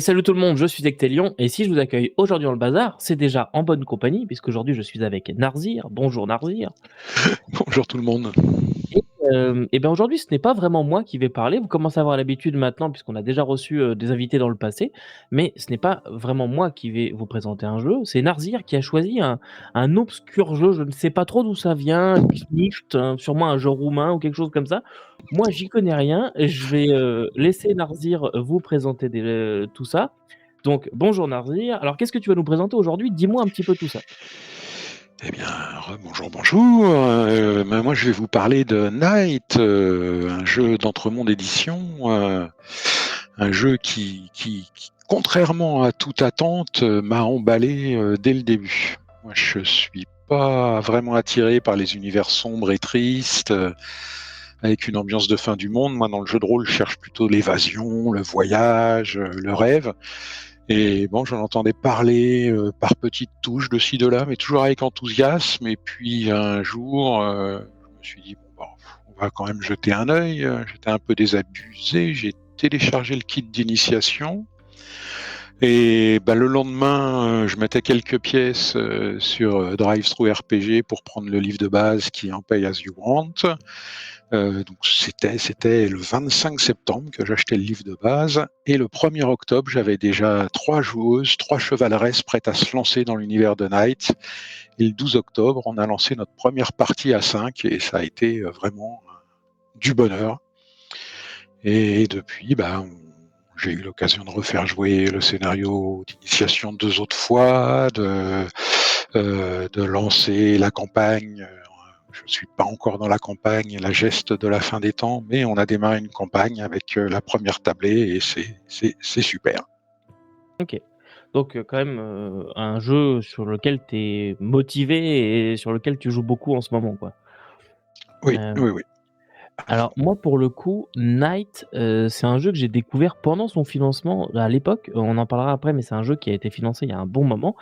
Et salut tout le monde, je suis Ectelion et si je vous accueille aujourd'hui dans le bazar, c'est déjà en bonne compagnie puisqu'aujourd'hui je suis avec Narzir. Bonjour Narzir. Bonjour tout le monde. Et bien aujourd'hui ce n'est pas vraiment moi qui vais parler, vous commencez à avoir l'habitude maintenant puisqu'on a déjà reçu des invités dans le passé, mais ce n'est pas vraiment moi qui vais vous présenter un jeu, c'est Narzir qui a choisi un obscur jeu, je ne sais pas trop d'où ça vient, Knicht, sûrement un jeu roumain ou quelque chose comme ça. Moi j'y connais rien, je vais laisser Narzir vous présenter tout ça. Donc bonjour Narzir, alors qu'est-ce que tu vas nous présenter aujourd'hui? Dis-moi un petit peu tout ça. Eh bien, bonjour. Moi, je vais vous parler de Night, un jeu d'Entremonde Édition, un jeu qui, contrairement à toute attente, m'a emballé dès le début. Moi, je suis pas vraiment attiré par les univers sombres et tristes, avec une ambiance de fin du monde. Moi, dans le jeu de rôle, je cherche plutôt l'évasion, le voyage, le rêve. Et bon, j'en entendais parler par petites touches de ci, de là, mais toujours avec enthousiasme. Et puis un jour, je me suis dit, bon, on va quand même jeter un œil. J'étais un peu désabusé. J'ai téléchargé le kit d'initiation. Et le lendemain, je mettais quelques pièces sur DriveThru RPG pour prendre le livre de base qui est en Pay As You Want. Donc c'était le 25 septembre que j'achetais le livre de base et le 1er octobre, j'avais déjà 3 joueuses, 3 chevaleresses prêtes à se lancer dans l'univers de Night. Et le 12 octobre, on a lancé notre première partie à 5 et ça a été vraiment du bonheur. Et depuis, j'ai eu l'occasion de refaire jouer le scénario d'initiation 2 autres fois, de lancer la campagne. Je ne suis pas encore dans la campagne, la geste de la fin des temps, mais on a démarré une campagne avec la première tablée et c'est super. Ok. Donc quand même un jeu sur lequel tu es motivé et sur lequel tu joues beaucoup en ce moment, quoi. Oui, Euh, oui, oui. À alors fond. moi pour le coup, Night, c'est un jeu que j'ai découvert pendant son financement à l'époque. On en parlera après, mais c'est un jeu qui a été financé il y a un bon moment,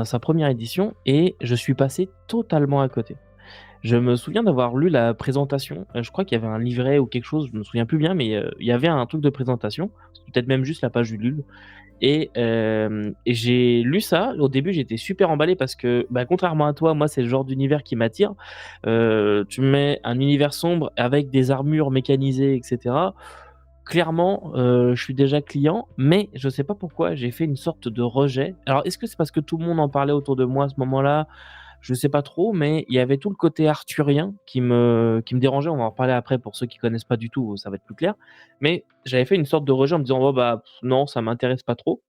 sa première édition, et je suis passé totalement à côté. Je me souviens d'avoir lu la présentation. Je crois qu'il y avait un livret ou quelque chose, je me souviens plus bien, mais il y avait un truc de présentation, peut-être même juste la page Ulule. Et j'ai lu ça. Au début, j'étais super emballé parce que, contrairement à toi, moi, c'est le genre d'univers qui m'attire. Tu me mets un univers sombre avec des armures mécanisées, etc. Clairement, je suis déjà client, mais je sais pas pourquoi j'ai fait une sorte de rejet. Alors, est-ce que c'est parce que tout le monde en parlait autour de moi à ce moment-là? Je sais pas trop, mais il y avait tout le côté arthurien qui me dérangeait. On va en reparler après pour ceux qui connaissent pas du tout, ça va être plus clair. Mais j'avais fait une sorte de rejet en me disant: «Oh bah, non, ça m'intéresse pas trop».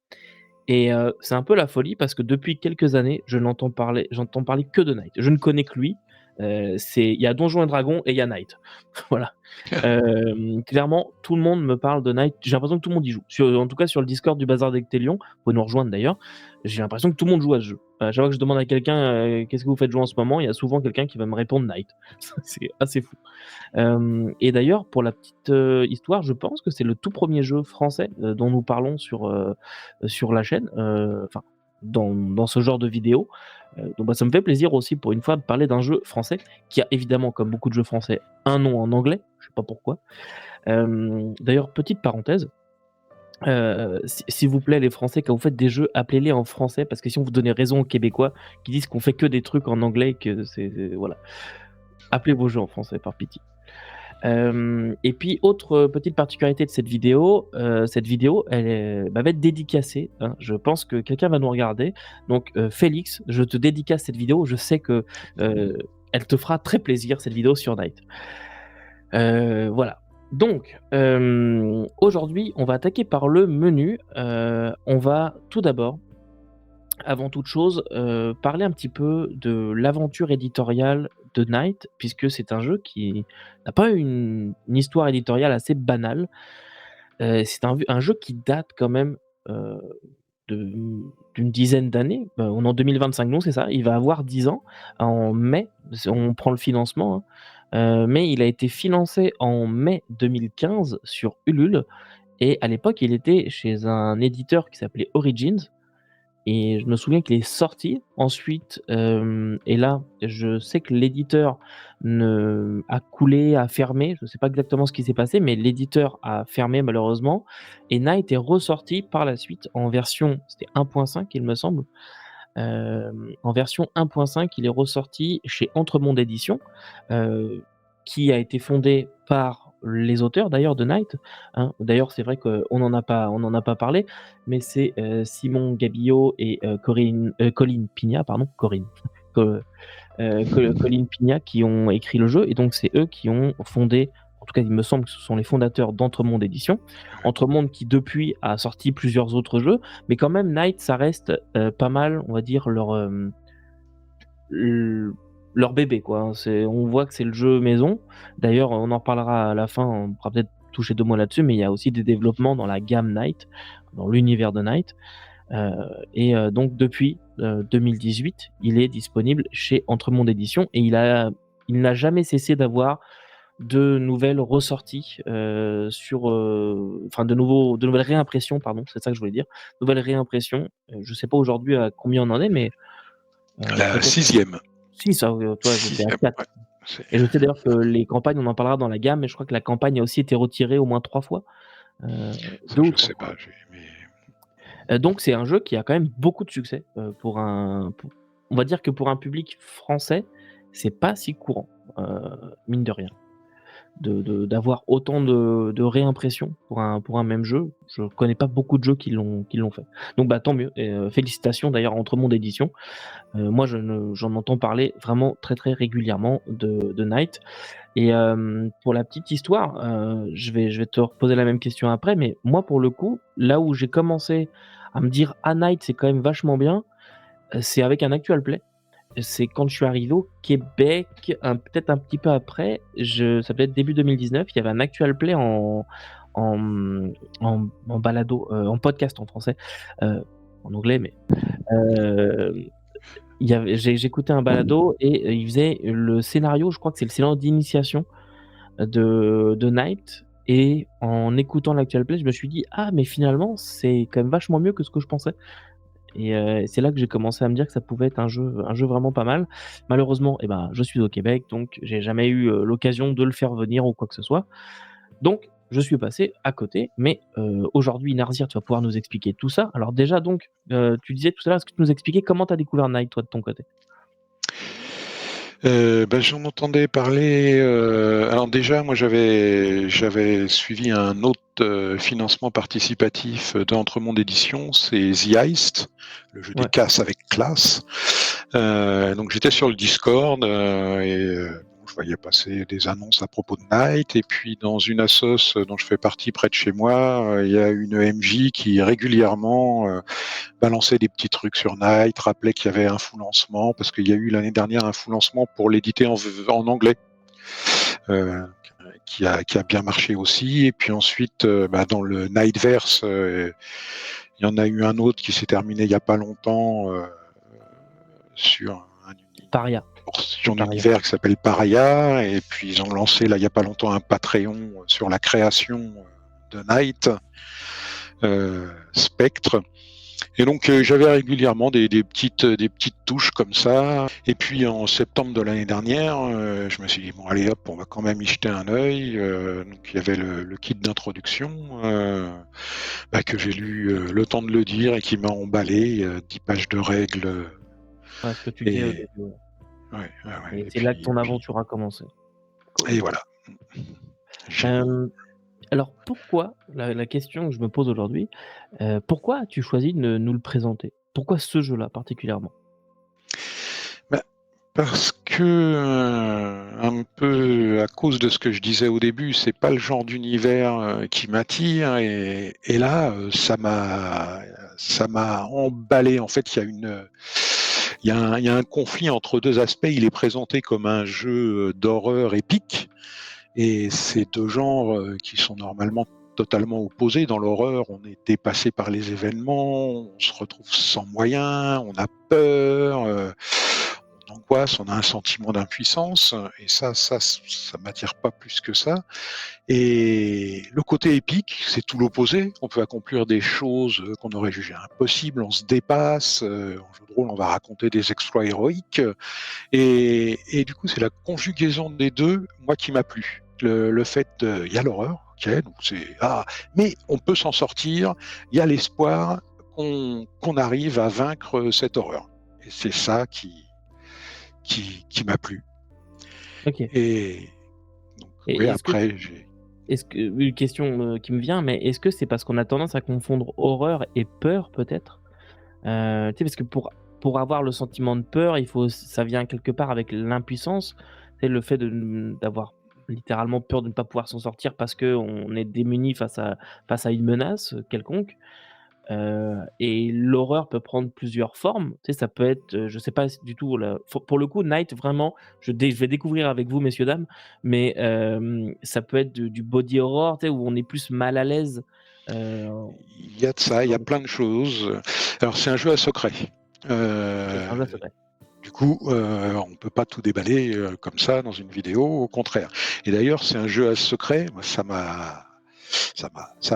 Et c'est un peu la folie parce que depuis quelques années, j'entends parler que de Night. Je ne connais que lui. Il y a Donjons& et Dragons et il y a Night. Voilà. Clairement, tout le monde me parle de Night. J'ai l'impression que tout le monde y joue. En tout cas, sur le Discord du Bazar d'Ectelion, vous pouvez nous rejoindre d'ailleurs. J'ai l'impression que tout le monde joue à ce jeu. À chaque fois que je demande à quelqu'un qu'est-ce que vous faites jouer en ce moment, il y a souvent quelqu'un qui va me répondre Night. C'est assez fou. Et d'ailleurs, pour la petite histoire, je pense que c'est le tout premier jeu français dont nous parlons sur la chaîne, enfin, dans ce genre de vidéo. Donc ça me fait plaisir aussi pour une fois de parler d'un jeu français qui a évidemment, comme beaucoup de jeux français, un nom en anglais. Je sais pas pourquoi. D'ailleurs, petite parenthèse, s'il vous plaît, les Français, quand vous faites des jeux, appelez-les en français parce que si on vous donnez raison aux Québécois qui disent qu'on fait que des trucs en anglais, et que voilà. Appelez vos jeux en français, par pitié. Et puis autre petite particularité de cette vidéo, va être dédicacée, hein. Je pense que quelqu'un va nous regarder. Donc Félix, je te dédicace cette vidéo. Je sais que elle te fera très plaisir cette vidéo sur Night. Voilà. Donc aujourd'hui, on va attaquer par le menu. On va tout d'abord, avant toute chose, parler un petit peu de l'aventure éditoriale de Night, puisque c'est un jeu qui n'a pas une histoire éditoriale assez banale. C'est un jeu qui date quand même, heu, de d'une dizaine d'années. On est en 2025, non, c'est ça, il va avoir 10 ans en mai, on prend le financement, hein, mais il a été financé en mai 2015 sur Ulule et à l'époque, il était chez un éditeur qui s'appelait Origins et je me souviens qu'il est sorti. Ensuite, et là, je sais que l'éditeur a coulé, a fermé. Je ne sais pas exactement ce qui s'est passé, mais l'éditeur a fermé malheureusement et Night est ressorti par la suite en version, c'était 1.5 il me semble. En version 1.5, il est ressorti chez Entremonde Éditions, heu, qui a été fondé par les auteurs d'ailleurs de Night, hein. D'ailleurs, c'est vrai qu'on n'en a pas parlé, mais c'est, Simon Gabillot et Colline Pignat, pardon, Corinne, co Colline Pignat qui ont écrit le jeu et donc c'est eux qui ont fondé, en tout cas il me semble que ce sont les fondateurs d'Entremonde Éditions. Entremonde qui depuis a sorti plusieurs autres jeux, mais quand même Night ça reste, pas mal, on va dire l leur bébé quoi, hein. On voit que c'est le jeu maison. D'ailleurs, on en reparlera à la fin, on pourra peut-être toucher 2 mots là-dessus, mais il y a aussi des développements dans la gamme Night, dans l'univers de Night. Heu donc depuis, 2018, il est disponible chez Entremonde Éditions et il n'a jamais cessé d'avoir de nouvelles ressorties, de nouvelles réimpressions, pardon, c'est ça que je voulais dire. Nouvelles réimpressions, je sais pas aujourd'hui à combien on en est, mais La peut-être 6e. si ça, toi j'étais à 6e, 4 ouais. C'est, et je sais d'ailleurs que les campagnes, on en parlera dans la gamme, mais je crois que la campagne a aussi été retirée au moins 3 fois, heu, ça, 2 ou je 3 sais fois. pas. Mais Donc c'est un jeu qui a quand même beaucoup de succès, on va dire que pour un public français, c'est pas si courant, mine de rien, d'avoir autant de réimpressions pour un même jeu. Je connais pas beaucoup de jeux qui l'ont fait. Donc bah, tant mieux et félicitations d'ailleurs à Entremonde Éditions. Moi j'en entends parler vraiment très, très régulièrement de Night et pour la petite histoire, je vais te reposer la même question après, mais moi pour le coup, là où j'ai commencé à me dire: «Ah Night c'est quand même vachement bien», c'est avec un actual play. C'est quand je suis arrivé au Québec, peut-être un petit peu après, ça devait être début 2019, il y avait un actual play en, mmh, en balado, en podcast en français, heu, en anglais, mais hem, j'écoutais un balado et il faisait le scénario, je crois que c'est le scénario d'initiation de Night et en écoutant l'actual play, je me suis dit: «Ah mais finalement, c'est quand même vachement mieux que ce que je pensais». Et c'est là que j'ai commencé à me dire que ça pouvait être un jeu vraiment pas mal. Malheureusement, eh ben, je suis au Québec, donc j'ai jamais eu, l'occasion de le faire venir ou quoi que ce soit. Donc je suis passé à côté, mais aujourd'hui, Narzir, tu vas pouvoir nous expliquer tout ça. Alors déjà donc, tu disais tout à l'heure, est-ce que tu nous expliquais comment tu as découvert Night toi de ton côté? J'en entendais parler, alors déjà moi j'avais suivi un autre, financement participatif d'Entremonde Éditions, c'est The Heist, le jeu des Ouais, casses avec classe. Donc j'étais sur le Discord, bon, je voyais passer des annonces à propos de Night et puis dans une assoce dont je fais partie près de chez moi, il y a une MJ qui régulièrement, balançait des petits trucs sur Night, rappelait qu'il y avait un full lancement, parce qu'il y a eu l'année dernière un full lancement pour l'éditer en anglais, euh, qui a bien marché aussi. Et puis ensuite, dans le Nightverse, il y en a eu un autre qui s'est terminé il n'y a pas longtemps, sur une Paria, portion Paria. d'univers qui s'appelle Paria. Et puis ils ont lancé là il n'y a pas longtemps un Patreon sur la création de Night, Spectre. Et donc j'avais régulièrement des petites touches comme ça. Et puis en septembre de l'année dernière, je me suis dit bon allez hop, on va quand même y jeter un œil. Donc il y avait le kit d'introduction, que j'ai lu le temps de le dire et qui m'a emballé, 10 pages de règles. Ouais, ce que tu disais au Et début, ouais, ouais, ouais, ouais. et c'est là que ton aventure a commencé. Cool. Et voilà. J'ai Alors pourquoi la question que je me pose aujourd'hui, pourquoi as-tu choisi de nous le présenter? Pourquoi ce jeu-là particulièrement? bah, parce que, un peu à cause de ce que je disais au début, c'est pas le genre d'univers, qui m'attire et là, ça m'a emballé. En fait, il y a un conflit entre 2 aspects. Il est présenté comme un jeu, d'horreur épique et c'est 2 genres, qui sont normalement totalement opposés. Dans l'horreur, on est dépassé par les événements, on se retrouve sans moyens, on a peur, angoisse, on a un sentiment d'impuissance, et ça m'attire pas plus que ça. Et le côté épique, c'est tout l'opposé. On peut accomplir des choses qu'on aurait jugées impossibles, on se dépasse, en jeu de rôle, on va raconter des exploits héroïques, et du coup, c'est la conjugaison des deux, moi, qui m'a plu. Le fait, il y a l'horreur, ok, donc mais on peut s'en sortir. Il y a l'espoir qu'on arrive à vaincre cette horreur. Et c'est ça qui m'a plu. OK. Et donc, oui, Et après, j'ai. est-ce que une question, qui me vient, mais est-ce que c'est parce qu'on a tendance à confondre horreur et peur peut-être? Tu sais, parce que pour avoir le sentiment de peur, il faut ça vient quelque part avec l'impuissance. C'est le fait d'avoir littéralement peur de ne pas pouvoir s'en sortir parce qu'on est démuni face à une menace, quelconque. Et l'horreur peut prendre plusieurs formes. Tu sais, ça peut être, je sais pas du tout là, pour le coup, Night vraiment, je vais découvrir avec vous messieurs dames, mais ça peut être du body horror, tu sais, où on est plus mal à l'aise, heu, Il y a de ça, ce il y genre a de plein choses. de choses. Alors, c'est un jeu à secret. OK, c'est un jeu Euh, à secret. du coup, on ne peut pas tout déballer comme ça dans une vidéo, au contraire. Et d'ailleurs, c'est un jeu à secret. Moi, ça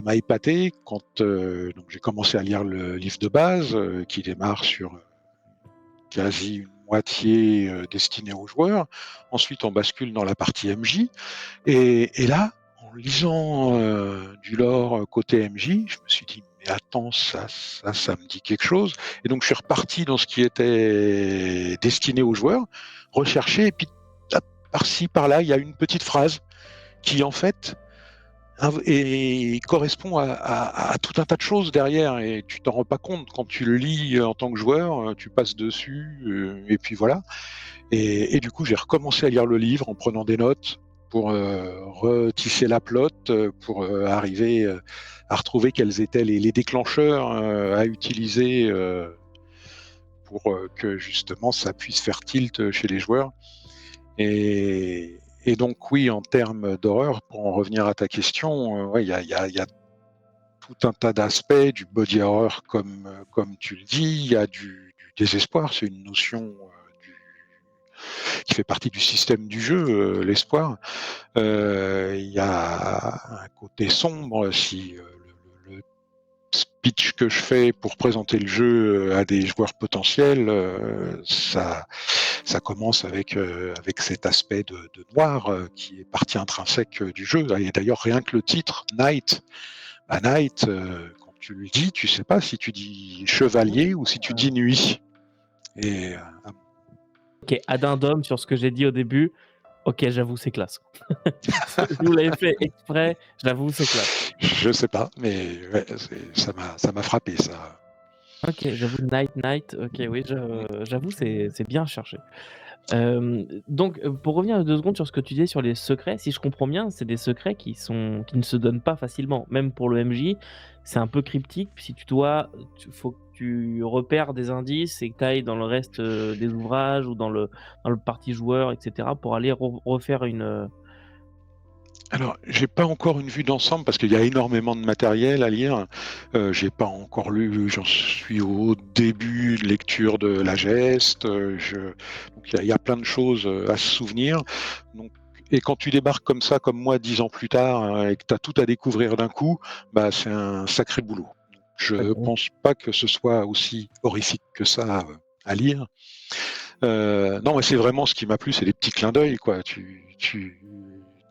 m'a épaté quand donc j'ai commencé à lire le livre de base qui démarre sur quasi une moitié destinée aux joueurs. Ensuite, on bascule dans la partie MJ. Et là, en lisant du lore côté MJ, je me suis dit, mais attends, ça me dit quelque chose. Et donc, je suis reparti dans ce qui était destiné aux joueurs, rechercher, et puis hop, par-ci, par-là, il y a une petite phrase qui, en fait, et correspond à tout un tas de choses derrière, et tu t'en rends pas compte quand tu le lis en tant que joueur, tu passes dessus, et puis voilà. Et du coup, j'ai recommencé à lire le livre en prenant des notes pour retisser la plotte, pour arriver à retrouver quels étaient les déclencheurs à utiliser pour que justement ça puisse faire tilt chez les joueurs. Et donc oui, en termes d'horreur, pour en revenir à ta question, ouais, il y a tout un tas d'aspects du body horror comme tu le dis. Il y a du désespoir, c'est une notion qui fait partie du système du jeu, l'espoir. Il y a un côté sombre si le speech que je fais pour présenter le jeu à des joueurs potentiels, ça commence avec cet aspect de noir qui est partie intrinsèque du jeu. Et d'ailleurs, rien que le titre, Night, Night, quand tu le dis, tu sais pas si tu dis chevalier ou si tu dis nuit. Et OK, addendum sur ce que j'ai dit au début. OK, j'avoue, c'est classe. Vous l'avez fait exprès, j'avoue, c'est classe. je sais pas, mais ouais, ça m'a frappé ça. OK, j'avoue, Night, OK, oui, Mm. j'avoue, c'est bien cherché. Donc, pour revenir 2 secondes sur ce que tu disais sur les secrets, si je comprends bien, c'est des secrets qui ne se donnent pas facilement. Même pour le MJ, c'est un peu cryptique. Si tu dois faut que tu repères des indices et que tu ailles dans le reste, des ouvrages ou dans le partie joueur et cetera pour aller refaire Alors, j'ai pas encore une vue d'ensemble parce qu'il y a énormément de matériel à lire. J'ai pas encore lu, j'en suis au début de lecture de la geste. Donc il y a plein de choses à se souvenir. Donc, et quand tu débarques comme ça, comme moi, 10 ans plus tard, et que tu as tout à découvrir d'un coup, bah c'est un sacré boulot. Je OK. pense pas que ce soit aussi horrifique que ça à lire. Non, mais c'est vraiment ce qui m'a plu, c'est les petits clins d'œil, quoi. Tu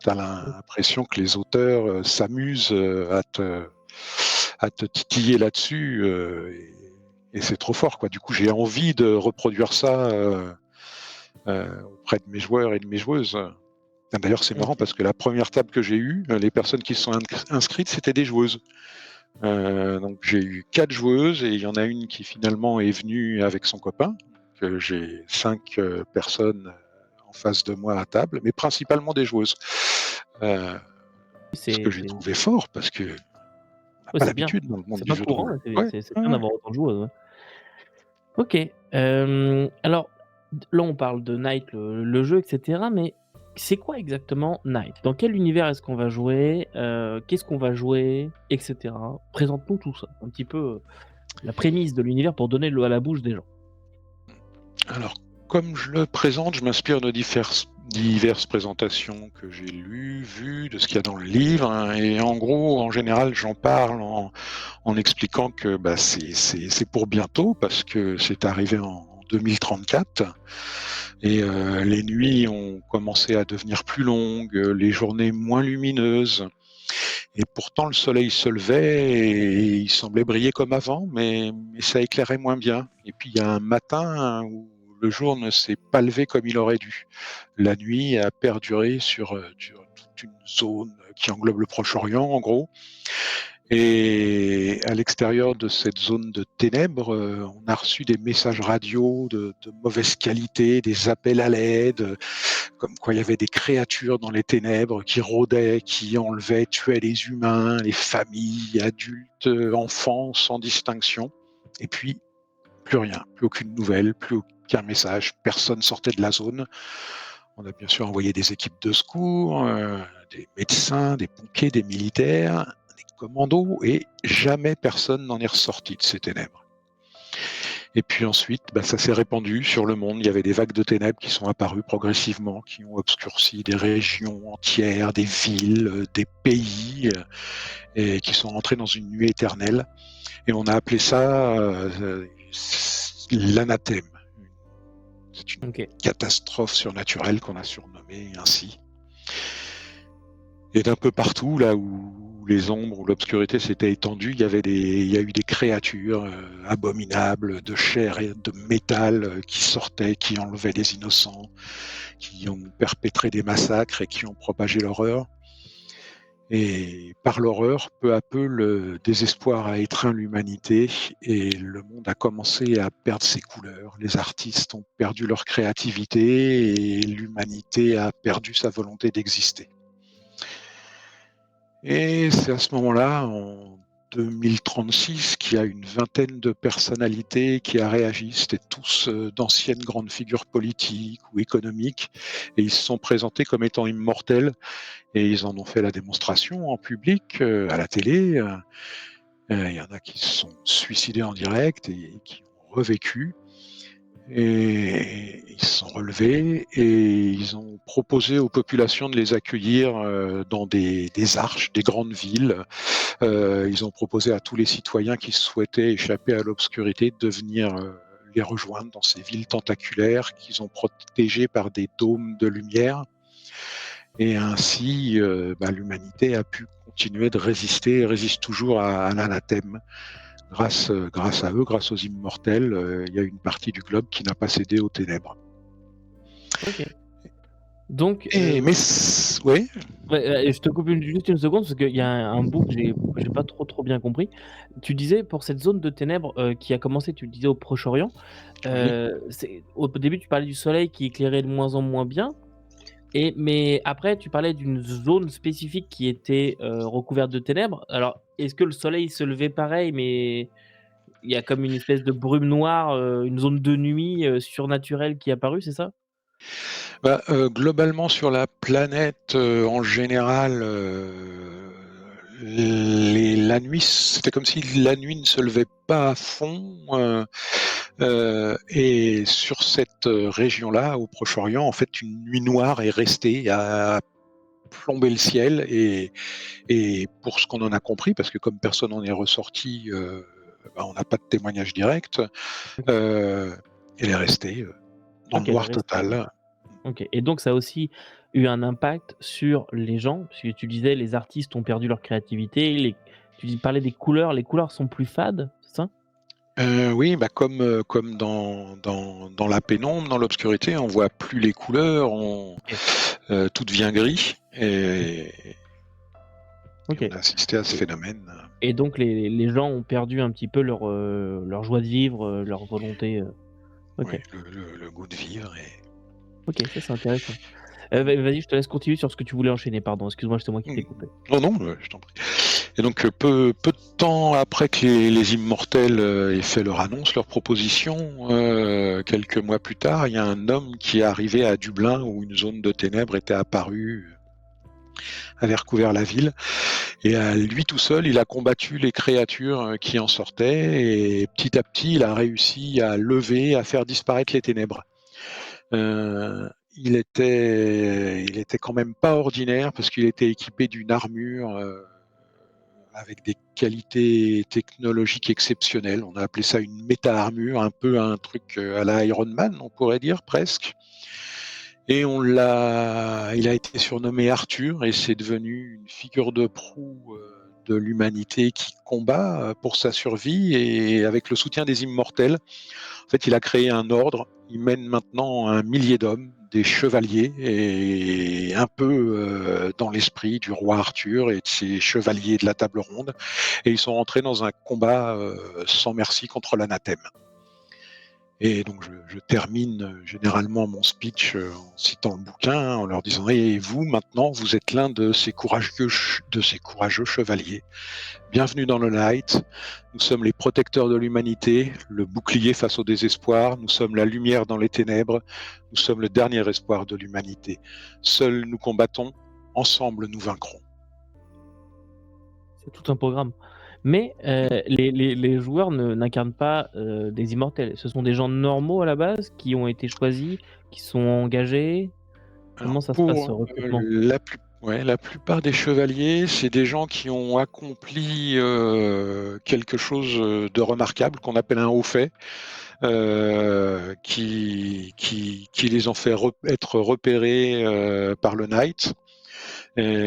as l'impression que les auteurs s'amusent à te titiller là-dessus, et c'est trop fort, quoi. Du coup, j'ai envie de reproduire ça auprès de mes joueurs et de mes joueuses. D'ailleurs, c'est marrant OK. parce que la première table que j'ai eue, les personnes qui se sont inscrites, c'était des joueuses. Donc j'ai eu 4 joueuses et il y en a une qui finalement est venue avec son copain. Donc, j'ai 5 personnes en face de moi à table, mais principalement des joueuses. Euh, Ce que j'ai C'est trouvé fort parce que on n'a ouais, pas c'est bien. l'habitude dans le monde C'est du pas jeu de courant, rôle. ouais, Ouais, c'est ouais, bien ouais. d'avoir autant de joueuses, ouais. OK, alors là, on parle de Night, le jeu et cetera, mais c'est quoi exactement Night? Dans quel univers est-ce qu'on va jouer? Qu'est-ce qu'on va jouer et cetera? Présente-nous tout ça, un petit peu, la prémisse de l'univers pour donner l'eau à la bouche des gens. Alors, comme je le présente, je m'inspire de diverses présentations que j'ai lues, vues, de ce qu'il y a dans le livre, hein, et en gros, en général, j'en parle en expliquant que c'est pour bientôt, parce que c'est arrivé en 2034, et les nuits ont commencé à devenir plus longues, les journées moins lumineuses, et pourtant le soleil se levait et il semblait briller comme avant, mais ça éclairait moins bien. Et puis il y a un matin où le jour ne s'est pas levé comme il aurait dû. La nuit a perduré sur toute une zone qui englobe le Proche-Orient, en gros. Et à l'extérieur de cette zone de ténèbres, on a reçu des messages radio de mauvaise qualité, des appels à l'aide, comme quoi il y avait des créatures dans les ténèbres qui rôdaient, qui enlevaient, tuaient les humains, les familles, adultes, enfants, sans distinction. Et puis, plus rien, plus aucune nouvelle, plus aucun message, personne sortait de la zone. On a bien sûr envoyé des équipes de secours, des médecins, des pompiers, des militaires, des commandos, et jamais personne n'en est ressorti de ces ténèbres. Et puis ensuite, ça s'est répandu sur le monde. Il y avait des vagues de ténèbres qui sont apparues progressivement, qui ont obscurci des régions entières, des villes, des pays, et qui sont rentrés dans une nuit éternelle. Et on a appelé ça l'anathème. C'est une Ok. catastrophe surnaturelle qu'on a surnommée ainsi. Et d'un peu partout, là où les ombres, où l'obscurité s'était étendue, il y a eu des créatures abominables, de chair et de métal, qui sortaient, qui enlevaient les innocents, qui ont perpétré des massacres et qui ont propagé l'horreur. Et par l'horreur, peu à peu, le désespoir a étreint l'humanité et le monde a commencé à perdre ses couleurs. Les artistes ont perdu leur créativité et l'humanité a perdu sa volonté d'exister. Et c'est à ce moment-là, en 2036, qu'il y a une vingtaine de personnalités qui a réagi. C'était tous d'anciennes grandes figures politiques ou économiques, et ils se sont présentés comme étant immortels, et ils en ont fait la démonstration en public, à la télé. Il y en a qui se sont suicidés en direct et qui ont revécu. Et ils se sont relevés et ils ont proposé aux populations de les accueillir dans des arches, des grandes villes. Ils ont proposé à tous les citoyens qui souhaitaient échapper à l'obscurité de venir les rejoindre dans ces villes tentaculaires qu'ils ont protégées par des dômes de lumière. Et ainsi, l'humanité a pu continuer de résister et résiste toujours à l'anathème. Grâce à eux, grâce aux immortels, il y a une partie du globe qui n'a pas cédé aux ténèbres. Ok. Donc, Ouais. ouais, je te coupe juste une seconde parce qu'il y a un bout que j'ai pas trop bien compris. Tu disais pour cette zone de ténèbres qui a commencé, tu le disais au Proche-Orient. Oui. Au début, tu parlais du soleil qui éclairait de moins en moins bien. Mais après, tu parlais d'une zone spécifique qui était recouverte de ténèbres. Alors, est-ce que le soleil se levait pareil, mais il y a comme une espèce de brume noire, une zone de nuit surnaturelle qui est apparue, c'est ça? Globalement sur la planète, en général, la nuit, c'était comme si la nuit ne se levait pas à fond. Et sur cette région-là, au Proche-Orient, en fait, une nuit noire est restée à plomber le ciel. Et pour ce qu'on en a compris, parce que comme personne n'en est ressorti, on n'a pas de témoignage direct, OK. elle est restée dans le OK, elle est noir restée. total. OK, et donc ça a aussi eu un impact sur les gens? Puisque tu disais les artistes ont perdu leur créativité, tu parlais des couleurs, les couleurs sont plus fades, c'est ça? Oui, comme dans la pénombre, dans l'obscurité, on voit plus les couleurs, OK. tout devient gris, et OK, on a assisté à ce et phénomène. donc les gens ont perdu un petit peu leur joie de vivre, leur volonté, Oui, OK. le goût de vivre. OK, ça c'est intéressant. Vas-y, je te laisse continuer sur ce que tu voulais enchaîner, pardon, excuse-moi, c'est moi qui t'ai coupé. Non, non, je t'en prie. Et donc, peu de temps après que les immortels aient fait leur annonce, leur proposition, quelques mois plus tard, il y a un homme qui est arrivé à Dublin où une zone de ténèbres était apparue, avait recouvert la ville. Et à lui tout seul, il a combattu les créatures qui en sortaient, et petit à petit, il a réussi à lever, à faire disparaître les ténèbres. Il était quand même pas ordinaire parce qu'il était équipé d'une armure avec des qualités technologiques exceptionnelles. On a appelé ça une méta-armure, un peu un truc à la Iron Man, on pourrait dire presque. Et il a été surnommé Arthur et c'est devenu une figure de proue de l'humanité qui combat pour sa survie et avec le soutien des immortels. En fait, il a créé un ordre. Il mène maintenant 1 millier d'hommes, des chevaliers, et un peu dans l'esprit du roi Arthur et de ses chevaliers de la table ronde. Et ils sont rentrés dans un combat sans merci contre l'anathème. Et donc je termine généralement mon speech en citant le bouquin, en leur disant: et vous maintenant, vous êtes l'un de ces courageux chevaliers. Bienvenue dans le Night. Nous sommes les protecteurs de l'humanité, le bouclier face au désespoir. Nous sommes la lumière dans les ténèbres. Nous sommes le dernier espoir de l'humanité. Seuls nous combattons, ensemble nous vaincrons. C'est tout un programme. Mais les joueurs n'incarnent pas des immortels. Ce sont des gens normaux à la base qui ont été choisis, qui sont engagés. Alors Comment ça se passe ce pour recrutement? la plupart des chevaliers, c'est des gens qui ont accompli quelque chose de remarquable qu'on appelle un haut fait, qui les ont fait être repérés par le Knight,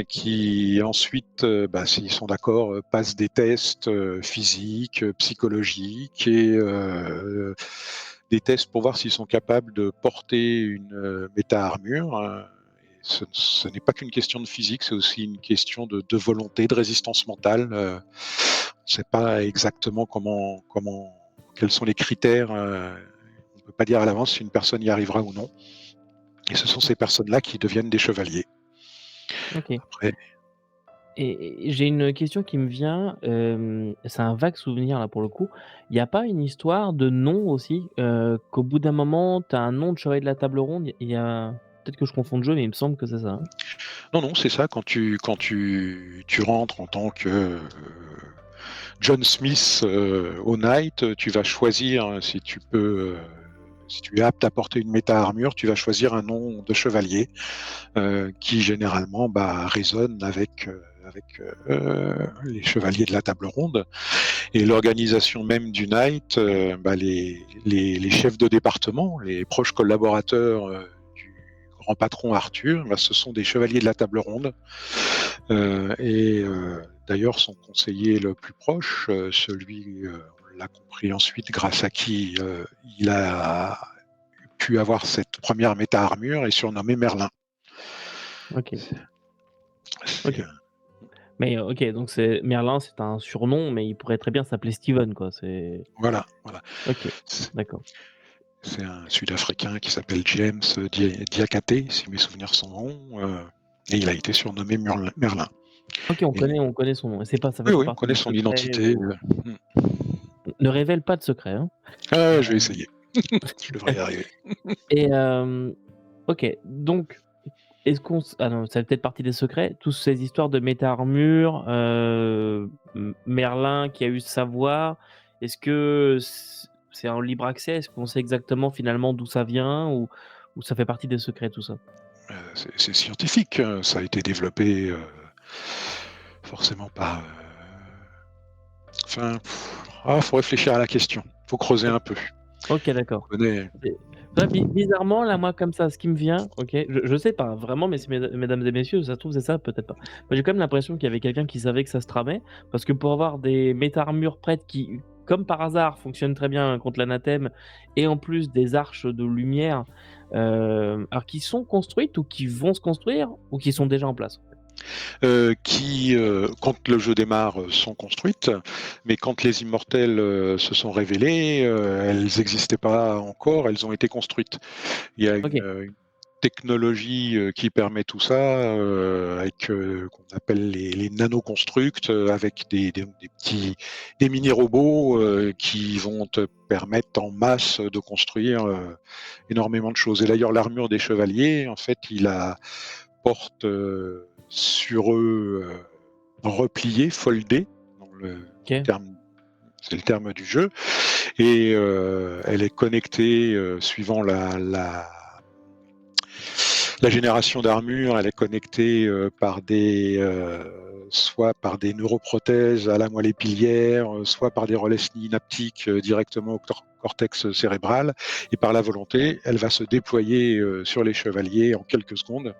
qui ensuite, s'ils sont d'accord, passent des tests physiques, psychologiques et des tests pour voir s'ils sont capables de porter une méta-armure. Ce n'est pas qu'une question de physique, c'est aussi une question de volonté, de résistance mentale. On ne sait pas exactement quels sont les critères. On ne peut pas dire à l'avance si une personne y arrivera ou non. Et ce sont ces personnes-là qui deviennent des chevaliers. OK. Après, Et j'ai une question qui me vient, c'est un vague souvenir là pour le coup. Il y a pas une histoire de nom aussi, qu'au bout d'un moment, tu as un nom de chevalier de la table ronde? Il y a peut-être que je confonds de jeu, mais il me semble que c'est ça, hein? non, non, c'est ça. Tu rentres en tant que John Smith au Knight, tu vas choisir si tu peux. Si tu es apte à porter une méta-armure, tu vas choisir un nom de chevalier qui généralement résonne avec les chevaliers de la table ronde. Et l'organisation même du Knight, les chefs de département, les proches collaborateurs du grand patron Arthur, ce sont des chevaliers de la table ronde. D'ailleurs, son conseiller le plus proche, on l'a compris ensuite, grâce à qui il a pu avoir cette première méta-armure, est surnommé Merlin. OK, C'est OK. Mais OK, donc c'est Merlin, c'est un surnom, mais il pourrait très bien s'appeler Steven, quoi, c'est voilà, voilà. OK, C'est d'accord. c'est un Sud-Africain qui s'appelle James Diakate, si mes souvenirs sont bons, et il a été surnommé Merlin. OK, Et on connaît son nom et c'est pas ça fait oui, pas oui, on partie connaît des son secrets identité. ou ne révèle pas de secrets, hein? Je vais essayer. Je devrais y arriver. Et OK, donc est-ce qu'on s ah non, ça fait peut-être partie des secrets, toutes ces histoires de méta-armure, Merlin qui a eu ce savoir, est-ce que c'est en libre accès? Est-ce qu'on sait exactement finalement d'où ça vient ou ça fait partie des secrets tout ça? C'est scientifique, ça a été développé forcément par. Enfin, faut réfléchir à la question. Faut creuser OK, un peu. OK, On d'accord. connaît. Et bah, bizarrement là, moi comme ça, ce qui me vient, OK, je sais pas vraiment, mais si mesdames et messieurs, ça se trouve c'est ça, peut-être pas. Moi, j'ai quand même l'impression qu'il y avait quelqu'un qui savait que ça se tramait, parce que pour avoir des méta-armures prêtes qui, comme par hasard, fonctionnent très bien contre l'anathème et en plus des arches de lumière, alors qui sont construites ou qui vont se construire ou qui sont déjà en place? Qui, quand le jeu démarre, sont construites, mais quand les immortels se sont révélés, elles n'existaient pas encore, elles ont été construites. Il y a OK, une technologie qui permet tout ça, avec qu'on appelle les nanoconstructs, avec des mini-robots qui vont te permettre en masse de construire énormément de choses. Et d'ailleurs, l'armure des chevaliers, en fait, porte sur eux repliés, foldés, dans le OK, terme, c'est le terme du jeu, et elle est connectée suivant La génération d'armure, elle est connectée par soit par des neuroprothèses à la moelle épilière, soit par des relais synaptiques directement au cortex cérébral, et par la volonté, elle va se déployer sur les chevaliers en quelques secondes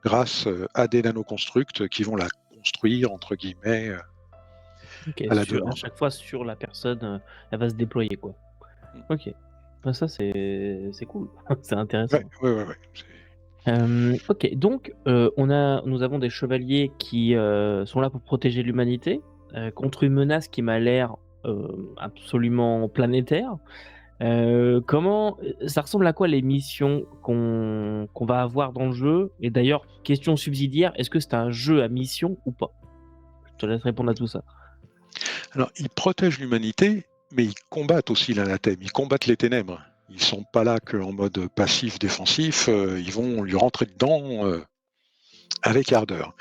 grâce à des nanoconstructs qui vont la construire, entre guillemets, OK, à la à demande. chaque fois sur la personne, elle va se déployer, quoi. OK. Bah, ça, c'est cool, c'est Ouais, intéressant. ouais, ouais, ouais. OK, donc nous avons des chevaliers qui, sont là pour protéger l'humanité, contre une menace qui m'a l'air, absolument planétaire. Comment ça ressemble à quoi les missions qu'on va avoir dans le jeu? Et d'ailleurs, question subsidiaire, est-ce que c'est un jeu à mission ou pas? Je te laisse répondre à tout ça. Alors, ils protègent l'humanité, mais ils combattent aussi l'anathème, ils combattent les ténèbres. Ils sont pas là qu'en mode passif-défensif, ils vont lui rentrer dedans avec ardeur.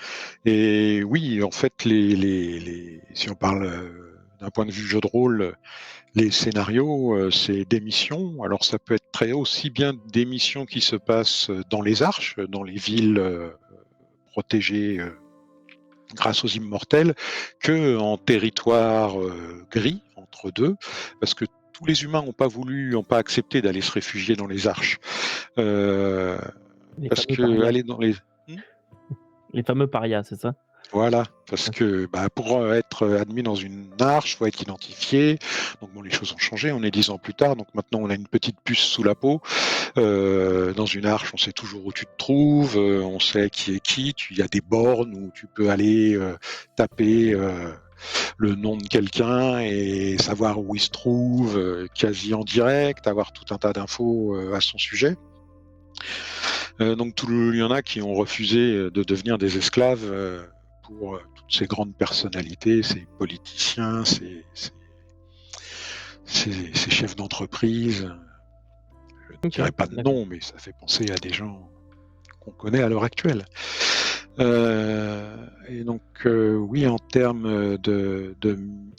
Et oui, en fait, si on parle d'un point de vue jeu de rôle, les scénarios, c'est des missions. Alors ça peut être très aussi bien des missions qui se passent dans les arches, dans les villes protégées grâce aux immortels, que en territoire gris entre deux, parce que tous les humains n'ont pas accepté d'aller se réfugier dans les arches, euh, Les parce fameux que parias. aller dans les Les fameux parias, c'est ça? Voilà, parce que pour être admis dans une arche, il faut être identifié. Donc bon, les choses ont changé, on est 10 ans plus tard, donc maintenant on a une petite puce sous la peau. Dans une arche, on sait toujours où tu te trouves, on sait qui est qui, il y a des bornes où tu peux aller taper le nom de quelqu'un et savoir où il se trouve, quasi en direct, avoir tout un tas d'infos à son sujet. Donc il y en a qui ont refusé de devenir des esclaves pour toutes ces grandes personnalités, ces politiciens, ces chefs d'entreprise. Je ne OK, dirais pas de d'accord. nom, mais ça fait penser à des gens qu'on connaît à l'heure actuelle. Et donc oui, en termes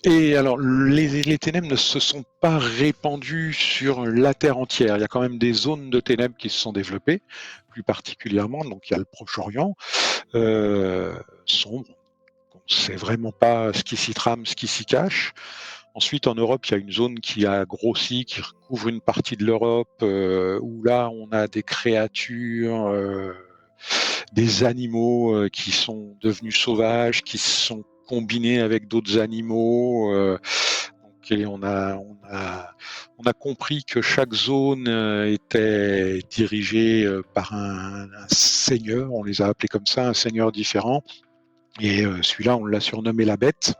et alors les ténèbres ne se sont pas répandues sur la Terre entière. Il y a quand même des zones de ténèbres qui se sont développées, plus particulièrement. Donc il y a le Proche-Orient sombre. On ne sait vraiment pas ce qui s'y trame, ce qui s'y cache. Ensuite, en Europe, il y a une zone qui a grossi, qui recouvre une partie de l'Europe, où là, on a des créatures, des animaux qui sont devenus sauvages, qui sont combinés avec d'autres animaux. Et on a compris que chaque zone était dirigée par un seigneur, on les a appelés comme ça, un seigneur différent. Et celui-là, on l'a surnommé la bête.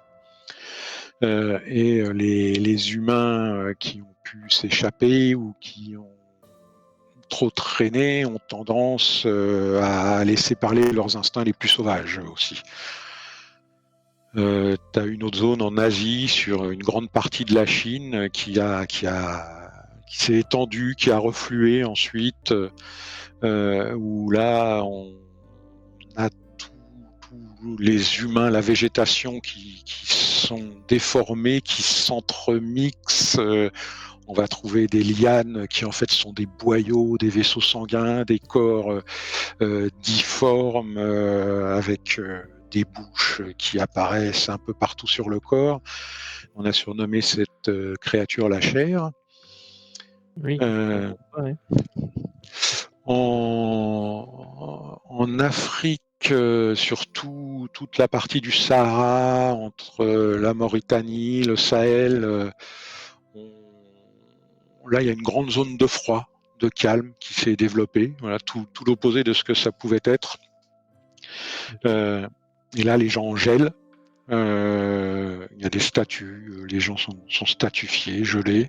Les humains qui ont pu s'échapper ou qui ont trop traîné ont tendance à laisser parler leurs instincts les plus sauvages aussi. Tu as une autre zone en Asie, sur une grande partie de la Chine, qui s'est étendue, qui a reflué ensuite, où là, on a tous les humains, la végétation qui sont déformés, qui s'entremixent. On va trouver des lianes qui en fait sont des boyaux, des vaisseaux sanguins, des corps difformes avec des bouches qui apparaissent un peu partout sur le corps. On a surnommé cette créature la chair. Oui, Euh, pourquoi pas, ouais. en Afrique, surtout toute la partie du Sahara, entre la Mauritanie, le Sahel, là il y a une grande zone de froid, de calme qui s'est développée. Voilà, tout l'opposé de ce que ça pouvait être. OK. Et là, les gens gèlent. Il y a des statues, les gens sont statufiés, gelés.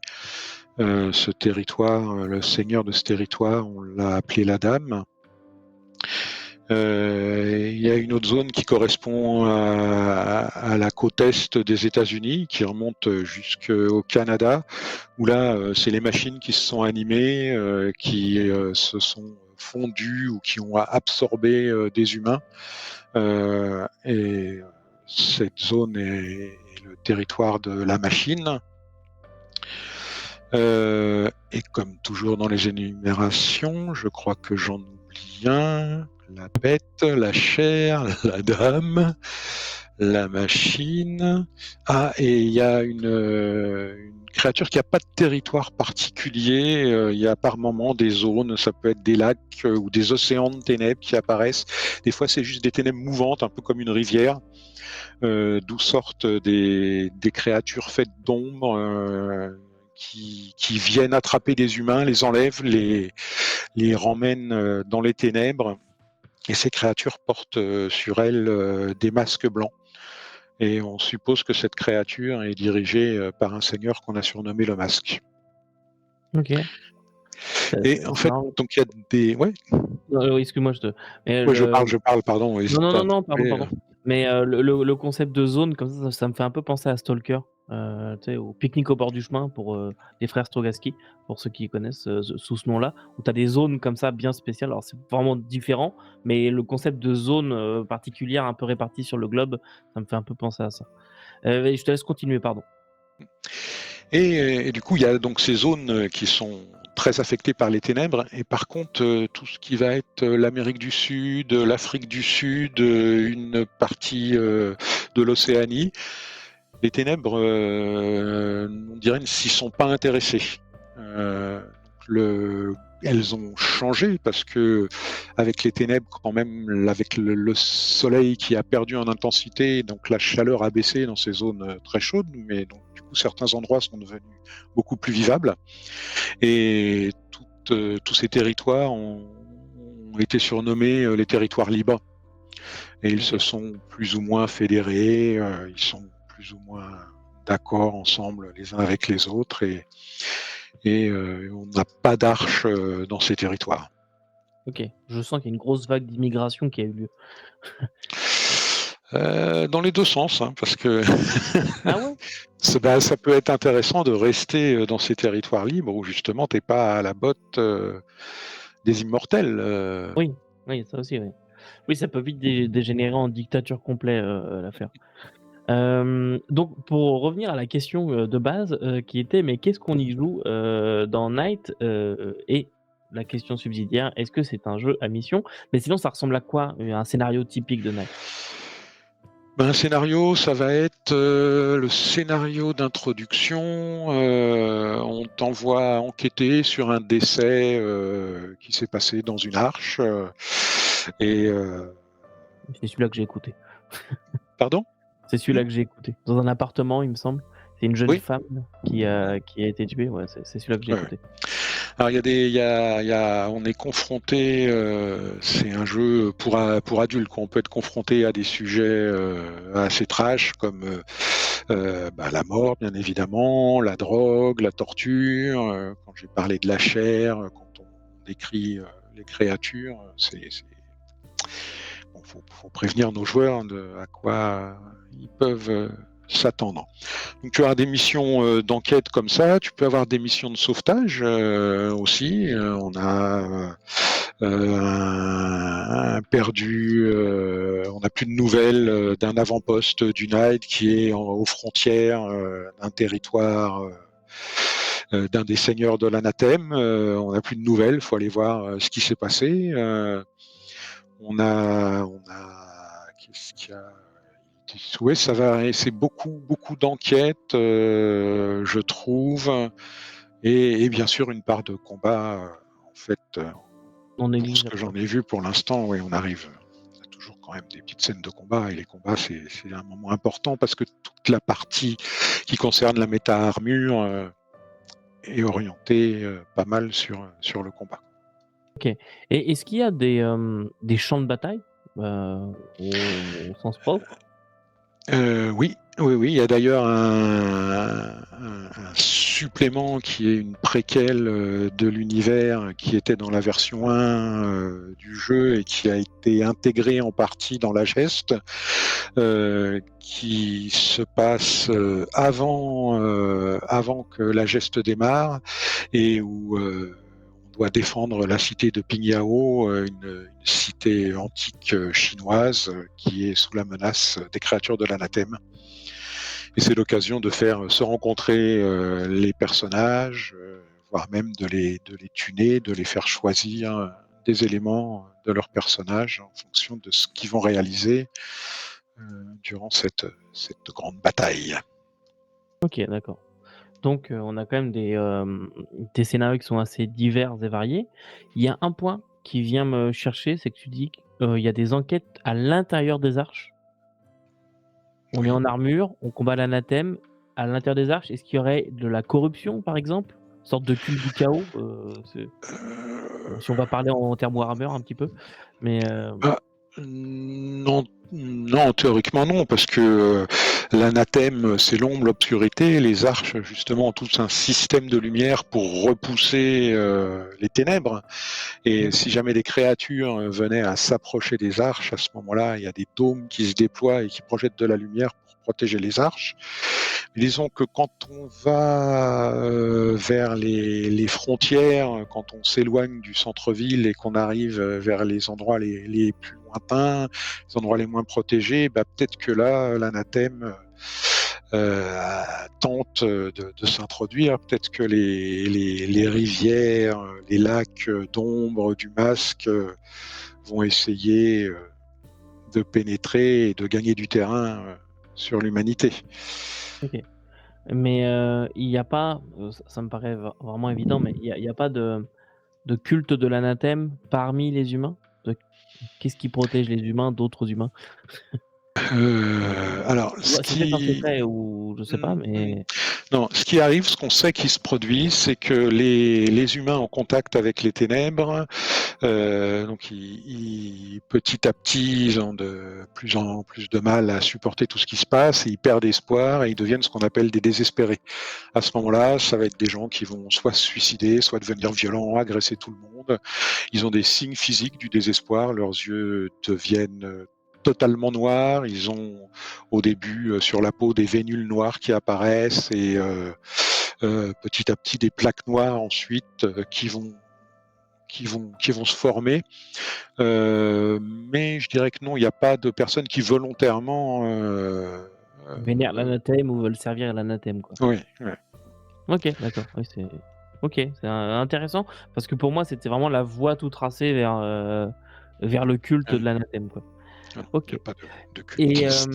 Ce territoire, le seigneur de ce territoire, on l'a appelé la Dame. Il y a une autre zone qui correspond à la côte est des États-Unis, qui remonte jusqu'au Canada, où là, c'est les machines qui se sont animées, qui se sont fondues ou qui ont absorbé des humains. Et cette zone est le territoire de la machine. Et comme toujours dans les énumérations, je crois que j'en oublie lien, la bête, la chair, la dame, la machine. Ah, et il y a une créature qui a pas de territoire particulier. Il y a par moments des zones, ça peut être des lacs ou des océans de ténèbres qui apparaissent. Des fois, c'est juste des ténèbres mouvantes, un peu comme une rivière, d'où sortent des créatures faites d'ombre qui viennent attraper des humains, les enlèvent, les ramènent dans les ténèbres. Et ces créatures portent sur elles des masques blancs. Et on suppose que cette créature est dirigée par un seigneur qu'on a surnommé le Masque. OK. Et en C'est fait, marrant. donc il y a des... Ouais, Oui, excuse-moi, mais ouais, je parle, pardon, non, n'hésite non, pas non, à me non, pardon, couper. pardon. Mais le concept de zone comme ça me fait un peu penser à Stalker, tu sais, au Pique-nique au bord du chemin pour, des frères Strugatsky, pour ceux qui connaissent, sous ce nom-là, où tu as des zones comme ça bien spéciales. Alors c'est vraiment différent, mais le concept de zone, particulière un peu répartie sur le globe, ça me fait un peu penser à ça. Et je te laisse continuer, pardon. Et du coup, il y a donc ces zones qui sont très affectées par les ténèbres. Et par contre, tout ce qui va être l'Amérique du Sud, l'Afrique du Sud, une partie de l'Océanie, les ténèbres, on dirait, ne s'y sont pas intéressés. Euh, le, elles ont changé parce que avec les ténèbres, quand même, avec le soleil qui a perdu en intensité, donc la chaleur a baissé dans ces zones très chaudes, mais donc du coup certains endroits sont devenus beaucoup plus vivables et tous ces territoires ont été surnommés les territoires libres. Et ils se OK. sont plus ou moins fédérés, ils sont plus ou moins d'accord ensemble les uns avec les autres et on n'a pas d'arche dans ces territoires. OK. Je sens qu'il y a une grosse vague d'immigration qui a eu lieu. Dans les deux sens, hein, parce que Ah ouais? ça peut être intéressant de rester dans ces territoires libres où justement t'es pas à la botte des immortels. Oui, oui, ça aussi, oui. Oui, ça peut vite dégénérer en dictature complète, l'affaire. Donc pour revenir à la question, de base, qui était: «Mais qu'est-ce qu'on y joue, dans Night?» Et la question subsidiaire: «Est-ce que c'est un jeu à mission?» Mais sinon ça ressemble à quoi, un scénario typique de Night? Ben, un scénario, ça va être le scénario d'introduction. On t'envoie enquêter sur un décès qui s'est passé dans une arche. Et C'est celui-là que j'ai écouté. pardon? C'est celui-là que j'ai écouté. Dans un appartement, il me semble. C'est une jeune Oui. femme qui a été tuée. Ouais, c'est celui-là que j'ai Ouais, ouais. écouté. Alors on est confronté. C'est un jeu pour adultes, quoi. On peut être confronté à des sujets assez trash comme la mort, bien évidemment, la drogue, la torture. Quand j'ai parlé de la chair, quand on décrit les créatures, bon, faut prévenir nos joueurs de à quoi ils peuvent s'attendre. Donc tu as des missions d'enquête comme ça, tu peux avoir des missions de sauvetage aussi. On a perdu, on n'a plus de nouvelles d'un avant-poste du Night qui est aux frontières d'un territoire d'un des seigneurs de l'anathème. On n'a plus de nouvelles, il faut aller voir ce qui s'est passé. Qu'est-ce qu'il y a? Ouais, ça va, c'est beaucoup d'enquêtes, je trouve, et bien sûr une part de combat. En fait, Non pour ce négligeable, que j'en quoi. ai vu pour l'instant, oui, on arrive. Il y a toujours quand même des petites scènes de combat, et les combats, c'est un moment important parce que toute la partie qui concerne la méta-armure est orientée pas mal sur le combat. OK. Et est-ce qu'il y a des champs de bataille, au sens propre? Oui, oui, oui. Il y a d'ailleurs un supplément qui est une préquelle de l'univers qui était dans la version 1 du jeu et qui a été intégré en partie dans la geste, qui se passe avant que la geste démarre et où on doit défendre la cité de Pingyao, une cité antique chinoise qui est sous la menace des créatures de l'anathème. Et c'est l'occasion de faire se rencontrer les personnages, voire même de les tuner, de les faire choisir des éléments de leur personnage en fonction de ce qu'ils vont réaliser durant cette grande bataille. OK, d'accord. Donc, on a quand même des scénarios qui sont assez divers et variés. Il y a un point qui vient me chercher, c'est que tu dis qu'il y a des enquêtes à l'intérieur des arches. On est Oui. en armure, on combat l'anathème à l'intérieur des arches. Est-ce qu'il y aurait de la corruption, par exemple? Une sorte de culte du chaos? C'est bon, si on va parler en termes Warhammer un petit peu, mais Ah, non, non, théoriquement non, parce que l'anathème, c'est l'ombre, l'obscurité. Les arches, justement, ont tout un système de lumière pour repousser les ténèbres. Et mmh, si jamais des créatures venaient à s'approcher des arches, à ce moment-là, il y a des dômes qui se déploient et qui projettent de la lumière pour protéger les arches. Disons que quand on va vers les frontières, quand on s'éloigne du centre-ville et qu'on arrive vers les endroits les plus lointains, les endroits les moins protégés, bah, peut-être que là, l'anathème tente de s'introduire. Peut-être que les rivières, les lacs d'ombre du masque vont essayer de pénétrer et de gagner du terrain sur l'humanité. OK. Mais, il y a pas, ça me paraît vraiment évident, mais il y a pas de culte de l'anathème parmi les humains? Qu'est-ce qui protège les humains d'autres humains? Alors, Tu vois? C'est peut-être un secret ou je sais pas, mais non, ce qui arrive, ce qu'on sait qui se produit, c'est que les humains en contact avec les ténèbres, donc petit à petit, ils ont de plus en plus de mal à supporter tout ce qui se passe, et ils perdent espoir et ils deviennent ce qu'on appelle des désespérés. À ce moment-là, ça va être des gens qui vont soit se suicider, soit devenir violents, agresser tout le monde. Ils ont des signes physiques du désespoir, leurs yeux deviennent totalement noirs, ils ont au début sur la peau des vénules noires qui apparaissent et petit à petit des plaques noires ensuite qui vont se former. Mais je dirais que non, il n'y a pas de personnes qui volontairement vénèrent l'anathème ou veulent servir l'anathème, quoi. oui, ouais. OK, d'accord. Oui, c'est OK, c'est intéressant parce que pour moi, c'était vraiment la voie tout tracée vers le culte de l'anathème, quoi. Non, il n'y OK a pas de et cultiste.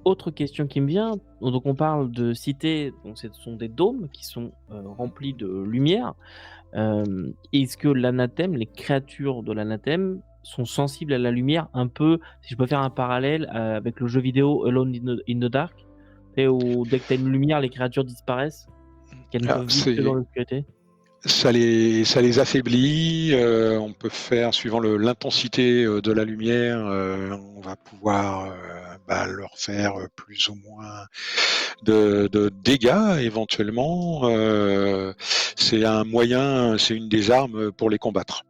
autre question qui me vient, donc on parle de cités, donc ce sont des dômes qui sont, remplis de lumière. Est-ce que l'anathème, les créatures de l'anathème sont sensibles à la lumière un peu, si je peux faire un parallèle, avec le jeu vidéo Alone in the Dark? Tu sais, où dès que tu as une lumière, les créatures disparaissent, qu'elles ne Ah, peuvent vivre que dans l'obscurité? ça les affaiblit. On peut faire, suivant l'intensité de la lumière, on va pouvoir leur faire plus ou moins de dégâts éventuellement. C'est un moyen, c'est une des armes pour les combattre,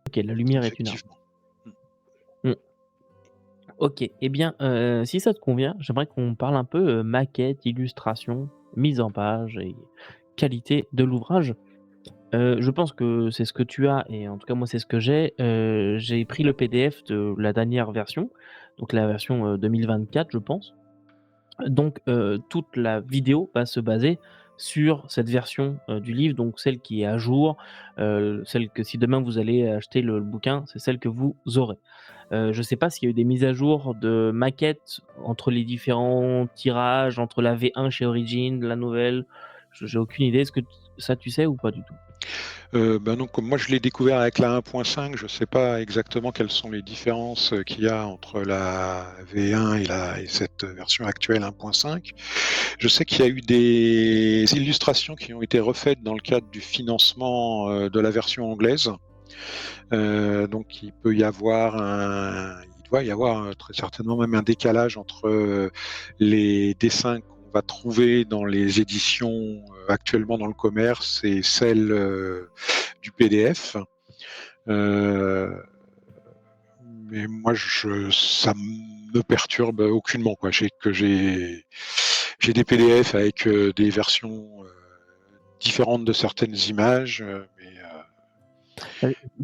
OK, la lumière est une arme. effectivement. Mmh. OK. Eh bien, si ça te convient, j'aimerais qu'on parle un peu, maquette, illustration, mise en page et qualité de l'ouvrage. Je pense que c'est ce que tu as et en tout cas moi c'est ce que j'ai. J'ai pris le PDF de la dernière version, donc la version, 2024 je pense. Donc toute la vidéo va se baser sur cette version, du livre, donc celle qui est à jour, celle que si demain vous allez acheter le bouquin, c'est celle que vous aurez. Je ne sais pas s'il y a eu des mises à jour de maquettes entre les différents tirages, entre la V1 chez Origin, la nouvelle? J'ai aucune idée. Est-ce que ça tu sais ou pas du tout? Non, comme moi je l'ai découvert avec la 1.5, je ne sais pas exactement quelles sont les différences qu'il y a entre la V1 et cette version actuelle 1.5. Je sais qu'il y a eu des illustrations qui ont été refaites dans le cadre du financement de la version anglaise. Donc il doit y avoir très certainement même un décalage entre les dessins qu'on va trouver dans les éditions actuellement dans le commerce et celles du PDF. Euh, mais moi, ça me perturbe aucunement, quoi. J'ai des PDF avec des versions différentes de certaines images,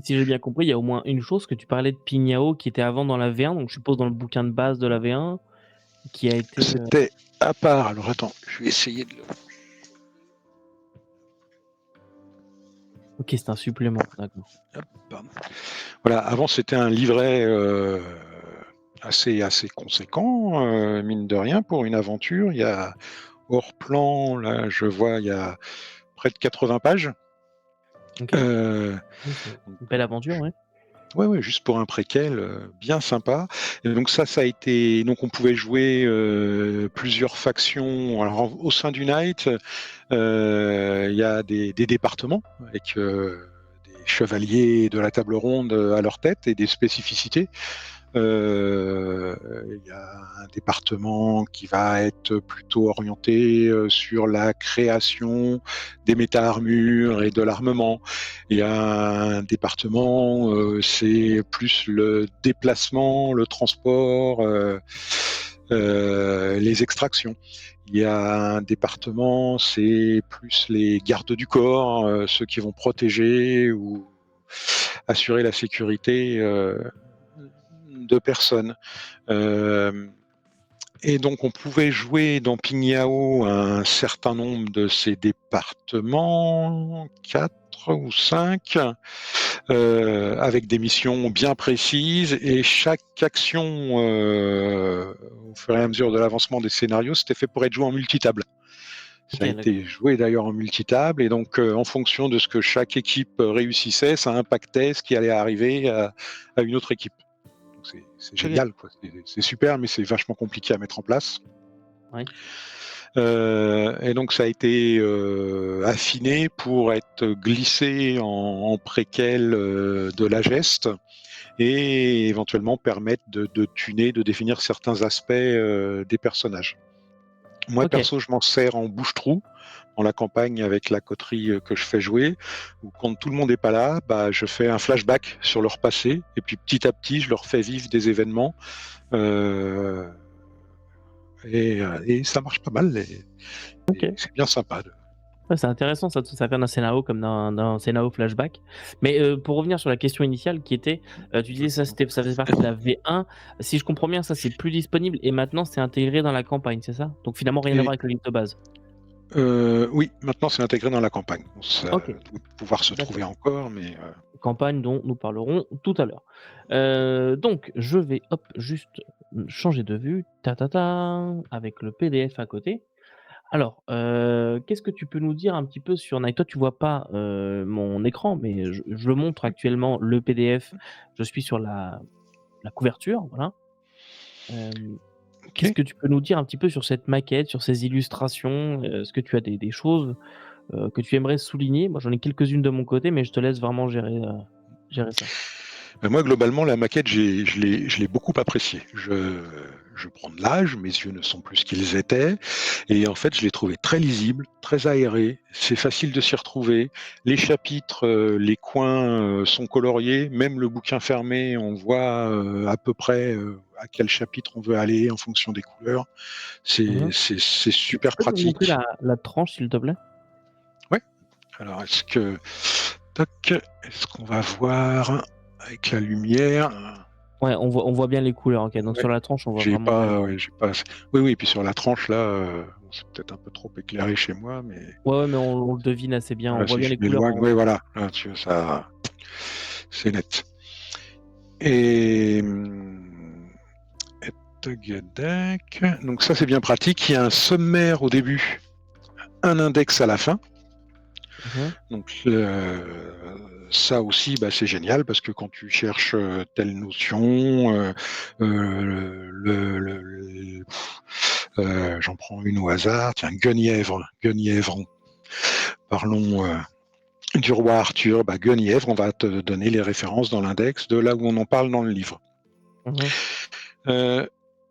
Si j'ai bien compris, il y a au moins une chose que tu parlais de Pignao qui était avant dans la V1, donc je suppose dans le bouquin de base de la V1, qui a été, c'était à part. Alors attends, je vais essayer de le. OK, c'est un supplément, d'accord. Hop, pardon. Voilà, avant c'était un livret assez conséquent, mine de rien, pour une aventure. Il y a hors plan, là, je vois, il y a près de 80 pages. OK. Euh, Oui, c'est donc, une belle aventure, ouais. ouais, ouais, juste pour un préquel, bien sympa. Et donc ça a été. Donc on pouvait jouer plusieurs factions. Alors au sein du Knight, il y a des départements avec des chevaliers de la table ronde à leur tête et des spécificités. Il y a un département qui va être plutôt orienté sur la création des méta-armures et de l'armement. Il y a un département, c'est plus le déplacement, le transport, les extractions. Il y a un département, c'est plus les gardes du corps, ceux qui vont protéger ou assurer la sécurité de personnes. Euh, et donc, on pouvait jouer dans Pignao un certain nombre de ces départements, 4 ou 5, avec des missions bien précises. Et chaque action, au fur et à mesure de l'avancement des scénarios, c'était fait pour être joué en multitable. Ça OK, a d'accord. été joué d'ailleurs en multitable. Et donc, en fonction de ce que chaque équipe réussissait, ça impactait ce qui allait arriver à une autre équipe. Donc c'est OK. génial, quoi. C'est super, mais c'est vachement compliqué à mettre en place. Ouais. Et donc ça a été affiné pour être glissé en préquel de la geste et éventuellement permettre de tuner, de définir certains aspects des personnages. Moi OK. perso, je m'en sers en bouche-trou dans la campagne avec la coterie que je fais jouer, où quand tout le monde n'est pas là, bah, je fais un flashback sur leur passé, et puis petit à petit, je leur fais vivre des événements. Euh, et ça marche pas mal, et OK. c'est bien sympa. Ouais, c'est intéressant, ça fait un scénario comme d'un scénario flashback. Mais, pour revenir sur la question initiale qui était, tu disais ça faisait partie de la V1. Si je comprends bien, ça c'est plus disponible et maintenant c'est intégré dans la campagne, c'est ça? Donc finalement rien à Et voir avec le livre de base? oui, maintenant c'est intégré dans la campagne. Bon, ça OK, doit pouvoir se trouver d'accord. encore, mais Campagne dont nous parlerons tout à l'heure. Donc je vais, hop, juste, changer de vue, ta ta ta, avec le PDF à côté. Alors, qu'est-ce que tu peux nous dire un petit peu sur Night? Toi, tu vois pas, mon écran, mais je montre actuellement le PDF. Je suis sur la couverture, voilà. Hem, Qu'est-ce ok. que tu peux nous dire un petit peu sur cette maquette, sur ces illustrations? Est-ce que tu as des choses, que tu aimerais souligner? Moi, j'en ai quelques-unes de mon côté, mais je te laisse vraiment gérer ça. Moi, globalement, la maquette, je l'ai beaucoup appréciée. Je prends de l'âge, mes yeux ne sont plus ce qu'ils étaient, et en fait, je l'ai trouvé très lisible, très aéré. C'est facile de s'y retrouver. Les chapitres, les coins sont coloriés. Même le bouquin fermé, on voit à peu près à quel chapitre on veut aller en fonction des couleurs. Mmh. C'est Tu super peux nous montrer pratique. la tranche, s'il te plaît? Ouais. Alors, toc, est-ce qu'on va voir avec la lumière? Ouais, on voit bien les couleurs, OK. Donc Ouais. sur la tranche, on voit vraiment bien les couleurs. J'ai pas. Oui, oui. Et puis sur la tranche là, bon, c'est peut-être un peu trop éclairé chez moi, mais Ouais, ouais, mais on le devine assez bien. On voilà, voit si bien je les couleurs m'éloigne, en oui, voilà. Là, ça, c'est net. Et Tagadac. Donc ça, c'est bien pratique. Il y a un sommaire au début, un index à la fin. mmh. Donc ça aussi, bah, c'est génial parce que quand tu cherches telle notion, j'en prends une au hasard, tiens, Guenièvre, Guenièvre, parlons du roi Arthur, bah, Guenièvre, on va te donner les références dans l'index de là où on en parle dans le livre. Mmh. Euh,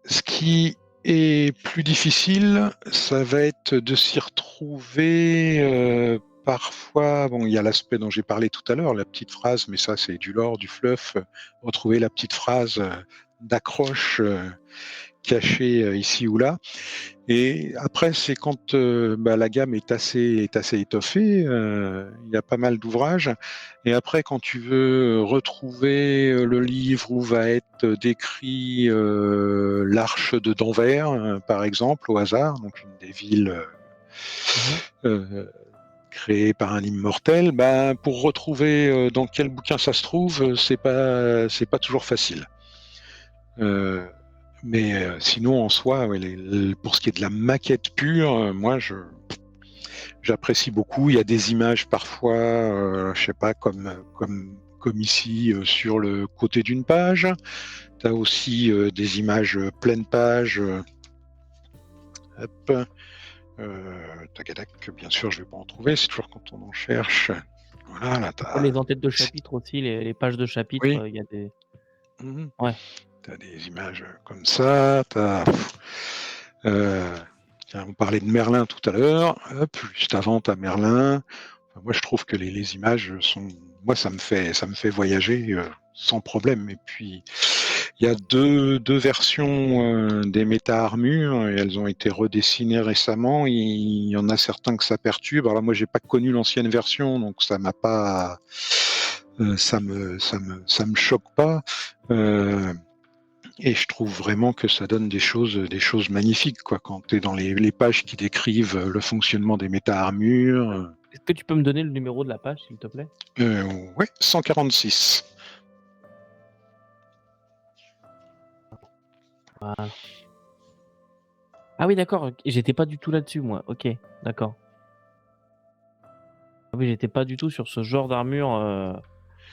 Ce qui est plus difficile, ça va être de s'y retrouver parfois. Bon, il y a l'aspect dont j'ai parlé tout à l'heure, la petite phrase, mais ça c'est du lore, du fluff. Retrouver la petite phrase d'accroche cachée ici ou là. Et après, c'est quand bah, la gamme est assez étoffée, il y a pas mal d'ouvrages. Et après, quand tu veux retrouver le livre où va être décrit l'arche de Denver, par exemple, au hasard, donc une des villes Mmh. euh, créé par un immortel, pour retrouver dans quel bouquin ça se trouve, c'est pas toujours facile. Mais sinon, en soi, ouais, pour ce qui est de la maquette pure, moi, j'apprécie beaucoup. Il y a des images parfois, je sais pas, comme ici sur le côté d'une page. Tu as aussi des images pleine page. Hop. Tac, tac, bien sûr, je vais pas en trouver. C'est toujours quand on en cherche. Voilà, là, Pour les entêtes de chapitre aussi, les pages de chapitre, Oui. il y a des Mhm. ouais. T'as des images comme ça. Tiens, on parlait de Merlin tout à l'heure. Hop, juste avant, t'as Merlin. Enfin, moi, je trouve que les images sont. Moi, ça me fait voyager sans problème. Et puis, il y a deux versions des méta-armures et elles ont été redessinées récemment. Il y en a certains que ça perturbe. Alors là, moi, j'ai pas connu l'ancienne version, donc ça m'a pas, ça me choque pas. Et je trouve vraiment que ça donne des choses magnifiques, quoi. Quand tu es dans les pages qui décrivent le fonctionnement des méta-armures. Est-ce que tu peux me donner le numéro de la page, s'il te plaît? Ouais, 146. Voilà. Ah oui, d'accord, OK. J'étais pas du tout là-dessus, moi. OK, d'accord. Ah oui, j'étais pas du tout sur ce genre d'armure.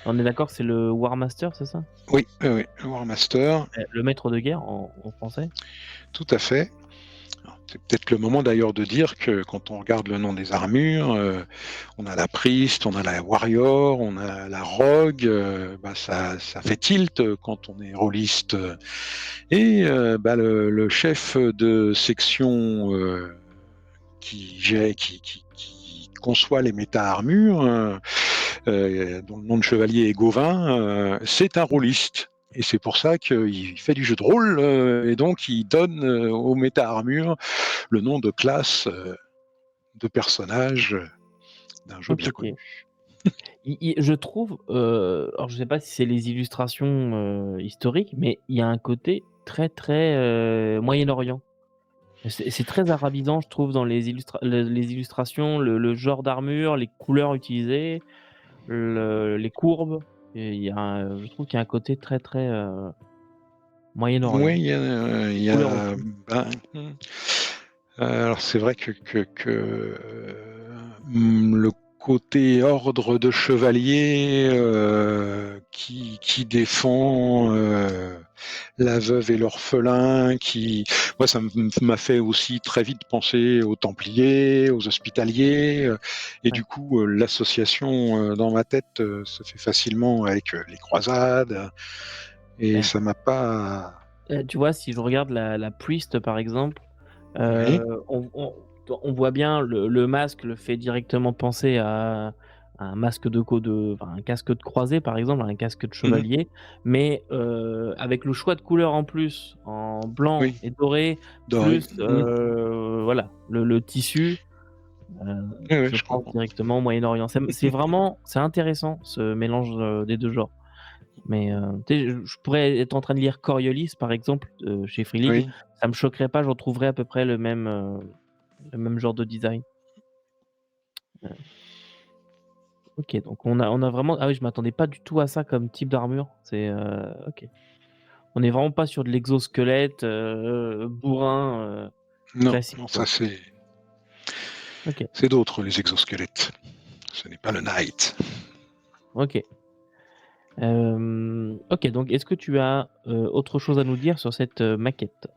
On est d'accord, c'est le War Master, c'est ça? Oui, oui, War Master, Le maître de guerre en français? tout à fait. Alors, c'est peut-être le moment d'ailleurs de dire que quand on regarde le nom des armures, on a la Priest, on a la Warrior, on a la Rogue, ça fait tilt quand on est rôliste. Et le chef de section qui conçoit les méta-armures, dont le nom de chevalier est Gauvin, c'est un rôliste. Et c'est pour ça qu'il fait du jeu de rôle, et donc il donne aux méta-armures le nom de classe de personnage d'un jeu OK, bien OK. connu. Je trouve, alors je sais pas si c'est les illustrations, historiques, mais il y a un côté très, très, Moyen-Orient. C'est très arabisant, je trouve, dans les illustrations, le genre d'armure, les couleurs utilisées, les courbes et je trouve qu'il y a un côté très, très, Oui, Moyen-Orient. il y Couleurs a, aussi. alors c'est vrai le côté ordre de chevalier qui défend la veuve et l'orphelin, moi ça m'a fait aussi très vite penser aux Templiers, aux Hospitaliers, et Ouais. du coup l'association dans ma tête se fait facilement avec les croisades, et Bah, ça m'a pas. tu vois, si je regarde la Priest, par exemple, Oui. on voit bien le masque le fait directement penser à un masque enfin, un casque de croisé, par exemple, un casque de Mhm. chevalier, mais avec le choix de couleurs en plus, en blanc Oui, et doré, doré. plus, Mhm. voilà, le tissu, Oui, oui, je je pense comprends. directement au Moyen-Orient. C'est intéressant ce mélange, des 2 genres. Mais, tu sais, je pourrais être en train de lire Coriolis, par exemple, chez Free League, Oui. ça me choquerait pas, je retrouverais à peu près le même genre de design. OK, donc on a vraiment ah oui, je m'attendais pas du tout à ça comme type d'armure. OK. On est vraiment pas sur de l'exosquelette, bourrin, Non, classique, non, ça quoi. OK, c'est d'autres les exosquelettes. Ce n'est pas le Knight. OK. OK, donc est-ce que tu as, autre chose à nous dire sur cette, maquette?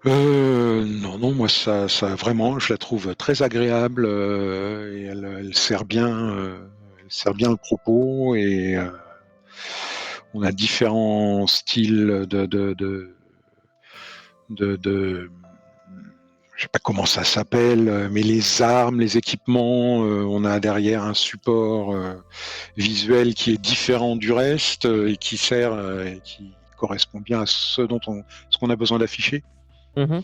Non, non, moi ça vraiment, je la trouve très agréable, et elle sert bien le propos, et on a différents styles de je sais pas comment ça s'appelle, mais les armes, les équipements, on a derrière un support visuel qui est différent du reste, et qui sert et qui correspond bien à ce qu'on a besoin d'afficher. Mmh mh.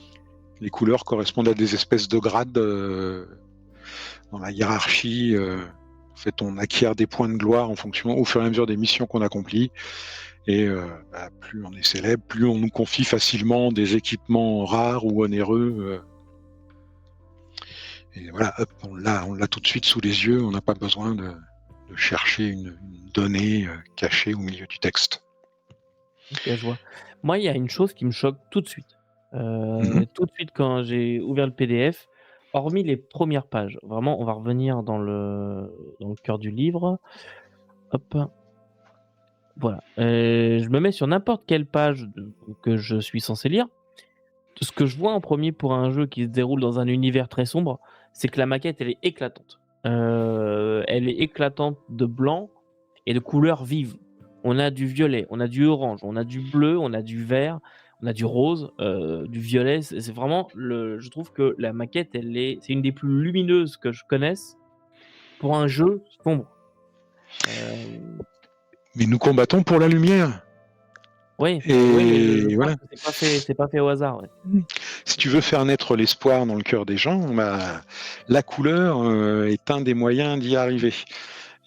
Les couleurs correspondent à des espèces de grades dans la hiérarchie. En fait, on acquiert des points de gloire en fonction, au fur et à mesure des missions qu'on accomplit. Et plus on est célèbre, plus on nous confie facilement des équipements rares ou onéreux. Et voilà, hop, on l'a tout de suite sous les yeux, on n'a pas besoin de chercher une donnée cachée au milieu du texte. OK, je vois. Moi, il y a une chose qui me choque tout de suite. Mmh. Tout de suite quand j'ai ouvert le PDF, hormis les premières pages, vraiment, on va revenir dans le cœur du livre. Hop, voilà. Je me mets sur n'importe quelle page que je suis censé lire. Ce que je vois en premier pour un jeu qui se déroule dans un univers très sombre, c'est que la maquette, elle est éclatante. Elle est éclatante de blanc et de couleurs vives. On a du violet, on a du orange, on a du bleu, on a du vert, on a du rose, du violet. C'est vraiment je trouve que la maquette, c'est une des plus lumineuses que je connaisse pour un jeu sombre. Hem, Mais nous combattons pour la lumière. oui, oui, mais je Et pense voilà. que c'est pas fait au hasard, ouais. Mmh. Si tu veux faire naître l'espoir dans le cœur des gens, bah, la couleur est un des moyens d'y arriver.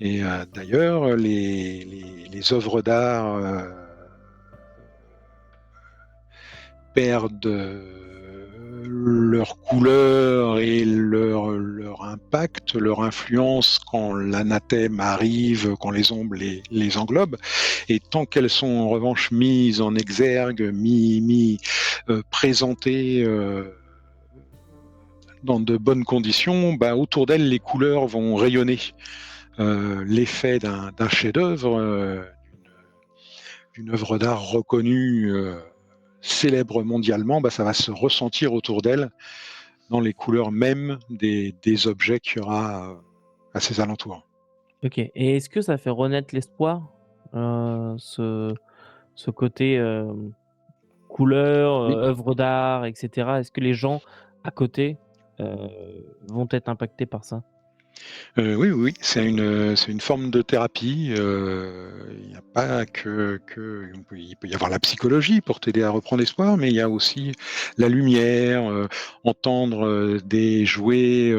Et d'ailleurs, les œuvres d'art perdent leur couleur et leur impact, leur influence quand l'anathème arrive, quand les ombres les englobent. Et tant qu'elles sont en revanche mises en exergue, présentées dans de bonnes conditions, bah, autour d'elles, les couleurs vont rayonner. L'effet d'un chef-d'œuvre, d'une œuvre d'art reconnue, célèbre mondialement, bah, ça va se ressentir autour d'elle dans les couleurs mêmes des objets qu'il y aura à ses alentours. OK, et est-ce que ça fait renaître l'espoir, ce côté, couleur, Oui. œuvre d'art et cetera? Est-ce que les gens à côté, heu, vont être impactés par ça? Oui, oui, oui, c'est une forme de thérapie. Il n'y a pas que il peut y avoir la psychologie pour t'aider à reprendre espoir, mais il y a aussi la lumière, entendre, des jouer,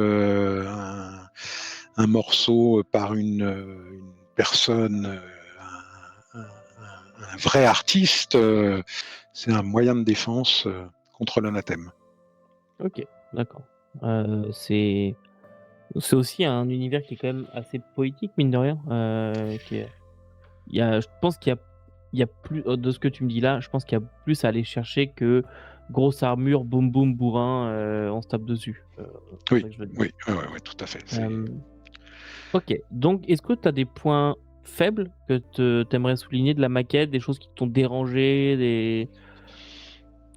un morceau par une personne, un vrai artiste, c'est un moyen de défense, contre l'anathème. OK, d'accord. C'est aussi un univers qui est quand même assez poétique mine de rien, qui est je pense qu'il y a plus de ce que tu me dis là, je pense qu'il y a plus à aller chercher que grosse armure, boum boum bourrin, on se tape dessus, c'est Oui, ça que je veux dire. oui, ouais, ouais, ouais, tout à fait, c'est Hem OK. Donc, est-ce que tu as des points faibles que tu aimerais souligner de la maquette, des choses qui t'ont dérangé,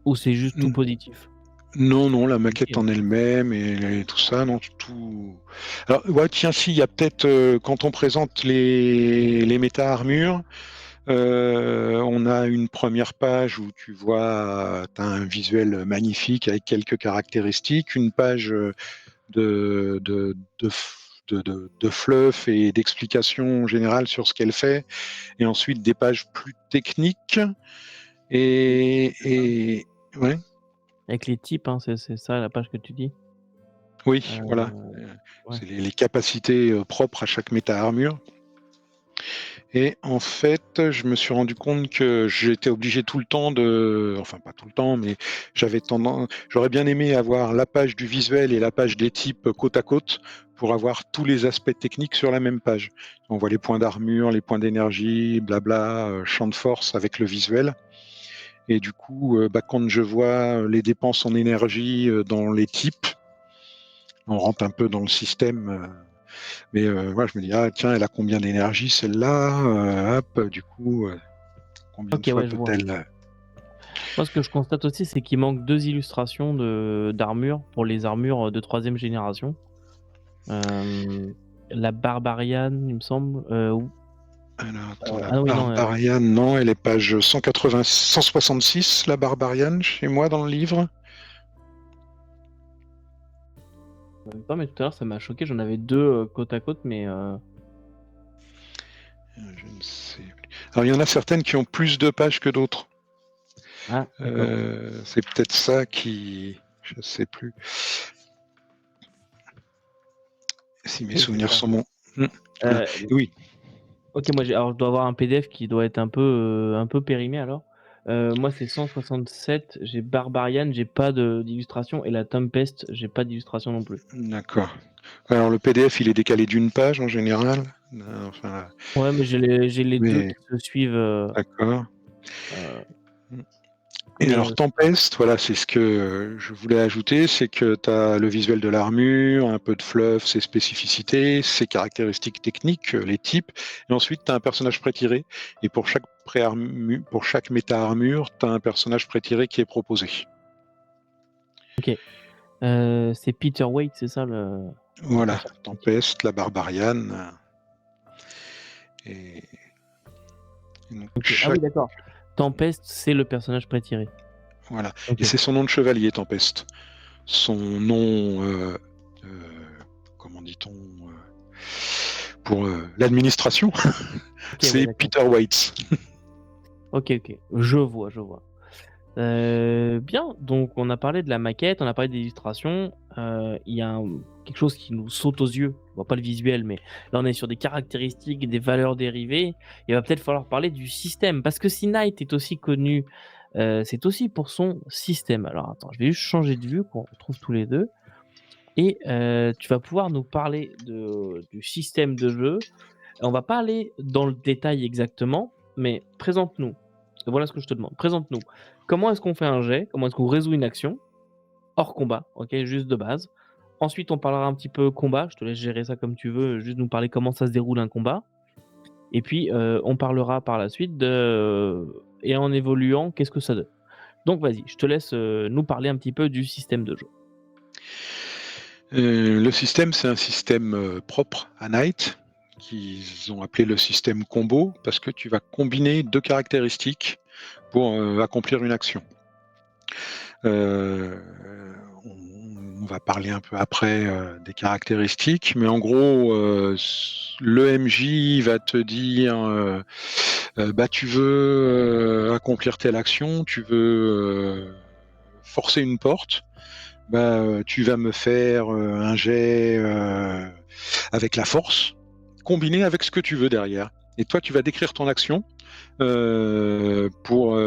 ou c'est juste tout mmh. positif? Non, non, la OK, maquette hein. en elle-même et tout ça, non, tout alors ouais, tiens, si, il y a peut-être, quand on présente les méta-armures, on a une première page où tu vois, tu as un visuel magnifique avec quelques caractéristiques, une page, de fluff et d'explications générales sur ce qu'elle fait et ensuite des pages plus techniques Oui, et c'est ça. et ouais, Avec les types, hein, c'est ça la page que tu dis? oui, voilà, Heu, ouais. c'est les capacités, propres à chaque méta-armure. Et en fait, je me suis rendu compte que j'étais obligé tout le temps enfin pas tout le temps, mais j'aurais bien aimé avoir la page du visuel et la page des types côte à côte pour avoir tous les aspects techniques sur la même page. On voit les points d'armure, les points d'énergie, blabla, champ de force avec le visuel. Et du coup, bah, quand je vois les dépenses en énergie dans les types, on rentre un peu dans le système. Mais voilà, je me dis: «Ah tiens, elle a combien d'énergie celle-là?» Hop, du coup, combien de OK, fois ouais, je vois. peut-elle, Moi, ce que je constate aussi, c'est qu'il manque 2 illustrations d'armures pour les armures, de 3e génération. Hem, la Barbarian, il me semble, ou alors attends, la ah oui, non, Barbarian, non, elle est page 166, la Barbarian, chez moi dans le livre. en même temps, mais tout à l'heure, ça m'a choqué, j'en avais 2 côte à côte, mais Je ne sais plus. Alors il y en a certaines qui ont plus de pages que d'autres. ah d'accord. C'est peut-être ça qui je ne sais plus si mes Oui, c'est souvenirs ça. sont bons. Mmh, voilà. Heu, Oui. OK, moi, alors je dois avoir un PDF qui doit être un peu périmé alors. Moi, c'est 167. J'ai Barbarian, j'ai pas d'illustration. Et la Tempest, j'ai pas d'illustration non plus. D'accord. Alors le PDF, il est décalé d'une page en général. Enfin, Ouais, mais j'ai les deux mais qui se suivent. d'accord. Euh, Et mais alors Tempest, voilà, c'est ce que je voulais ajouter, c'est que tu as le visuel de l'armure, un peu de fluff, ses spécificités, ses caractéristiques techniques, les types, et ensuite tu as un personnage pré-tiré, et pour chaque méta-armure, tu as un personnage pré-tiré qui est proposé. ok. C'est Peter Waite, c'est ça le Voilà, personnage pré-tiré. Tempest, la Barbariane, et, et donc Ok. Ah oui, chaque, d'accord. Tempest, c'est le personnage pré-tiré. voilà, et Ok. c'est son nom de chevalier, Tempest. Son nom, comment dit-on, pour l'administration, Ok, ouais, c'est d'accord. Peter Waits. Ok, ok. Je vois, je vois. Bien, donc on a parlé de la maquette, on a parlé des illustrations. Il y a quelque chose qui nous saute aux yeux. On voit pas le visuel, mais là on est sur des caractéristiques, des valeurs dérivées. Il va peut-être falloir parler du système, parce que si Knight est aussi connu, c'est aussi pour son système. Alors attends, je vais juste changer de vue, qu'on retrouve tous les deux. Et tu vas pouvoir nous parler du système de jeu. On va pas aller dans le détail exactement, mais présente-nous. Voilà ce que je te demande. Présente-nous. Comment est-ce qu'on fait un jet? Comment est-ce qu'on résout une action hors combat? Ok, juste de base. Ensuite, on parlera un petit peu combat. Je te laisse gérer ça comme tu veux. Juste nous parler comment ça se déroule un combat. Et puis, on parlera par la suite et en évoluant, qu'est-ce que ça donne. Donc, vas-y, je te laisse nous parler un petit peu du système de jeu. Le système, c'est un système propre à Knight, qu'ils ont appelé le système combo, parce que tu vas combiner deux caractéristiques pour accomplir une action. Euh, on va parler un peu après des caractéristiques, mais en gros, le MJ va te dire bah, tu veux accomplir telle action, tu veux forcer une porte, bah, tu vas me faire un jet avec la force, combiné avec ce que tu veux derrière. Et toi, tu vas décrire ton action pour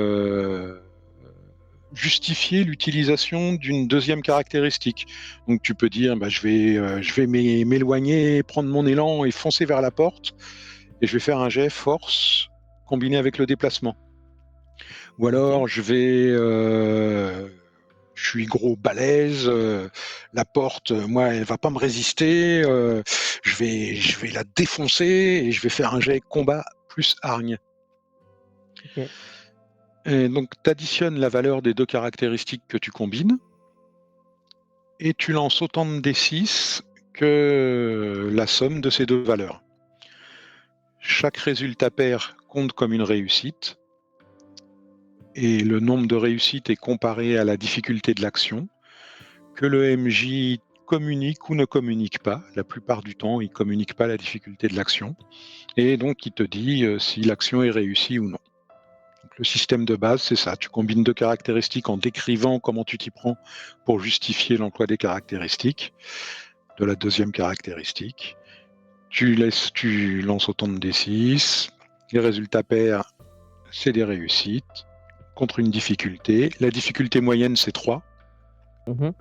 justifier l'utilisation d'une deuxième caractéristique. Donc tu peux dire, bah, je vais m'éloigner, prendre mon élan et foncer vers la porte, et je vais faire un jet force combiné avec le déplacement. Ou Ok. alors je suis gros balèze, la porte, moi, elle va pas me résister, je vais la défoncer et je vais faire un jet combat plus hargne. Ok. Et donc, tu additionnes la valeur des deux caractéristiques que tu combines et tu lances autant de D6 que la somme de ces deux valeurs. Chaque résultat pair compte comme une réussite et le nombre de réussites est comparé à la difficulté de l'action, que le MJ communique ou ne communique pas. La plupart du temps, il ne communique pas la difficulté de l'action. Et donc, il te dit si l'action est réussie ou non. Donc, le système de base, c'est ça. Tu combines deux caractéristiques en décrivant comment tu t'y prends pour justifier l'emploi des caractéristiques, de la deuxième caractéristique. Tu lances autant de D6. Les résultats pairs, c'est des réussites contre une difficulté. La difficulté moyenne, c'est 3. Mhm.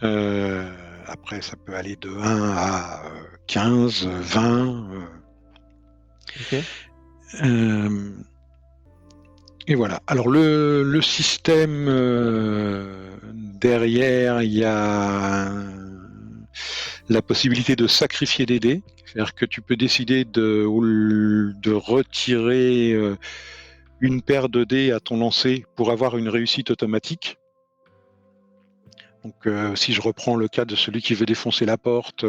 Euh, Après, ça peut aller de 1 à 15, 20. Ok. Et voilà. Alors le système derrière, il y a la possibilité de sacrifier des dés. C'est-à-dire que tu peux décider de retirer une paire de dés à ton lancer pour avoir une réussite automatique. Donc, si je reprends le cas de celui qui veut défoncer la porte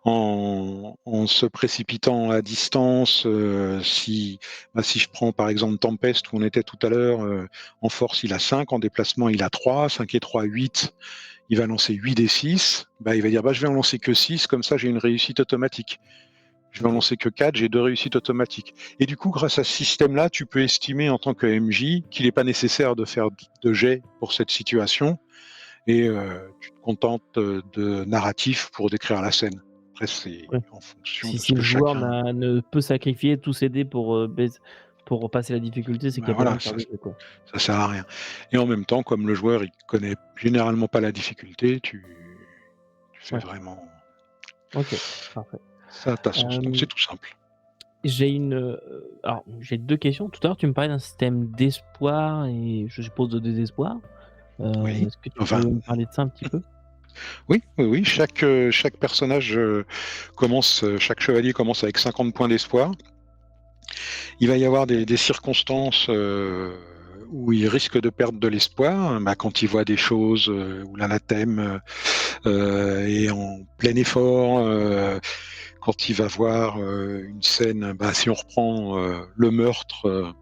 en se précipitant à distance, si je prends par exemple Tempest où on était tout à l'heure, en force il a 5, en déplacement il a 3, 5 et 3, 8, il va lancer 8 et 6, bah, il va dire bah, je vais en lancer que 6, comme ça j'ai une réussite automatique. Je vais en Ok. lancer que 4, j'ai 2 réussites automatiques. Et du coup, grâce à ce système-là, tu peux estimer en tant que MJ qu'il n'est pas nécessaire de faire de jet pour cette situation, et tu te contentes de narratif pour décrire la scène. Après, c'est Ouais. en fonction Si, de ce si le que joueur chacun. ne peut sacrifier tous ses dés pour pour repasser la difficulté, c'est qu'il y Ben a pas besoin voilà, de faire de jet, quoi. ça sert à rien. Et en même temps, comme le joueur, il connaît généralement pas la difficulté, tu fais Ouais, vraiment OK, parfait. ça à ta sauce. Donc c'est Hem, tout simple. j'ai une, alors j'ai 2 questions. Tout à l'heure, tu me parlais d'un système d'espoir et je suppose de désespoir. Oui, Est-ce que tu peux enfin, me parler de ça un petit peu? oui, oui, oui, chaque personnage, chaque chevalier commence avec 50 points d'espoir. Il va y avoir des circonstances, où il risque de perdre de l'espoir, bah, quand il voit des choses, où l'anathème, est en plein effort, quand il va voir, une scène, bah, si on reprend, le meurtre,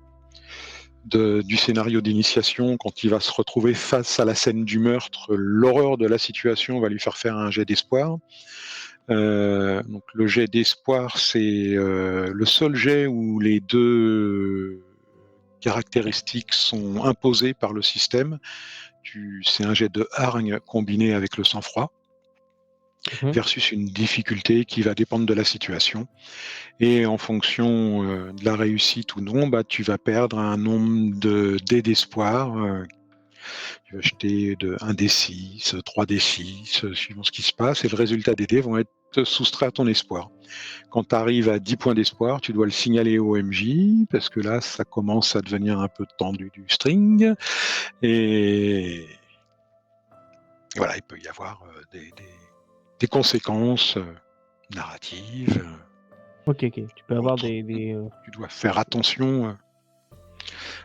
du scénario d'initiation, quand il va se retrouver face à la scène du meurtre, l'horreur de la situation va lui faire un jet d'espoir. Donc le jet d'espoir, c'est le seul jet où les deux caractéristiques sont imposées par le système. C'est un jet de hargne combiné avec le sang-froid Mmh. versus une difficulté qui va dépendre de la situation. Et en fonction de la réussite ou non, bah, tu vas perdre un nombre de dés d'espoir. Tu vas jeter un d 6, 3 d 6, suivant ce qui se passe, et le résultat des dés vont être soustraits à ton espoir. Quand tu arrives à 10 points d'espoir, tu dois le signaler au MJ, parce que là, ça commence à devenir un peu tendu du string. Et voilà, il peut y avoir des conséquences narratives. OK, OK. Tu peux avoir Autres. des. Tu dois faire attention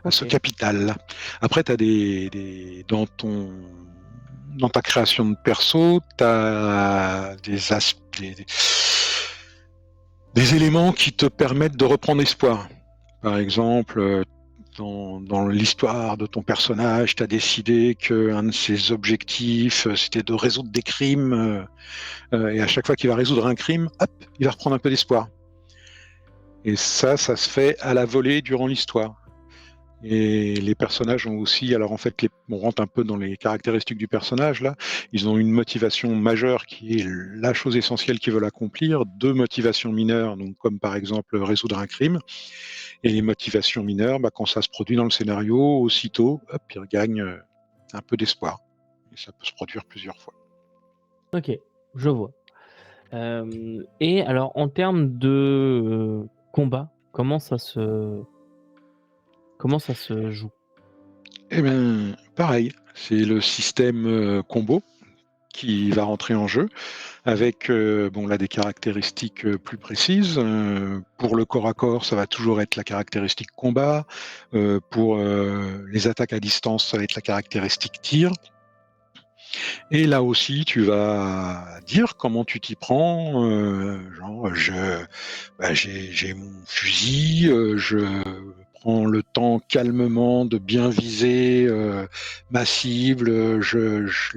à ce OK. capital. Après, tu as dans ta création de perso, tu as des éléments qui te permettent de reprendre espoir. Par exemple, dans l'histoire de ton personnage, tu as décidé qu'un de ses objectifs, c'était de résoudre des crimes, et à chaque fois qu'il va résoudre un crime, hop, il va reprendre un peu d'espoir. Et ça se fait à la volée durant l'histoire. Et les personnages ont aussi, alors en fait, on rentre un peu dans les caractéristiques du personnage là, ils ont une motivation majeure qui est la chose essentielle qu'ils veulent accomplir, deux motivations mineures, donc comme par exemple résoudre un crime, et les motivations mineures, bah, quand ça se produit dans le scénario, aussitôt, hop, ils regagnent un peu d'espoir. Et ça peut se produire plusieurs fois. OK, je vois. Et alors en termes de, combat, comment ça se joue? Eh bien, pareil, c'est le système combo qui va rentrer en jeu, avec bon là des caractéristiques plus précises. Pour le corps à corps, ça va toujours être la caractéristique combat. Pour les attaques à distance, ça va être la caractéristique tir. Et là aussi, tu vas dire comment tu t'y prends. Genre, j'ai mon fusil, je prends le temps calmement de bien viser ma cible,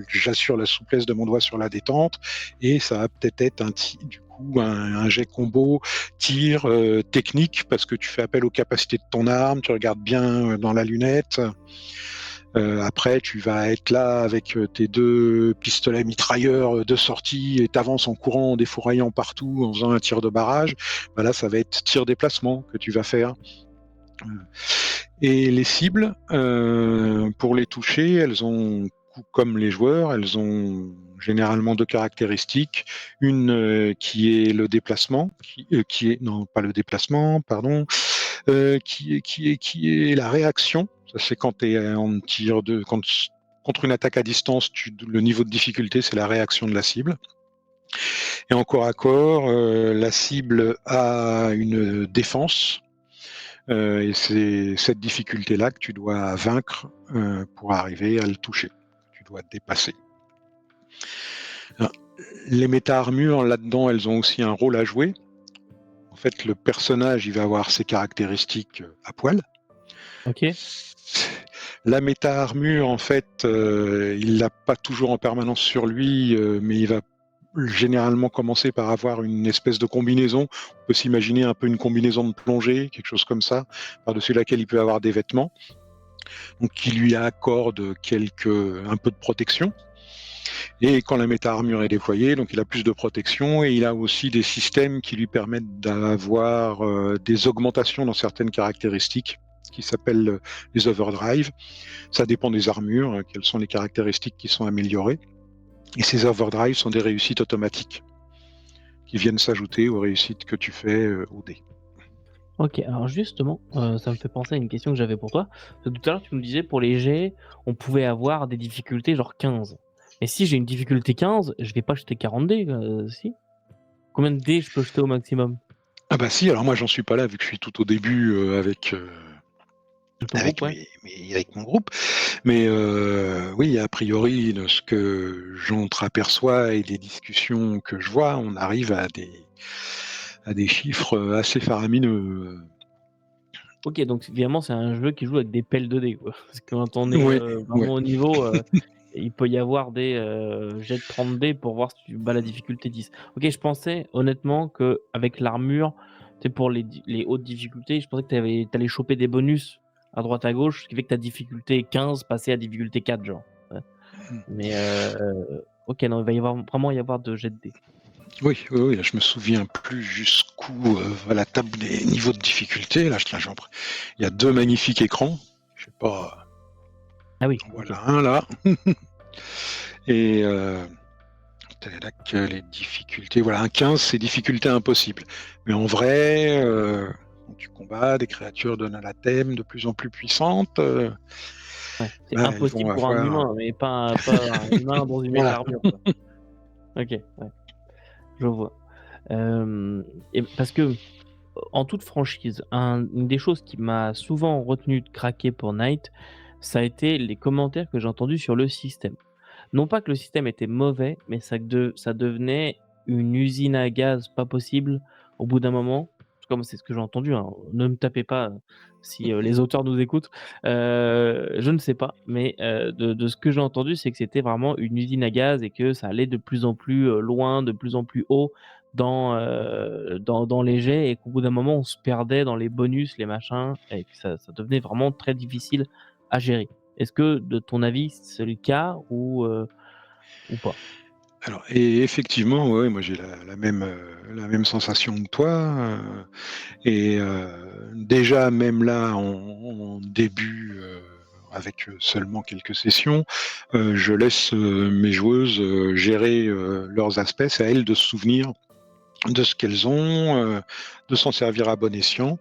j'assure la souplesse de mon doigt sur la détente, et ça va peut-être être du coup un jet combo tir technique, parce que tu fais appel aux capacités de ton arme, tu regardes bien dans la lunette. Après, tu vas être là avec tes deux pistolets mitrailleurs de sortie, et t'avances en courant, en défouraillant partout, en faisant un tir de barrage. Bah là, ça va être tir déplacement que tu vas faire. Euh, Et les cibles, pour les toucher, elles ont, comme les joueurs, elles ont généralement deux caractéristiques. Une qui est le déplacement, non, pas le déplacement, pardon, qui est la réaction. Ça, c'est quand tu es en tir contre une attaque à distance, le niveau de difficulté, c'est la réaction de la cible. Et en corps à corps, la cible a une défense, et c'est cette difficulté-là que tu dois vaincre pour arriver à le toucher. Tu dois te dépasser. Alors, les méta-armures, là-dedans, elles ont aussi un rôle à jouer. En fait, le personnage, il va avoir ses caractéristiques à poil. OK. La méta-armure, en fait, il l'a pas toujours en permanence sur lui, mais il va généralement commencer par avoir une espèce de combinaison. On peut s'imaginer un peu une combinaison de plongée, quelque chose comme ça, par-dessus laquelle il peut avoir des vêtements, donc qui lui accorde un peu de protection. Et quand la méta-armure est déployée, donc il a plus de protection et il a aussi des systèmes qui lui permettent d'avoir des augmentations dans certaines caractéristiques qui s'appellent les overdrive. Ça dépend des armures, quelles sont les caractéristiques qui sont améliorées. Et ces overdrive sont des réussites automatiques qui viennent s'ajouter aux réussites que tu fais au dé. OK, alors justement, ça me fait penser à une question que j'avais pour toi. Tout à l'heure, tu me disais pour les jets, on pouvait avoir des difficultés genre 15. Mais si j'ai une difficulté 15, je vais pas jeter 40 dés, si? Combien de dés je peux jeter au maximum? Ah bah si, alors moi j'en suis pas là vu que je suis tout au début De ton groupe, ouais? avec mon groupe. Mais oui, a priori, de ce que j'entreaperçois et des discussions que je vois, on arrive à des chiffres assez faramineux. OK, donc évidemment, c'est un jeu qui joue avec des pelles de dés, quoi. Parce que quand on est, Ouais, ouais. vraiment au niveau, il peut y avoir des, jets de 30 dés pour voir si tu bats la difficulté 10. OK, je pensais honnêtement qu'avec l'armure, tu sais, pour les hautes difficultés, je pensais que tu allais choper des bonus à droite à gauche, ce qui fait que ta difficulté 15 passait à difficulté 4 genre. Ouais. Mais, OK, non, il va y avoir vraiment y avoir de jets de dés. Oui, oui, oui, là, je me souviens plus jusqu'où va la table des niveaux de difficulté. Là, il y a 2 magnifiques écrans. Je sais pas, Ah oui, OK. voilà un là. Et tac, les difficultés, voilà, un 15, c'est difficulté impossible. Mais en vrai, quand tu combats des créatures d'Onalathème de plus en plus puissantes, Ouais, c'est là, elles vont impossible pour un avoir humain, mais pas un humain dans une voilà. méta-armure, quoi. OK, ouais, je vois. Hem et parce que, en toute franchise, une des choses qui m'a souvent retenu de craquer pour Night, ça a été les commentaires que j'ai entendus sur le système. Non pas que le système était mauvais, mais ça devenait une usine à gaz pas possible au bout d'un moment. En tout cas, moi, c'est ce que j'ai entendu, hein. Ne me tapez pas, si, les auteurs nous écoutent. Je ne sais pas, mais de ce que j'ai entendu, c'est que c'était vraiment une usine à gaz et que ça allait de plus en plus, loin, de plus en plus haut dans les jets et qu'au bout d'un moment, on se perdait dans les bonus, les machins et que ça devenait vraiment très difficile à gérer. Est-ce que, de ton avis, c'est le cas ou pas? Alors et effectivement, ouais, moi j'ai la même sensation que toi, et déjà même là en début, avec, seulement quelques sessions, je laisse, mes joueuses, gérer, leurs aspects. C'est à elles de se souvenir de ce qu'elles ont, de s'en servir à bon escient.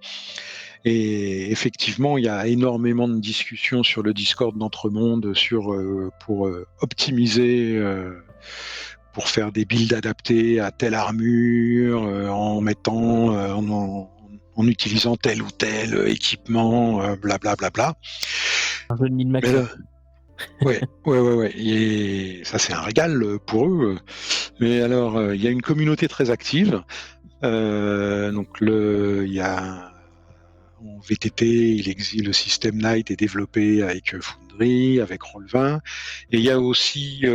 Et effectivement, il y a énormément de discussions sur le Discord d'Entremonde pour, optimiser, pour faire des builds adaptés à telle armure, en mettant, en utilisant tel ou tel équipement, bla bla bla bla. Un jeu de Mais min-maxeur, là quoi. ouais, ouais, ouais, ouais, et ça c'est un régal, pour eux. Mais alors, il y a une communauté très active. Donc il y a en VTT, le système Knight est développé avec Foundry, avec Roll20, et il y a aussi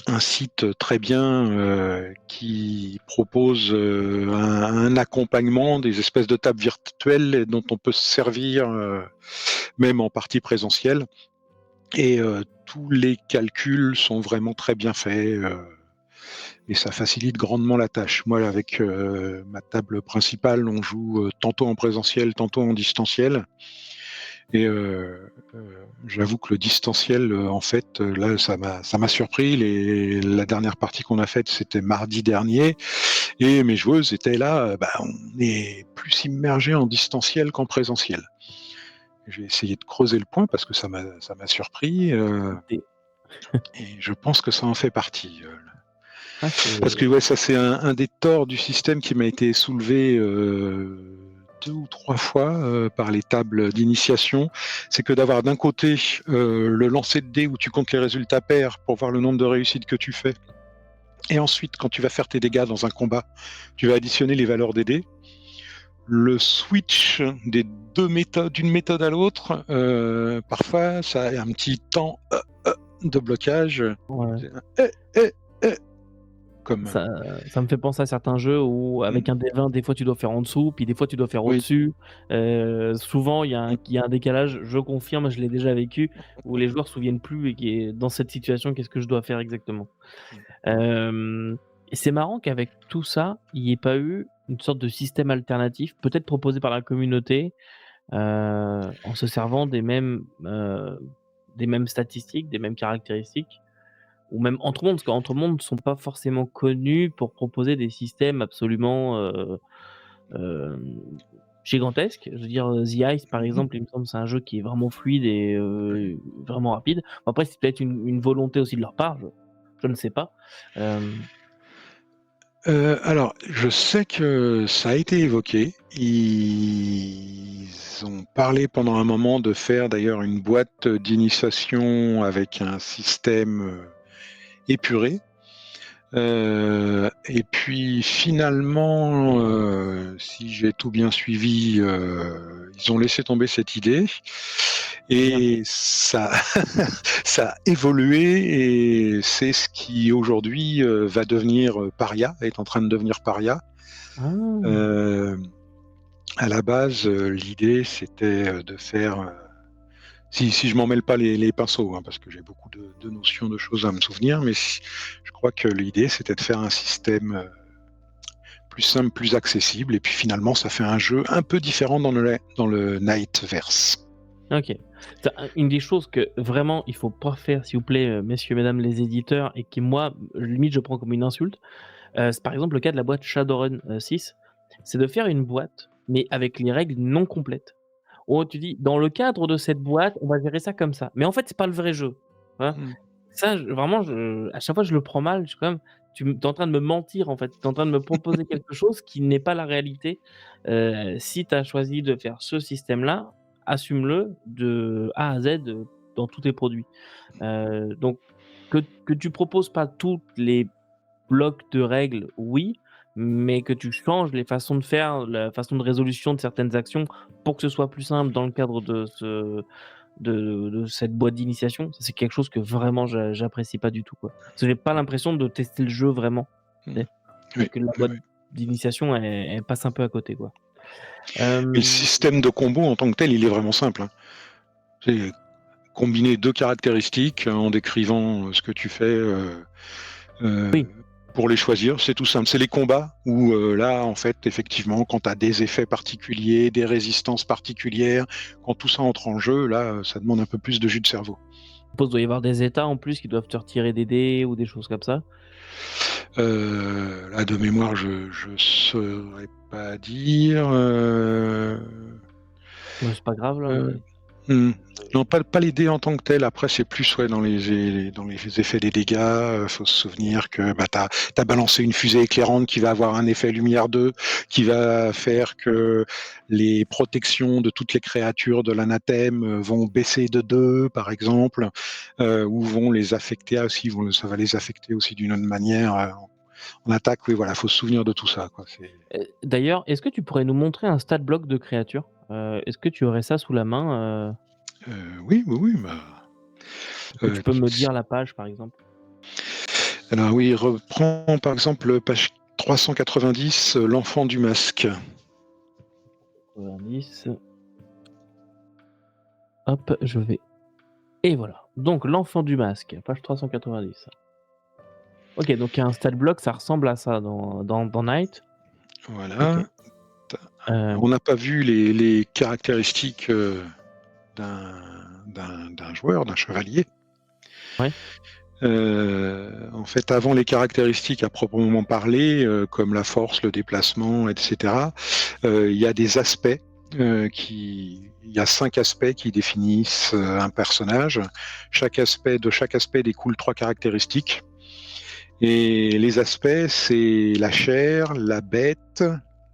un site très bien qui propose un accompagnement des espèces de tables virtuelles dont on peut se servir même en partie présentielle. Et tous les calculs sont vraiment très bien faits. Et ça facilite grandement la tâche. Moi, avec ma table principale, on joue tantôt en présentiel, tantôt en distanciel. Et j'avoue que le distanciel, en fait, là, ça m'a surpris. La dernière partie qu'on a faite, c'était mardi dernier, et mes joueuses étaient là. On est plus immergé en distanciel qu'en présentiel. J'ai essayé de creuser le point parce que ça m'a surpris, Des et je pense que ça en fait partie. ah Parce c'est que ouais, ça c'est un des torts du système qui m'a été soulevé 2 ou 3 fois par les tables d'initiation, c'est que d'avoir d'un côté le lancer de dés où tu comptes les résultats pairs pour voir le nombre de réussites que tu fais, et ensuite quand tu vas faire tes dégâts dans un combat, tu vas additionner les valeurs des dés. Le switch des deux méthodes, d'une méthode à l'autre, parfois ça a un petit temps de blocage. ouais. Eh, eh, eh, comme, Ça ça me fait penser à certains jeux où mmh, avec un D20, des fois tu dois faire en dessous, puis des fois tu dois faire oui, au-dessus. Souvent mmh, il y a un décalage, je confirme, je l'ai déjà vécu, où les joueurs se souviennent plus et qui est dans cette situation, qu'est-ce que je dois faire exactement? mmh. Hem et c'est marrant qu'avec tout ça, il y ait pas eu une sorte de système alternatif, peut-être proposé par la communauté, en se servant des mêmes statistiques, des mêmes caractéristiques. Ou même entre mondes, parce qu'entre mondes ne sont pas forcément connus pour proposer des systèmes absolument, hem, gigantesques. Je veux dire, The Ice, par Mmh. exemple, il me semble, c'est un jeu qui est vraiment fluide et vraiment rapide. Après, c'est peut-être une volonté aussi de leur part, je ne sais pas. Hem, Alors, je sais que ça a été évoqué. Ils ont parlé pendant un moment de faire d'ailleurs une boîte d'initiation avec un système, épuré. Et puis finalement, si j'ai tout bien suivi, ils ont laissé tomber cette idée c'est-à-dire? et ça ça a évolué et c'est ce qui aujourd'hui, va devenir, Paria, est en train de devenir Paria. Ah! Hem, à la base, l'idée c'était, de faire, si je m'en mêle pas les pinceaux, hein, parce que j'ai beaucoup de notions, de choses à me souvenir, mais si je crois que l'idée c'était de faire un système, plus simple, plus accessible et puis finalement ça fait un jeu un peu différent dans le Knightverse. OK. C'est une des choses que vraiment il faut pas faire, s'il vous plaît, messieurs, mesdames les éditeurs et qui moi, limite je prends comme une insulte, c'est par exemple le cas de la boîte Shadowrun, 6. C'est de faire une boîte, mais avec les règles non complètes. Oh, tu dis: «Dans le cadre de cette boîte, on va gérer ça comme ça». Mais en fait, c'est pas le vrai jeu, hein. Mmh. Ça, vraiment, à chaque fois, je le prends mal. Je suis comme: Tu es en train de me mentir, en fait. Tu es en train de me proposer quelque chose qui n'est pas la réalité. Si tu as choisi de faire ce système-là, assume-le de A à Z, dans tous tes produits. Donc que tu proposes pas toutes les blocs de règles, oui, mais que tu changes les façons de faire, la façon de résolution de certaines actions pour que ce soit plus simple dans le cadre de cette boîte d'initiation, ça c'est quelque chose que vraiment j'apprécie pas du tout, quoi. Parce que j'ai pas l'impression de tester le jeu vraiment, tu Mmh. sais? Oui, Que la oui, boîte oui. d'initiation elle passe un peu à côté, quoi. Et le Hem, système de combo en tant que tel, il est vraiment simple, hein. C'est combiner 2 caractéristiques en décrivant, ce que tu fais, oui, pour les choisir, c'est tout simple. C'est les combats où, là, en fait, effectivement, quand tu as des effets particuliers, des résistances particulières, quand tout ça entre en jeu, là, ça demande un peu plus de jus de cerveau. je suppose doit y avoir des états en plus qui doivent te retirer des dés ou des choses comme ça? Là, de mémoire, je saurais pas dire, Ouais, c'est pas grave là, heu mais mmh. Non, pas les dés en tant que tels. Après, c'est plus, ouais, dans les effets des dégâts, faut se souvenir que, bah, tu as balancé une fusée éclairante qui va avoir un effet lumière 2, qui va faire que les protections de toutes les créatures de l'anathème, vont baisser de 2, par exemple, ou vont les affecter aussi, ça va les affecter aussi d'une autre manière, en attaque. Oui, voilà, faut se souvenir de tout ça, quoi. d'ailleurs, est-ce que tu pourrais nous montrer un stat block de créature? Est-ce que tu aurais ça sous la main, Oui, oui, oui, bah, que tu peux qui me dire la page, par exemple? alors oui, reprends par exemple page 390, l'enfant du masque. 90, hop, je vais et voilà. Donc l'enfant du masque, page 390. OK, donc il y a un stat block, ça ressemble à ça dans Night. OK. Voilà. On Hem, n'a pas vu les caractéristiques, d'un d'un joueur, d'un chevalier. ouais, En fait, avant les caractéristiques à proprement parler, comme la force, le déplacement et cetera, il y a des aspects, il y a 5 aspects qui définissent, un personnage. Chaque aspect découle 3 caractéristiques. Et les aspects, c'est la chair, la bête,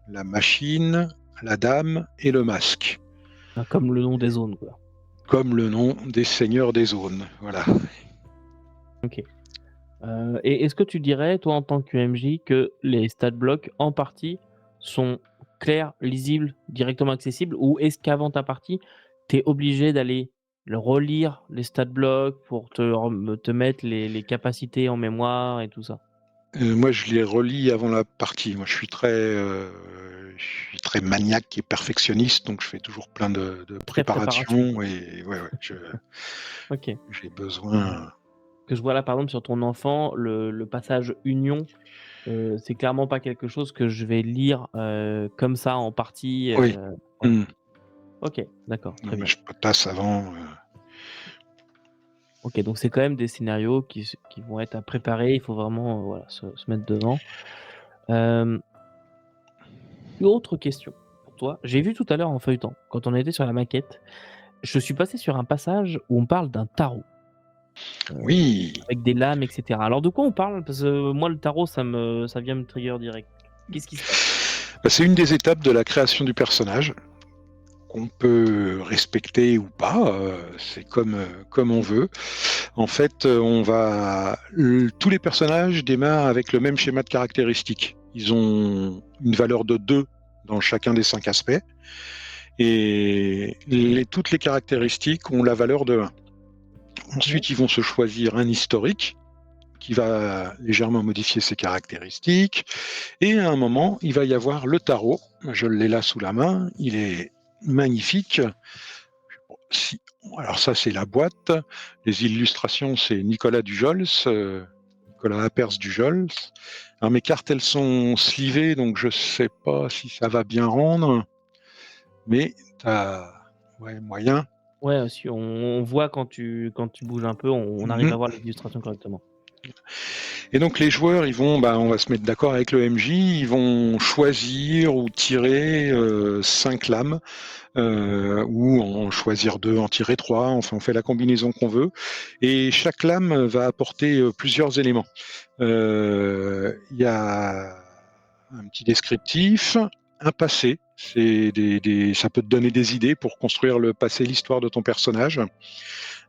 la machine, la dame et le masque, comme le nom des zones, quoi. comme le nom des seigneurs des zones. Voilà. OK. Et est-ce que tu dirais, toi, en tant que MJ, que les stat blocks, en partie, sont clairs, lisibles, directement accessibles? Ou est-ce qu'avant ta partie, tu es obligé d'aller le relire les stat blocks pour te mettre les capacités en mémoire et tout ça? Moi, je les relis avant la partie. Moi, je suis très maniaque et perfectionniste, donc je fais toujours plein de Très préparation, préparations quoi. et ouais, OK. j'ai besoin. Que je vois là, par exemple, sur ton enfant, le passage union, c'est clairement pas quelque chose que je vais lire, comme ça en partie, Oui. ouais. Mmh. OK, d'accord, Non, très mais bien. je potasse avant. OK, donc c'est quand même des scénarios qui vont être à préparer, il faut vraiment, voilà, se mettre devant. Hem, Autre question pour toi. J'ai vu tout à l'heure en feuilletant, quand on était sur la maquette, je suis passé sur un passage où on parle d'un tarot, Oui. avec des lames et cetera. Alors de quoi on parle? Parce que moi le tarot ça vient me trigger direct. Qu'est-ce qui se passe? Bah, c'est une des étapes de la création du personnage qu'on peut respecter ou pas. C'est comme on veut. En fait, tous les personnages démarrent avec le même schéma de caractéristiques. Ils ont une valeur de 2 dans chacun des 5 aspects et toutes les caractéristiques ont la valeur de 1. OK. Ensuite, ils vont se choisir un historique qui va légèrement modifier ses caractéristiques et à un moment, il va y avoir le tarot. Je l'ai là sous la main, il est magnifique. Si Alors ça, c'est la boîte. Les illustrations, c'est Nicolas Dujols, Nicolas Appers Dujols. Alors mes cartes, elles sont slivées, donc je sais pas si ça va bien rendre, mais t'as ouais, moyen. Ouais, si on voit quand tu bouges un peu, on arrive à Mhm. voir les illustrations correctement. Et donc les joueurs, on va se mettre d'accord avec le MJ, ils vont choisir ou tirer 5 lames, ou en choisir 2, en tirer 3. Enfin, on fait la combinaison qu'on veut. Et chaque lame va apporter plusieurs éléments. Il y a un petit descriptif, un passé. Ça peut te donner des idées pour construire le passé, l'histoire de ton personnage.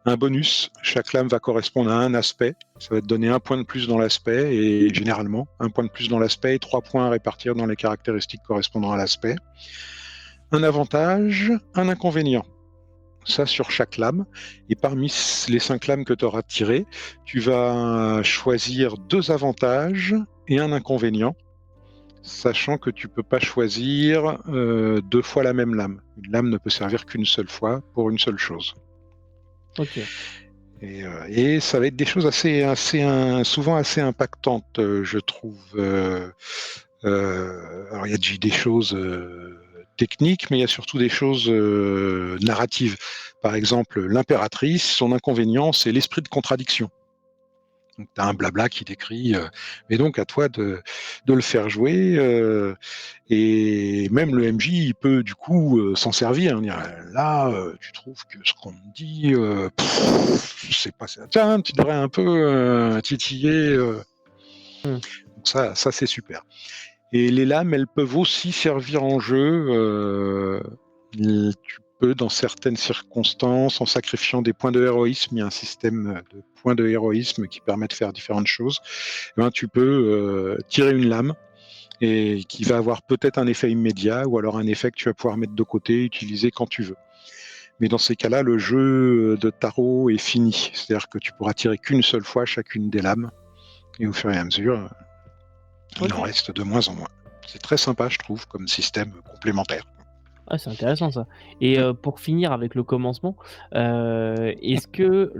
Un bonus, chaque lame va correspondre à un aspect. Ça va te donner un point de plus dans l'aspect, et généralement, un point de plus dans l'aspect et 3 points à répartir dans les caractéristiques correspondant à l'aspect. Un avantage, un inconvénient. Ça sur chaque lame. Et parmi les 5 lames que tu auras tirées, tu vas choisir 2 avantages et un inconvénient, sachant que tu peux pas choisir 2 fois la même lame. Une lame ne peut servir qu'une seule fois pour une seule chose. OK. Et ça va être des choses souvent assez impactantes, je trouve. Alors il y a des choses techniques, mais il y a surtout des choses narratives. Par exemple, l'impératrice, son inconvénient, c'est l'esprit de contradiction. Donc, tu as un blabla qui décrit, mais donc à toi de le faire jouer. Et même le MJ, il peut du coup s'en servir. Dire, là, tu trouves que ce qu'on me dit, je sais pas, tiens, tu devrais un peu titiller. Mmh. Donc ça c'est super. Et les lames, elles peuvent aussi servir en jeu. Tu peux, dans certaines circonstances, en sacrifiant des points de héroïsme, il y a un système de points de héroïsme qui permet de faire différentes choses. Eh ben, tu peux tirer une lame et qui va avoir peut-être un effet immédiat ou alors un effet que tu vas pouvoir mettre de côté, utiliser quand tu veux. Mais dans ces cas-là, le jeu de tarot est fini. C'est-à-dire que tu pourras tirer qu'une seule fois chacune des lames et au fur et à mesure, il en OK. reste de moins en moins. C'est très sympa, je trouve, comme système complémentaire. Ah, c'est intéressant ça et pour finir avec le commencement, est-ce que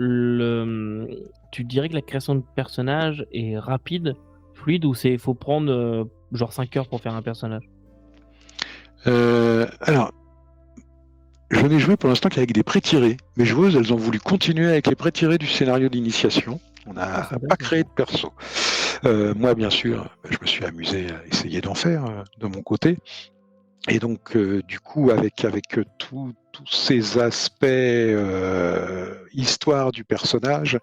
tu dirais que la création de personnage est rapide, fluide ou faut prendre, genre 5 heures pour faire un personnage? Alors, je n'ai joué pour l'instant qu'avec des pré-tirés. Mes joueuses, elles ont voulu continuer avec les pré-tirés du scénario d'initiation. On Ah, c'est n'a pas intéressant créé ça. de perso. Moi, bien sûr, je me suis amusé à essayer d'en faire de mon côté. Et donc, du coup, avec tous ces aspects histoire du personnage,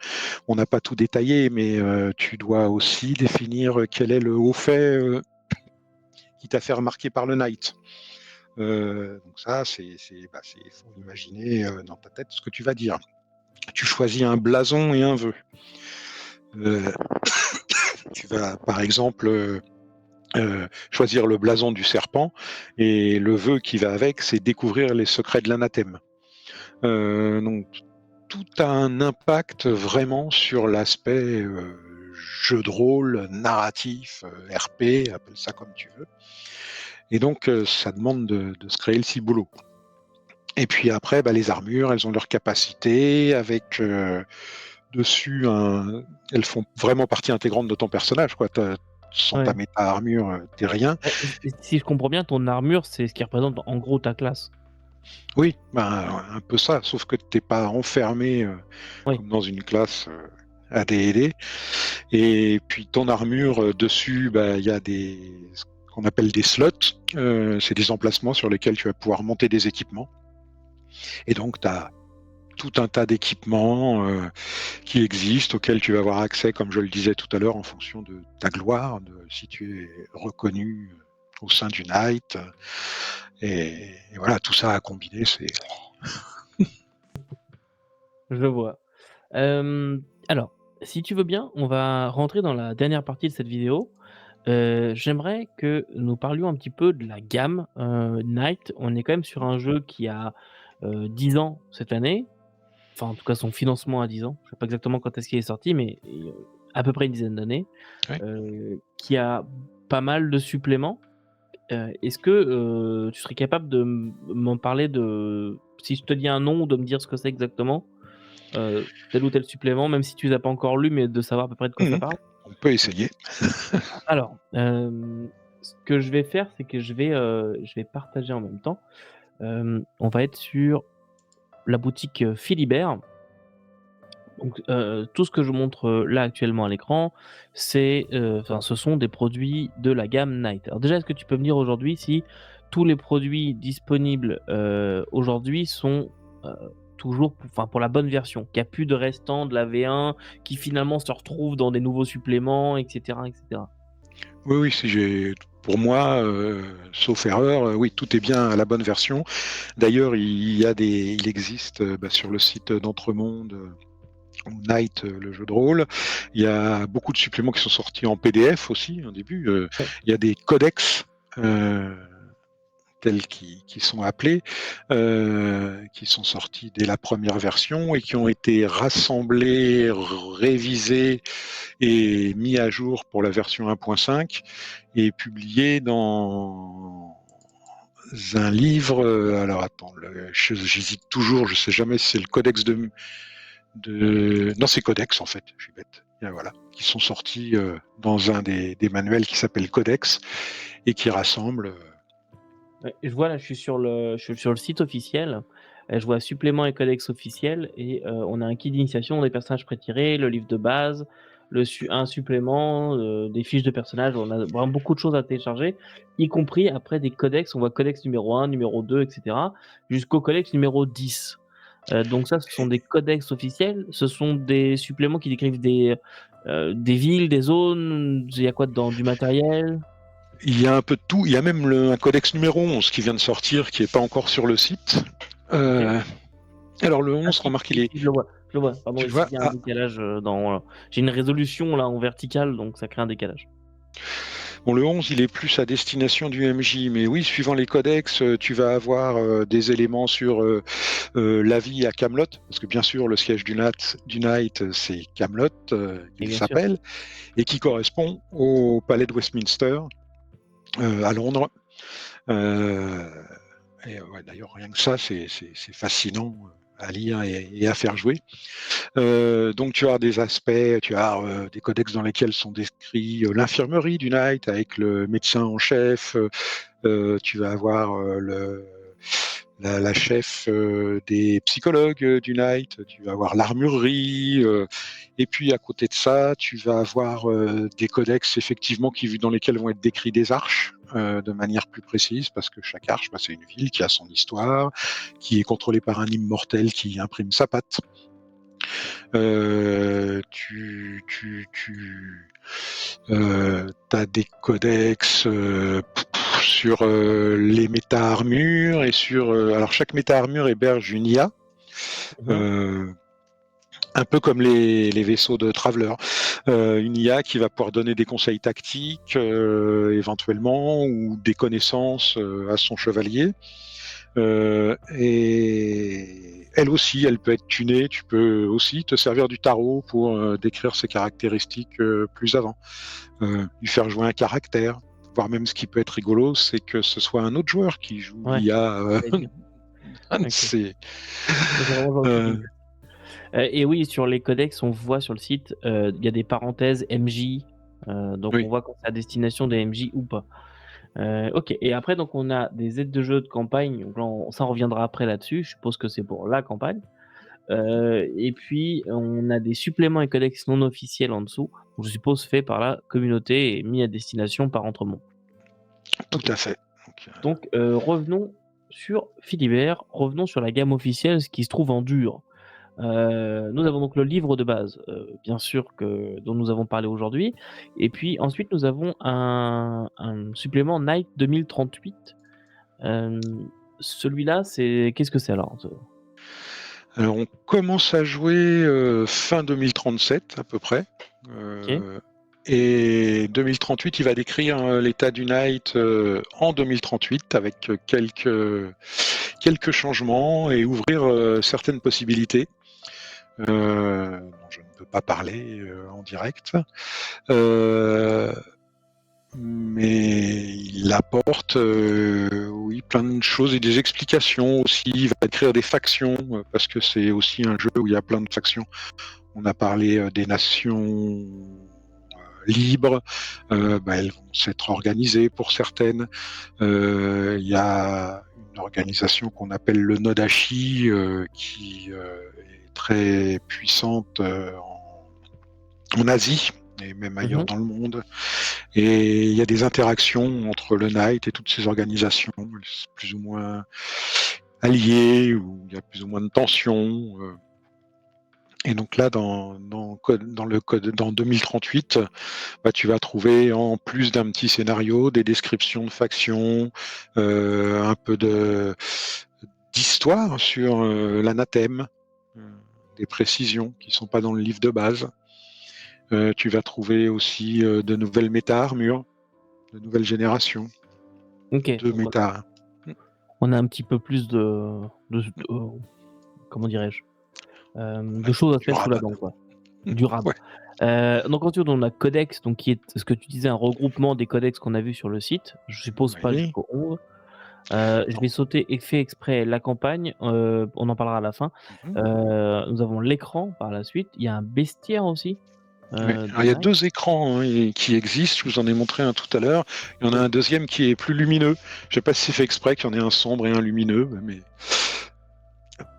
on n'a pas tout détaillé, mais tu dois aussi définir quel est le haut fait qui t'a fait remarquer par le Knight. Donc ça, faut imaginer dans ta tête ce que tu vas dire. Tu choisis un blason et un vœu. Euh, Tu vas, par exemple, choisir le blason du serpent et le vœu qui va avec, c'est découvrir les secrets de l'anathème. Donc tout a un impact vraiment sur l'aspect jeu de rôle, narratif, RP, appelle ça comme tu veux. Et donc, ça demande de se créer le ciboulot. Et puis après, les armures, elles ont leur capacité avec dessus elles font vraiment partie intégrante de ton personnage, quoi. Sans ta Ouais. méta-armure, t'es rien. Si je comprends bien, ton armure, c'est ce qui représente en gros ta classe. Oui, un peu ça, sauf que t'es pas enfermé Oui. comme dans une classe AD&D. Et puis ton armure, dessus, il y a ce qu'on appelle des slots. C'est des emplacements sur lesquels tu vas pouvoir monter des équipements. Et donc, tu as tout un tas d'équipements qui existent, auxquels tu vas avoir accès, comme je le disais tout à l'heure, en fonction de ta gloire, si tu es reconnu au sein du Knight. Et voilà, tout ça à combiner, c'est... Je vois. Alors, si tu veux bien, on va rentrer dans la dernière partie de cette vidéo. J'aimerais que nous parlions un petit peu de la gamme, Knight. On est quand même sur un jeu qui a, 10 ans cette année. Enfin, en tout cas, son financement a 10 ans. Je sais pas exactement quand est-ce qu'il est sorti, mais à peu près une dizaine d'années. Ouais. Qui a pas mal de suppléments. Est-ce que, tu serais capable de m'en parler de si je te dis un nom, de me dire ce que c'est exactement? Tel ou tel supplément, même si tu les as pas encore lus, mais de savoir à peu près de quoi ça Mhm. parle? On peut essayer. Alors, ce que je vais faire, c'est que je vais partager en même temps. On va être sur la boutique, Philibert. Donc, tout ce que je montre, là actuellement à l'écran, c'est, enfin, ce sont des produits de la gamme Night. Alors déjà, est-ce que tu peux me dire aujourd'hui si tous les produits disponibles, aujourd'hui sont, toujours pour la bonne version? Qu'il y a plus de restants de la V1 qui finalement se retrouvent dans des nouveaux suppléments et cetera et cetera? Oui, oui, si j'ai... Pour moi, sauf erreur, oui, tout est bien à la bonne version. D'ailleurs, il existe sur le site d'Entremonde, Night, le jeu de rôle. Il y a beaucoup de suppléments qui sont sortis en PDF aussi, au début. Ouais. Il y a des codex, tels qui sont appelés, qui sont sortis dès la première version et qui ont été rassemblés, révisés et mis à jour pour la version 1.5 et publiés dans un livre. Alors attends, j'hésite toujours, je sais jamais si c'est le codex non, c'est Codex en fait, je suis bête. Et voilà, qui sont sortis dans un des manuels qui s'appelle Codex et qui rassemble. Ouais, je vois là, je suis sur le site officiel, je vois suppléments et codex officiels et on a un kit d'initiation des personnages pré-tirés, le livre de base, un supplément, des fiches de personnages. On a vraiment beaucoup de choses à télécharger, y compris après des codex. On voit codex numéro 1, numéro 2 et cetera, jusqu'au codex numéro 10. Donc ça, ce sont des codex officiels, ce sont des suppléments qui décrivent des villes, des zones, il y a quoi dedans? Du matériel? Il y a un peu de tout. Il y a même un codex numéro 11 qui vient de sortir, qui n'est pas encore sur le site. OK. Euh, alors le Ah 11, si, remarque, si, si, je le vois, je le vois. Pardon, tu le ici, vois, il y a un décalage, j'ai une résolution là en verticale, donc ça crée un décalage. bon, le 11, il est plus à destination du MJ, mais oui, suivant les codex, tu vas avoir des éléments sur la vie à Camelot, parce que bien sûr, le siège du Knight, c'est Camelot, Et qu'il bien sûr. s'appelle, et qui correspond au palais de Westminster à Londres. Euh, ouais, d'ailleurs, rien que ça, c'est fascinant à lire et à faire jouer. Donc tu as des aspects, tu as des codex dans lesquels sont décrits l'infirmerie du Knight avec le médecin en chef. Tu vas avoir la chef des psychologues du Knight. Tu vas avoir l'armurerie. Et puis à côté de ça, tu vas avoir des codex effectivement dans lesquels vont être décrits des arches. De manière plus précise, parce que chaque arche, c'est une ville qui a son histoire, qui est contrôlée par un immortel qui imprime sa patte. T'as des codex sur les méta-armures et sur. Alors, chaque méta-armure héberge une IA, Mmh. euh, un peu comme les vaisseaux de Traveler. Une IA qui va pouvoir donner des conseils tactiques, éventuellement, ou des connaissances à son chevalier. Et elle aussi, elle peut être tunée. Tu peux aussi te servir du tarot pour décrire ses caractéristiques plus avant, lui faire jouer un caractère. Voire même ce qui peut être rigolo, c'est que ce soit un autre joueur qui joue Ouais, l'IA, j'allais dire. un de OK. ses. C'est vraiment le genre de truc qui me euh, plaît. Et oui, sur les codex, on voit sur le site, il y a des parenthèses MJ, donc on oui, voit quand c'est à destination des MJ ou pas. OK, et après donc on a des aides de jeu de campagne, donc là on ça on reviendra après là-dessus, je suppose que c'est pour la campagne. Et puis on a des suppléments et codex non officiels en dessous, donc je suppose faits par la communauté et mis à destination par Entremont. tout OK. à fait. Donc, Donc, revenons sur Philibert, revenons sur la gamme officielle, ce qui se trouve en dur. Nous avons donc le livre de base, bien sûr que dont nous avons parlé aujourd'hui, et puis ensuite nous avons un supplément Night 2038. Celui-là, c'est qu'est-ce que c'est alors? alors, on commence à jouer fin 2037 à peu près. OK. Et 2038, il va décrire l'état du Night en 2038 avec quelques changements et ouvrir certaines possibilités dont je ne peux pas parler en direct. Mais il apporte oui, plein de choses et des explications aussi. Il va écrire des factions parce que c'est aussi un jeu où il y a plein de factions. On a parlé des nations libres, elles vont s'être organisées pour certaines. Il y a une organisation qu'on appelle le Nodashi qui est très puissante en Asie et même ailleurs Mmh. dans le monde. Et il y a des interactions entre le Knight et toutes ces organisations, plus ou moins alliées, où il y a plus ou moins de tensions. Et donc là, dans 2038, tu vas trouver, en plus d'un petit scénario, des descriptions de factions, un peu d'histoire sur l'anathème, euh, des précisions qui ne sont pas dans le livre de base. Tu vas trouver aussi de nouvelles méta-armures, de nouvelles générations OK, de donc méta. on a un petit peu plus de comment dirais-je? De Ouais, choses à se mettre sous la durable. dent, quoi. Durable. Ouais, Donc ensuite on a codex, donc qui est ce que tu disais, un regroupement des codex qu'on a vus sur le site. Je suppose pas oui. jusqu'au 11. Je Non. vais sauter et fait exprès la campagne, on en parlera à la fin. Mhm. Nous avons l'écran par la suite. Il y a un bestiaire aussi, Ouais. de Alors, il y a Night. deux écrans qui existent, je vous en ai montré un tout à l'heure. Il y en a OK, un deuxième qui est plus lumineux. Je ne sais pas si c'est fait exprès qu'il y en ait un sombre et un lumineux, mais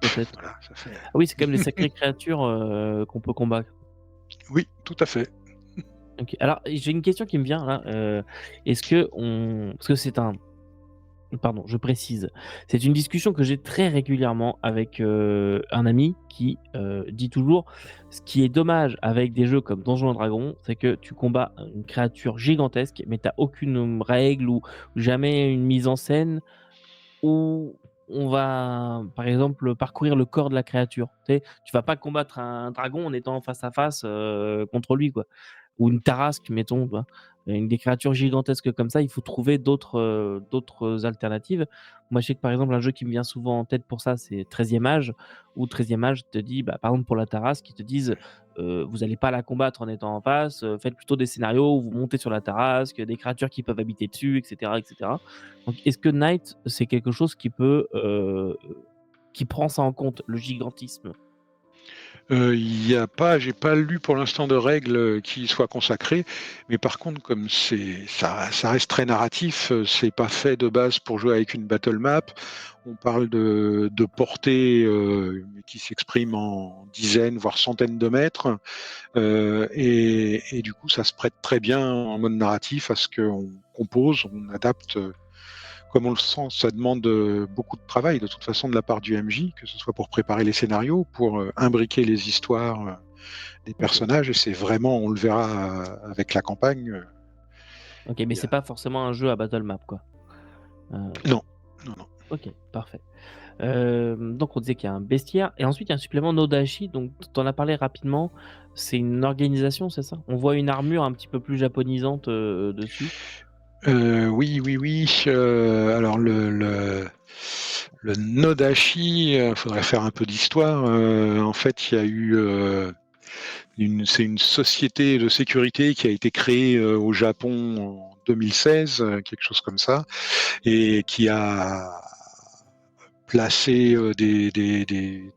peut-être. voilà, ça fait. Ah oui, c'est comme les sacrées créatures, qu'on peut combattre. Oui, tout à fait. OK. Alors j'ai une question qui me vient là, est-ce qu'on parce que c'est un pardon, je précise. C'est une discussion que j'ai très régulièrement avec, un ami qui, dit toujours: «Ce qui est dommage avec des jeux comme Donjons& et Dragons, c'est que tu combats une créature gigantesque, mais tu as aucune règle ou jamais une mise en scène où on va, par exemple, parcourir le corps de la créature». Tu sais? Tu vas pas combattre un dragon en étant face à face, contre lui, quoi. Ou une tarasque, mettons, tu vois? Une des créatures gigantesques comme ça, il faut trouver d'autres alternatives. Moi, je sais que, par exemple, un jeu qui me vient souvent en tête pour ça, c'est 13e âge, où 13e âge te dit, bah, par exemple, pour la tarasque, ils te disent, «Vous allez pas la combattre en étant en face, faites plutôt des scénarios où vous montez sur la tarasque, des créatures qui peuvent habiter dessus» et cetera et cetera. Donc est-ce que Knight, c'est quelque chose qui peut, qui prend ça en compte, le gigantisme? Il y a pas j'ai pas lu pour l'instant de règles, qui y soient consacrées, mais par contre, comme ça reste très narratif, c'est pas fait de base pour jouer avec une battle map. On parle de portées, qui s'expriment en dizaines, voire centaines de mètres, et du coup, ça se prête très bien en mode narratif à ce qu'on compose, on adapte, comme on le sent, ça demande beaucoup de travail de toute façon de la part du MJ, que ce soit pour préparer les scénarios, pour imbriquer les histoires des OK. personnages, et c'est vraiment, on le verra avec la campagne. OK, mais il y c'est a- pas forcément un jeu à battle map, quoi? Heu, Non, non, non. OK, parfait. Donc on disait qu'il y a un bestiaire et ensuite il y a un supplément Nodashi, donc tu en as parlé rapidement. C'est une organisation, c'est ça? On voit une armure un petit peu plus japonisante, dessus? Oui, oui, oui. Alors Le Nodashi, faudrait faire un peu d'histoire. En fait, il y a eu c'est une société de sécurité qui a été créée au Japon en 2016, quelque chose comme ça, et qui a placé des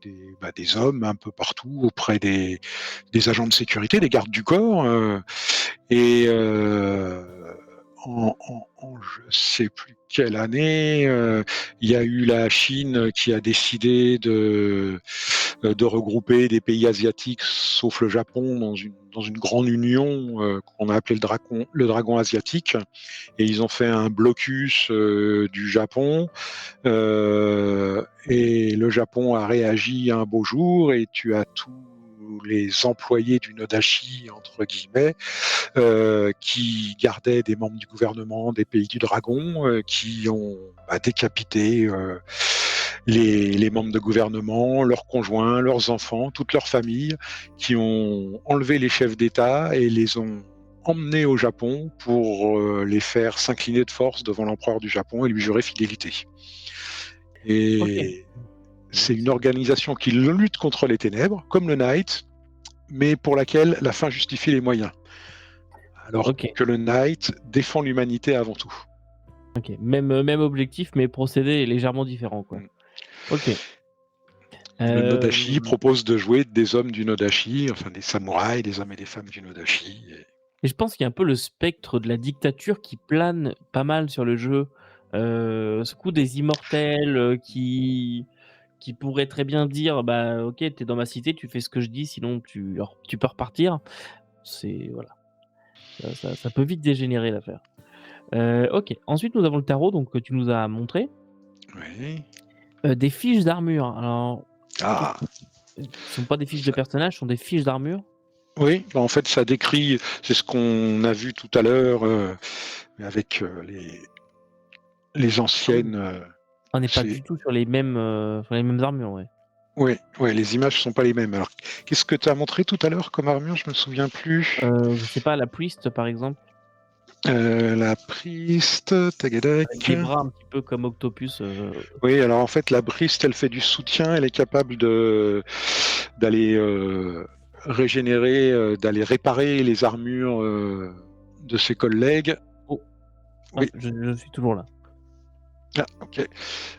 hommes un peu partout auprès des agents de sécurité, des gardes du corps, et je sais plus quelle année, il y a eu la Chine qui a décidé de regrouper des pays asiatiques, sauf le Japon, dans une grande union qu'on a appelé le dragon asiatique. Et ils ont fait un blocus du Japon. Et le Japon a réagi un beau jour et tu as tous les employés du Nodashi, entre guillemets, qui gardaient des membres du gouvernement des pays du Dragon, qui ont décapité les membres de gouvernement, leurs conjoints, leurs enfants, toute leur famille, qui ont enlevé les chefs d'État et les ont emmenés au Japon pour les faire s'incliner de force devant l'empereur du Japon et lui jurer fidélité. Ok. Et c'est une organisation qui lutte contre les ténèbres, comme le Knight, mais pour laquelle la fin justifie les moyens. Alors Ok. que le Knight défend l'humanité avant tout. Ok. Même objectif, mais procédé légèrement différent, quoi. Ok. Le Nodashi Euh, propose de jouer des hommes du Nodashi, enfin des samouraïs, des hommes et des femmes du Nodashi. Et je pense qu'il y a un peu le spectre de la dictature qui plane pas mal sur le jeu. Ce coup des immortels qui pourraient très bien dire bah ok, t'es dans ma cité, tu fais ce que je dis, sinon tu peux repartir. C'est voilà, ça peut vite dégénérer l'affaire. Ok. Ensuite, nous avons le tarot, donc que tu nous as montré. Oui. Des fiches d'armure. Alors, Ah, qui sont pas des fiches de ça- personnages, sont des fiches d'armure. oui, en fait, ça décrit, c'est ce qu'on a vu tout à l'heure avec les Ah oui. anciennes. On n'est pas C'est du tout sur les mêmes armures, ouais. Oui, ouais, les images sont pas les mêmes. Alors, qu'est-ce que tu as montré tout à l'heure comme armure? Je me souviens plus. Je sais pas, la Priest, par exemple, La Priest, avec tagadec. des bras un petit peu comme Octopus. Oui, alors en fait, la Priest, elle fait du soutien. Elle est capable d'aller régénérer, d'aller réparer les armures de ses collègues. Oh, Oui, je suis toujours là. ah, ok.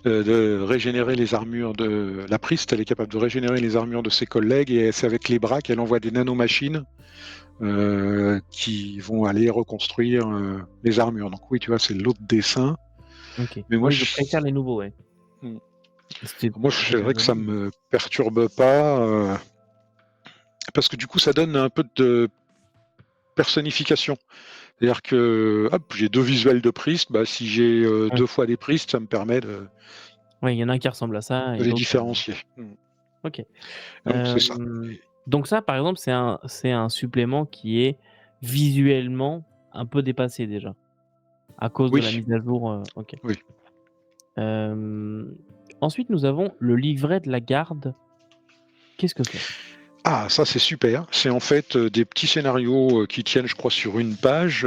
De régénérer les armures de la Priest. Elle est capable de régénérer les armures de ses collègues et c'est avec les bras qu'elle envoie des nanomachines qui vont aller reconstruire les armures. Donc oui, tu vois, c'est l'autre dessin. Ok. Mais moi, Oui, je préfère les nouveaux, ouais. hmm. C'était C'est vrai que ça joli. me perturbe pas parce que du coup, ça donne un peu de personnification. C'est-à-dire que hop, j'ai deux visuels de Priest. Bah, si j'ai Ouais. deux fois des Priest, ça me permet Ouais, il y en a un qui ressemble à ça de et les l'autre. différencier. Ok. Donc c'est ça. Donc ça, par exemple, c'est un supplément qui est visuellement un peu dépassé déjà, à cause de la Oui, mise à jour. Ok. oui. Euh, Ensuite, nous avons le livret de la garde. Qu'est-ce que c'est? Ah, ça c'est super. C'est en fait des petits scénarios qui tiennent, je crois, sur une page,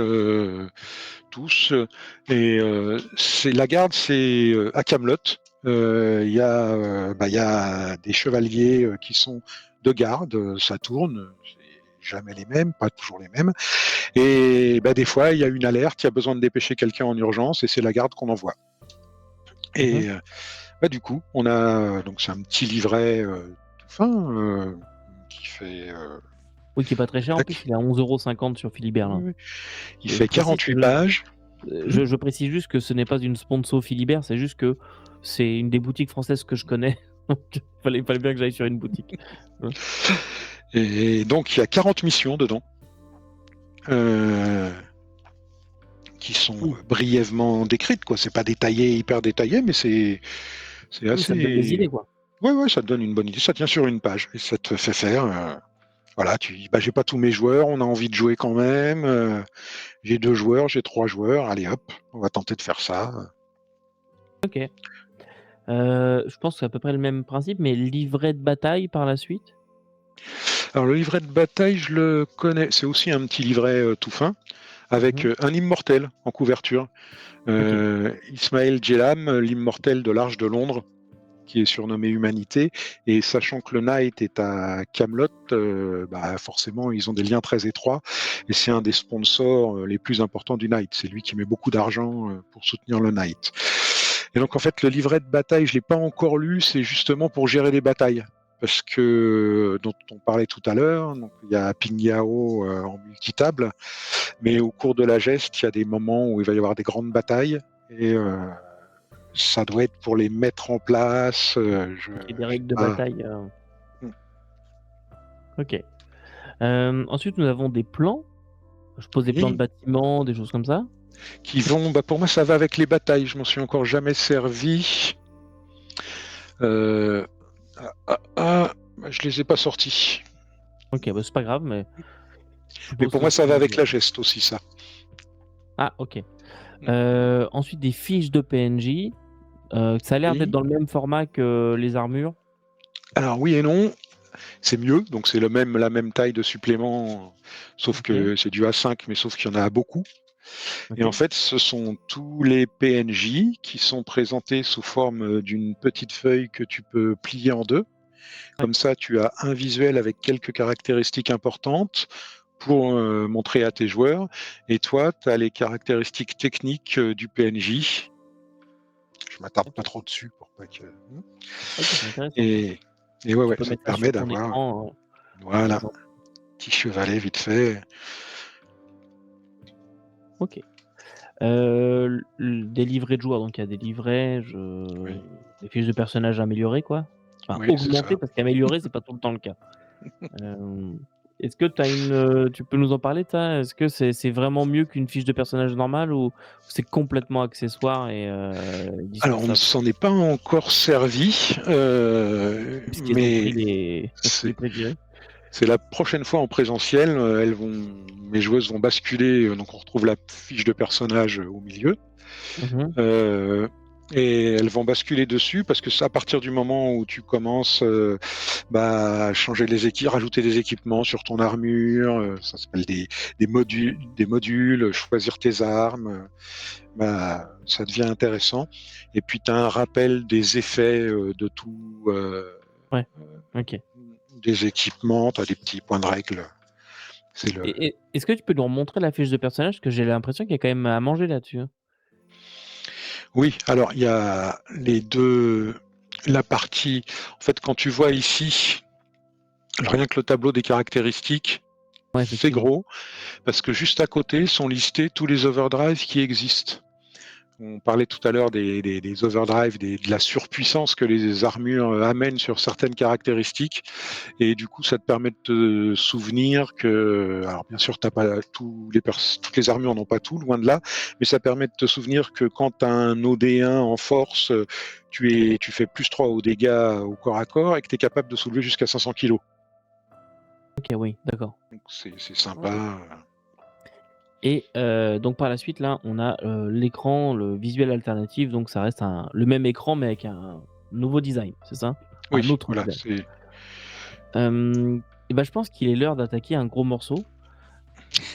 tous. Et c'est la garde, c'est à Camelot. Il y a des chevaliers qui sont de garde. Ça tourne. C'est jamais les mêmes, pas toujours les mêmes. Et des fois, il y a une alerte, il y a besoin de dépêcher quelqu'un en urgence, et c'est la garde qu'on envoie. Mhm. Et du coup, on a donc c'est un petit livret tout fin qui fait Oui, qui est pas très cher en plus. tac, Il est à 11,50 € sur Philibert là. oui, il Je fait précise que 48 pages. Hmm. je précise juste que ce n'est pas une sponsor Philibert, c'est juste que c'est une des boutiques françaises que je connais. Donc, fallait bien que j'aille sur une boutique. Voilà. Et donc il y a 40 missions dedans euh, qui sont Oui, brièvement décrites, quoi. C'est pas détaillé, hyper détaillé, mais c'est oui, ça te donne des assez. idées, quoi. Ouais, ça te donne une bonne idée. Ça tient sur une page et ça te fait faire. Voilà, tu dis, j'ai pas tous mes joueurs, on a envie de jouer quand même. J'ai 2 joueurs, j'ai 3 joueurs. Allez hop, on va tenter de faire ça. Ok. Je pense que c'est à peu près le même principe, mais livret de bataille par la suite. Alors le livret de bataille, je le connais. C'est aussi un petit livret tout fin avec Mhm. un immortel en couverture. Ismaël Djelam, l'immortel de l'Arche de Londres. Voilà, tu dis, j'ai pas tous mes joueurs, on a envie de jouer quand même. J'ai 2 joueurs, j'ai 3 joueurs. Allez hop, on va tenter de faire ça. Ok. Alors le livret de bataille, je le connais. C'est aussi un petit livret tout fin avec un immortel en couverture. Ismaël Djelam, l'immortel de l'Arche de Londres. qui est surnommé Humanité. Et sachant que le Knight est à Camelot, forcément, ils ont des liens très étroits. Et c'est un des sponsors les plus importants du Knight. C'est lui qui met beaucoup d'argent pour soutenir le Knight. Et donc, en fait, le livret de bataille, je l'ai pas encore lu. C'est justement pour gérer les batailles. Parce que, dont on parlait tout à l'heure, donc il y a Ping Yao en multitable. Mais au cours de la geste, il y a des moments où il va y avoir des grandes batailles. Et ça doit être pour les mettre en place. Il y a des règles de Ah, bataille. Ok. Ensuite, nous avons des plans. Je pose des plans de oui, bâtiments, des choses comme ça. qui vont. Pour moi, ça va avec les batailles. Je m'en suis encore jamais servi. Je les ai pas sortis. Ok, bah, c'est pas grave, mais je Mais suppose pour que moi, ça va avec si. la geste aussi, ça. Ah, ok. Ensuite, des fiches de PNJ. Ça a l'air d'être Oui. dans le même format que les armures. Alors oui et non. C'est mieux, donc c'est la même taille de supplément, sauf Ok, que c'est du A5, mais sauf qu'il y en a beaucoup. Et ok. en fait, ce sont tous les PNJ qui sont présentés sous forme d'une petite feuille que tu peux plier en deux. Ouais. Comme ça, tu as un visuel avec quelques caractéristiques importantes pour montrer à tes joueurs. Et toi, tu as les caractéristiques techniques du PNJ. Je m'attarde Ok, pas trop dessus pour pas que. ok, c'est intéressant ça. Et, et ouais, Tu ouais, peux ça te mettre ça permet sur ton d'avoir, écran, par voilà, exemple. petit chevalet vite fait. Ok. Des livrets de joueurs, donc il y a des livrets, Oui, des fiches de personnages améliorées, quoi. Enfin, oui, c'est augmentées, ça. parce qu'améliorées, c'est pas tout le temps le cas. Est-ce que tu peux nous en parler de ça? Est-ce que c'est vraiment mieux qu'une fiche de personnage normale ou c'est complètement accessoire et Alors, on ne dispensable? s'en est pas encore servi, Puisqu'ils ont pris mais les les c'est préférés? c'est la prochaine fois en présentiel. Mes joueuses vont basculer, donc on retrouve la fiche de personnage au milieu. Mmh. Euh, et elles vont basculer dessus parce que c'est à partir du moment où tu commences à changer les équipes, rajouter des équipements sur ton armure, ça s'appelle des modules, choisir tes armes, ça devient intéressant. Et puis tu as un rappel des effets de tout, Ouais, OK. des équipements, tu as des petits points de règle. C'est le. Et est-ce que tu peux nous remontrer la fiche de personnage? Parce que j'ai l'impression qu'il y a quand même à manger là-dessus, hein. Oui, alors il y a les deux. La partie, en fait, quand tu vois ici, rien que le tableau des caractéristiques, Ouais, c'est effectivement. gros, parce que juste à côté sont listés tous les overdrives qui existent. On parlait tout à l'heure des overdrives, de la surpuissance que les armures amènent sur certaines caractéristiques. Et du coup, ça te permet de te souvenir que, alors bien sûr, t'as pas toutes les armures n'ont pas tout, loin de là, mais ça permet de te souvenir que quand tu as un OD1 en force, tu fais plus 3 aux dégâts au corps à corps et que tu es capable de soulever jusqu'à 500 kilos. OK, oui, d'accord. Donc c'est OK. sympa. Et donc par la suite, là, on a, l'écran, le visuel alternatif, donc ça reste le même écran, mais avec un nouveau design, c'est ça? Un Oui, autre voilà, design. c'est. Et bah, je pense qu'il est l'heure d'attaquer un gros morceau,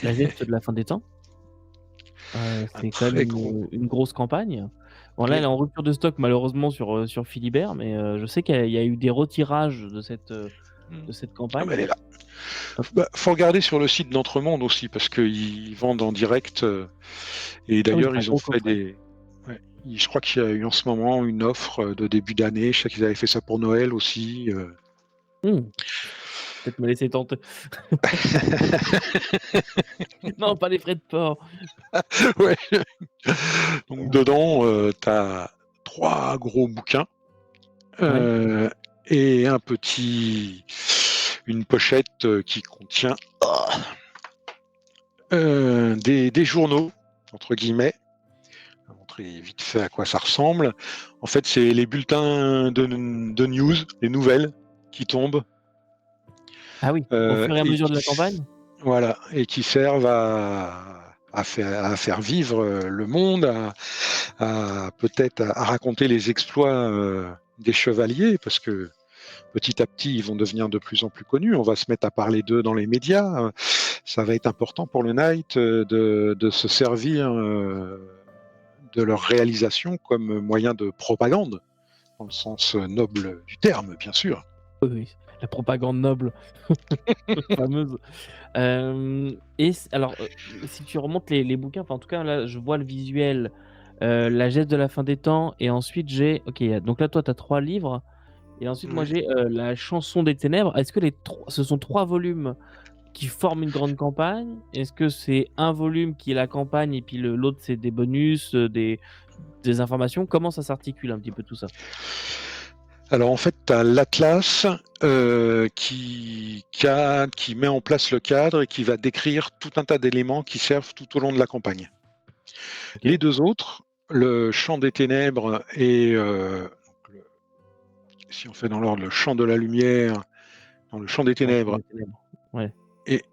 la geste de la fin des temps. Un C'est quand même très gros. une grosse campagne. Bon là, elle Oui. est en rupture de stock malheureusement sur Philibert, mais je sais qu'il y a eu des retirages Hmm. de cette Ah, mais elle campagne. est là. Hop, Faut regarder sur le site d'Entremonde aussi, parce qu'ils vendent en direct. Et ah oui, d'ailleurs, c'est un ils ont gros fait coffret. des. Ouais. Je crois qu'il y a eu en ce moment une offre de début d'année. Je sais qu'ils avaient fait ça pour Noël aussi. Mmh, peut-être me laisser tenter. Non, pas les frais de port. Ouais. Donc dedans, tu as 3 gros bouquins Ouais. euh, et une pochette qui contient des journaux, entre guillemets. Je vais montrer vite fait à quoi ça ressemble. En fait, c'est les bulletins de news, les nouvelles qui tombent Ah oui, au fur et à et mesure de la campagne? voilà, et qui servent à faire vivre le monde, peut-être à raconter les exploits des chevaliers, parce que petit à petit, ils vont devenir de plus en plus connus. On va se mettre à parler d'eux dans les médias. Ça va être important pour le Knight de se servir de leur réalisation comme moyen de propagande. dans le sens noble du terme, bien sûr. Oui, oui, la propagande noble, fameuse. Et alors, si tu remontes les bouquins, enfin, en tout cas, là, je vois le visuel, La geste de la fin des temps et ensuite j'ai OK, donc là, toi, tu as 3 livres et ensuite moi Oui. j'ai, La chanson des ténèbres. Est-ce que les 3 ce sont 3 volumes qui forment une grande campagne? Est-ce que c'est un volume qui est la campagne et puis l'autre c'est des bonus, des informations? Comment ça s'articule un petit peu tout ça? Alors en fait, tu as l'atlas qui met en place le cadre et qui va décrire tout un tas d'éléments qui servent tout au long de la campagne. Les OK. deux autres, le Chant des ténèbres et si on fait dans l'ordre, le Chant de la lumière, non, le Chant des Ouais, Chant ténèbres des ténèbres. Ouais, et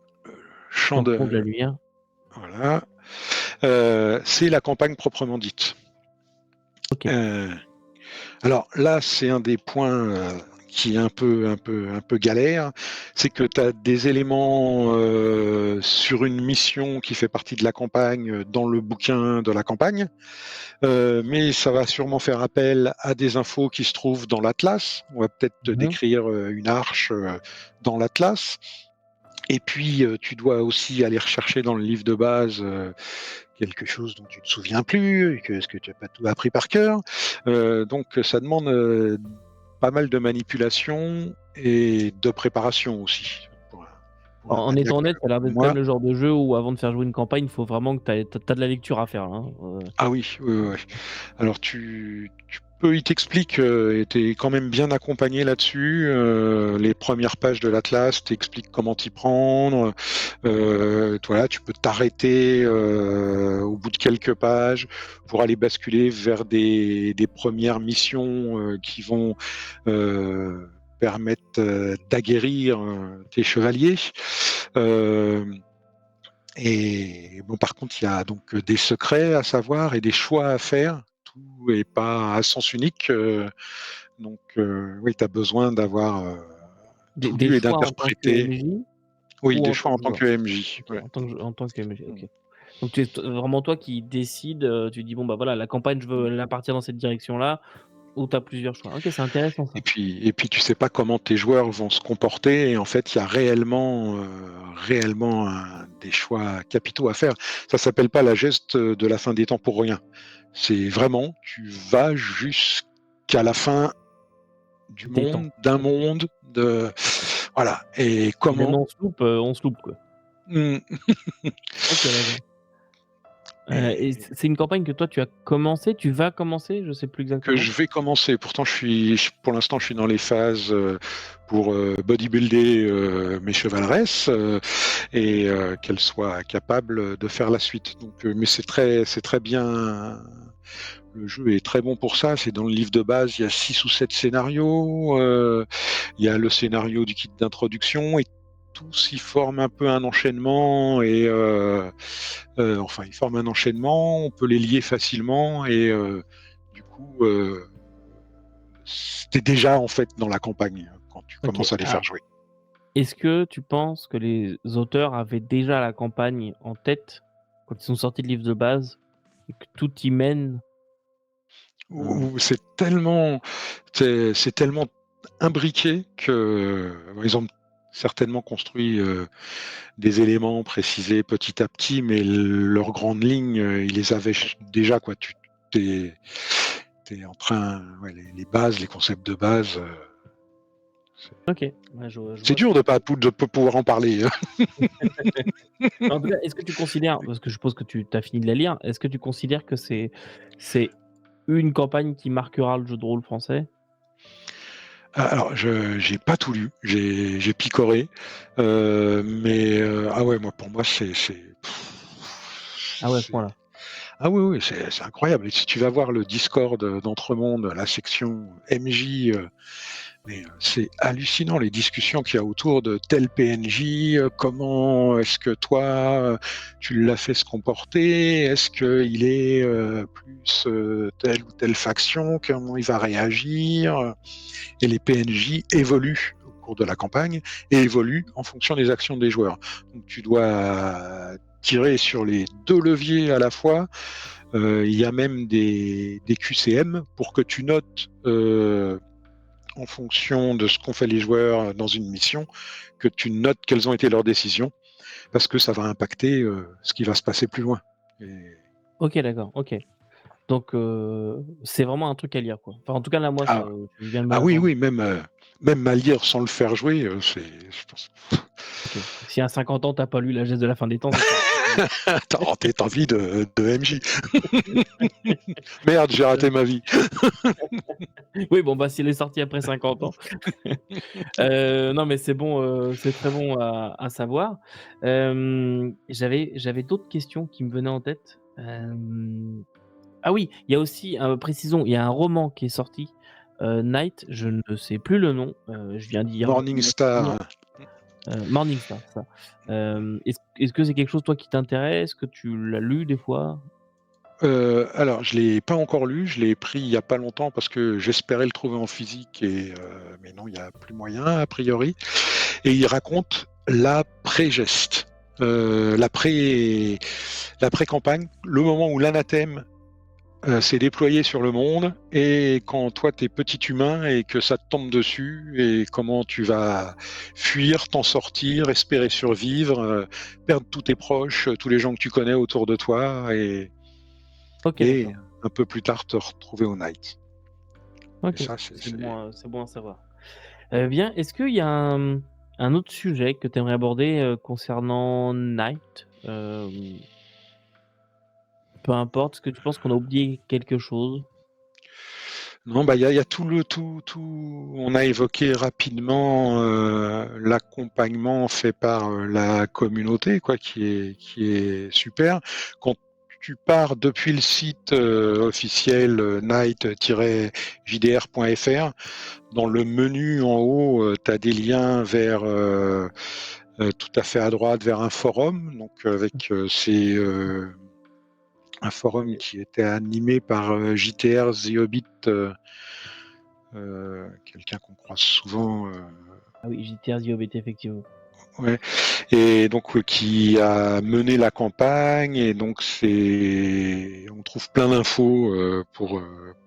Chant Tampon de la de lumière. voilà, c'est la campagne proprement dite. OK. Heu, alors là, c'est un des points, qui est un peu galère, c'est que tu as des éléments, sur une mission qui fait partie de la campagne, dans le bouquin de la campagne, mais ça va sûrement faire appel à des infos qui se trouvent dans l'atlas. On va peut-être te Mmh. décrire, une arche, dans l'atlas et puis, tu dois aussi aller rechercher dans le livre de base, quelque chose dont tu te souviens plus, ce que tu as pas tout appris par cœur. Donc ça demande, pas mal de manipulation et de préparation aussi pour un En maniaque étant honnête, ça a l'air comme d'être quand moi. même le genre de jeu où avant de faire jouer une campagne, il faut vraiment que tu as de la lecture à faire, hein, Ah oui, oui, oui, oui. Alors tu peux il t'explique, et tu es quand même bien accompagné là-dessus, les premières pages de l'atlas t'expliquent comment t'y prendre, voilà, tu peux t'arrêter, au bout de quelques pages pour aller basculer vers des premières missions, qui vont, permettre, d'aguerrir, tes chevaliers. Hem Et bon, par contre, il y a donc, des secrets à savoir et des choix à faire. Tout est pas à sens unique, donc oui, tu as besoin d'avoir, tout des lu et choix en tant que d'interpréter. MJ Oui, ou des en tant choix en que tant joueur? que MJ, OK, ouais. en tant que MJ, Mmh. OK. Donc tu es vraiment toi qui décides, tu dis: «Bon, bah, voilà, la campagne, je veux la partir dans cette direction-là», ou tu as plusieurs choix. OK, c'est intéressant ça. Et puis tu sais pas comment tes joueurs vont se comporter et en fait, il y a réellement des choix capitaux à faire. Ça s'appelle pas la geste de la fin des temps pour rien. C'est vraiment, tu vas jusqu'à la fin du Des temps. monde, d'un monde, de voilà et Si jamais comment on se loupe, quoi. mmh OK, d'accord. Et et c'est une campagne que toi tu as commencé, tu vas commencer? Je sais plus que exactement. je vais commencer. Pourtant pour l'instant, je suis dans les phases, pour, bodybuilder, mes chevaleresses, et qu'elles soient capables de faire la suite. Donc mais c'est très bien. Le jeu est très bon pour ça. C'est dans le livre de base, il y a 6 ou 7 scénarios, il y a le scénario du kit d'introduction et tous ils forment un peu un enchaînement et enfin ils forment un enchaînement, on peut les lier facilement et du coup, tu déjà en fait dans la campagne, quand tu OK. commences à les faire Alors, jouer. est-ce que tu penses que les auteurs avaient déjà la campagne en tête quand ils sont sortis de livre de base et que tout y mène? Ou c'est tellement imbriqué que, ils ont certainement construit, des éléments précisés petit à petit, mais leurs grandes lignes, ils les avaient déjà quoi. Tu es en train ouais, les bases, les concepts de base, OK, ouais, je c'est vois ce dur que tu veux dire. de pas pouvoir en parler, hein. En tout cas, est-ce que tu considères, parce que je suppose que tu as fini de la lire, est-ce que tu considères que c'est une campagne qui marquera le jeu de rôle français? Alors je j'ai pas tout lu, j'ai picoré, mais ah ouais, moi pour moi Ah ouais, à ce c'est point-là. ah oui, oui, c'est incroyable et si tu vas voir le Discord, d'Entremonde, la section MJ, mais c'est hallucinant les discussions qu'il y a autour de tel PNJ, comment est-ce que toi, tu l'as fait se comporter? Est-ce qu'il est, plus, telle ou telle faction? Comment il va réagir? Et les PNJ évoluent au cours de la campagne et évoluent en fonction des actions des joueurs. Donc tu dois tirer sur les 2 leviers à la fois, Il y a même des QCM pour que tu notes en fonction de ce qu'ont fait les joueurs dans une mission, que tu notes quelles ont été leurs décisions, parce que ça va impacter ce qui va se passer plus loin. Et... Ok, d'accord, ok. Donc, c'est vraiment un truc à lire, quoi. Enfin, en tout cas, là, moi, Ah, je viens de me ah oui, l'apprendre. oui, même à lire sans le faire jouer, je pense. Ok. Si à 50 ans, t'as pas lu La geste de la fin des temps, c'est que T'as envie de MJ. Merde, j'ai raté ma vie. oui, bon, bah, s'il est sorti après 50 ans. Non, mais c'est bon, c'est très bon à savoir. J'avais d'autres questions qui me venaient en tête. Ah oui, il y a aussi, précisons, il y a un roman qui est sorti, Night, je ne sais plus le nom, je viens d'y Morning revenir. Star. Morning Star, c'est ça. Est-ce que c'est quelque chose, toi, qui t'intéresse? Que tu l'as lu des fois? Alors, je l'ai pas encore lu, je l'ai pris il y a pas longtemps parce que j'espérais le trouver en physique mais non, il y a plus moyen a priori. Et il raconte l'après-geste, l'après-campagne, le moment où l'anathème s'est déployé sur le monde et quand toi t'es petit humain et que ça te tombe dessus et comment tu vas fuir, t'en sortir, espérer survivre, perdre tous tes proches, tous les gens que tu connais autour de toi OK, et d'accord. un peu plus tard te retrouver au Night. Et OK, ça, c'est bon à savoir. Bien, est-ce qu'il y a un autre sujet que tu aimerais aborder, concernant Night? Peu importe, est-ce que tu penses qu'on a oublié quelque chose? Non, bah il y a on a évoqué rapidement l'accompagnement fait par la communauté, quoi, qui est super. Quand tu pars depuis le site officiel night-jdr.fr, dans le menu en haut, tu as des liens vers tout à fait à droite vers un forum, donc avec un forum Oui. qui était animé par JTR The Hobbit, quelqu'un qu'on croise souvent, Ah oui, JTR The Hobbit, effectivement. ouais, et donc qui a mené la campagne, et donc on trouve plein d'infos pour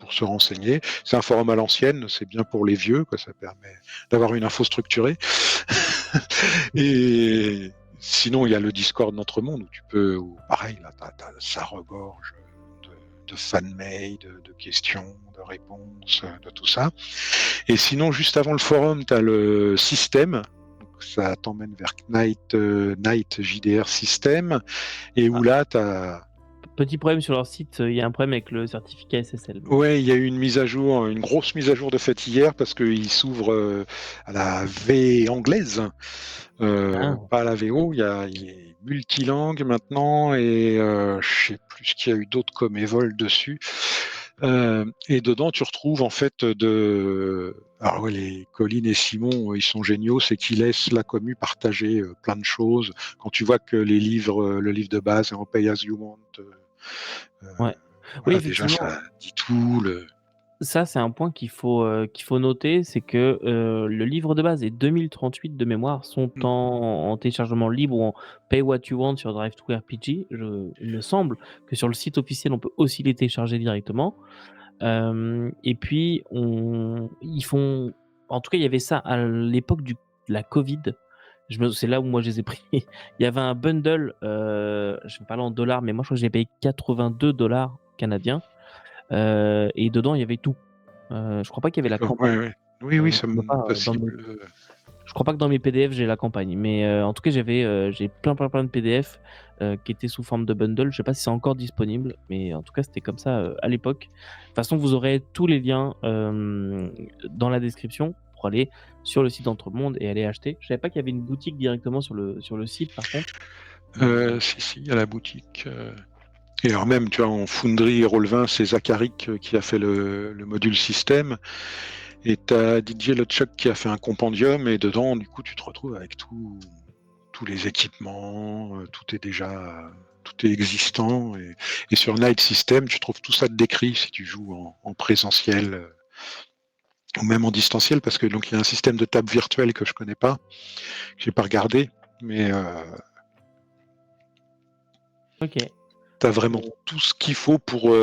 se renseigner. C'est un forum à l'ancienne, c'est bien pour les vieux, quoi, ça permet d'avoir une info structurée. Et sinon, il y a le Discord d'Entremonde où tu peux, pareil, là, ça regorge de fan-mail, de questions, de réponses, de tout ça. Et sinon, juste avant le forum, tu as le système. Donc, ça t'emmène vers Night JDR System. Et où Ah, là, tu as. petit problème sur leur site, il y a un problème avec le certificat SSL, mais Ouais, il y a eu une mise à jour, une grosse mise à jour de fait hier parce qu'il s'ouvre à la V anglaise, ah, pas à la VO. Il est multilingue maintenant et je sais plus ce qu'il y a eu d'autre comme évol dessus. Et dedans, tu retrouves en fait alors ouais, les Colline et Simon, ils sont géniaux, c'est qu'ils laissent la commu partager plein de choses. Quand tu vois que le livre de base est en Pay as you want, euh, ouais. Oui, voilà, déjà effectivement. ça dit tout. Ça, c'est un point qu'il faut noter, c'est que, le livre de base et 2038 de mémoire sont Mm. en téléchargement libre ou en pay what you want sur Drive-Thru RPG. Il me semble que sur le site officiel, on peut aussi les télécharger directement. Et puis ils font, en tout cas, il y avait ça à l'époque de la Covid. C'est là où moi je les ai pris. Il y avait un bundle, je vais parler en dollars, mais moi je crois que j'ai payé 82 $ canadiens, et dedans il y avait tout. Je crois pas qu'il y avait la D'accord, campagne. ouais, ouais. Oui, oui, ça Je vois me pas, possible. je crois pas que dans mes PDF j'ai la campagne, mais en tout cas j'ai plein de PDF, qui étaient sous forme de bundle. Je sais pas si c'est encore disponible, mais en tout cas c'était comme ça, à l'époque. De toute façon, vous aurez tous les liens, dans la description pour aller sur le site d'Entremonde et aller acheter. Je savais pas qu'il y avait une boutique directement sur le site par contre. Si, il y a la boutique. Et alors même, tu vois, en Foundry et Roll20, c'est Zacharic qui a fait le module système. Et tu as DJ LeChuck qui a fait un compendium. Et dedans, du coup, tu te retrouves avec tous les équipements. Tout est existant. Et sur Night System, tu trouves tout ça de décrit si tu joues en présentiel ou même en distanciel. Parce que donc il y a un système de table virtuelle que je connais pas, que j'ai pas regardé. Mais OK. T'as vraiment tout ce qu'il faut pour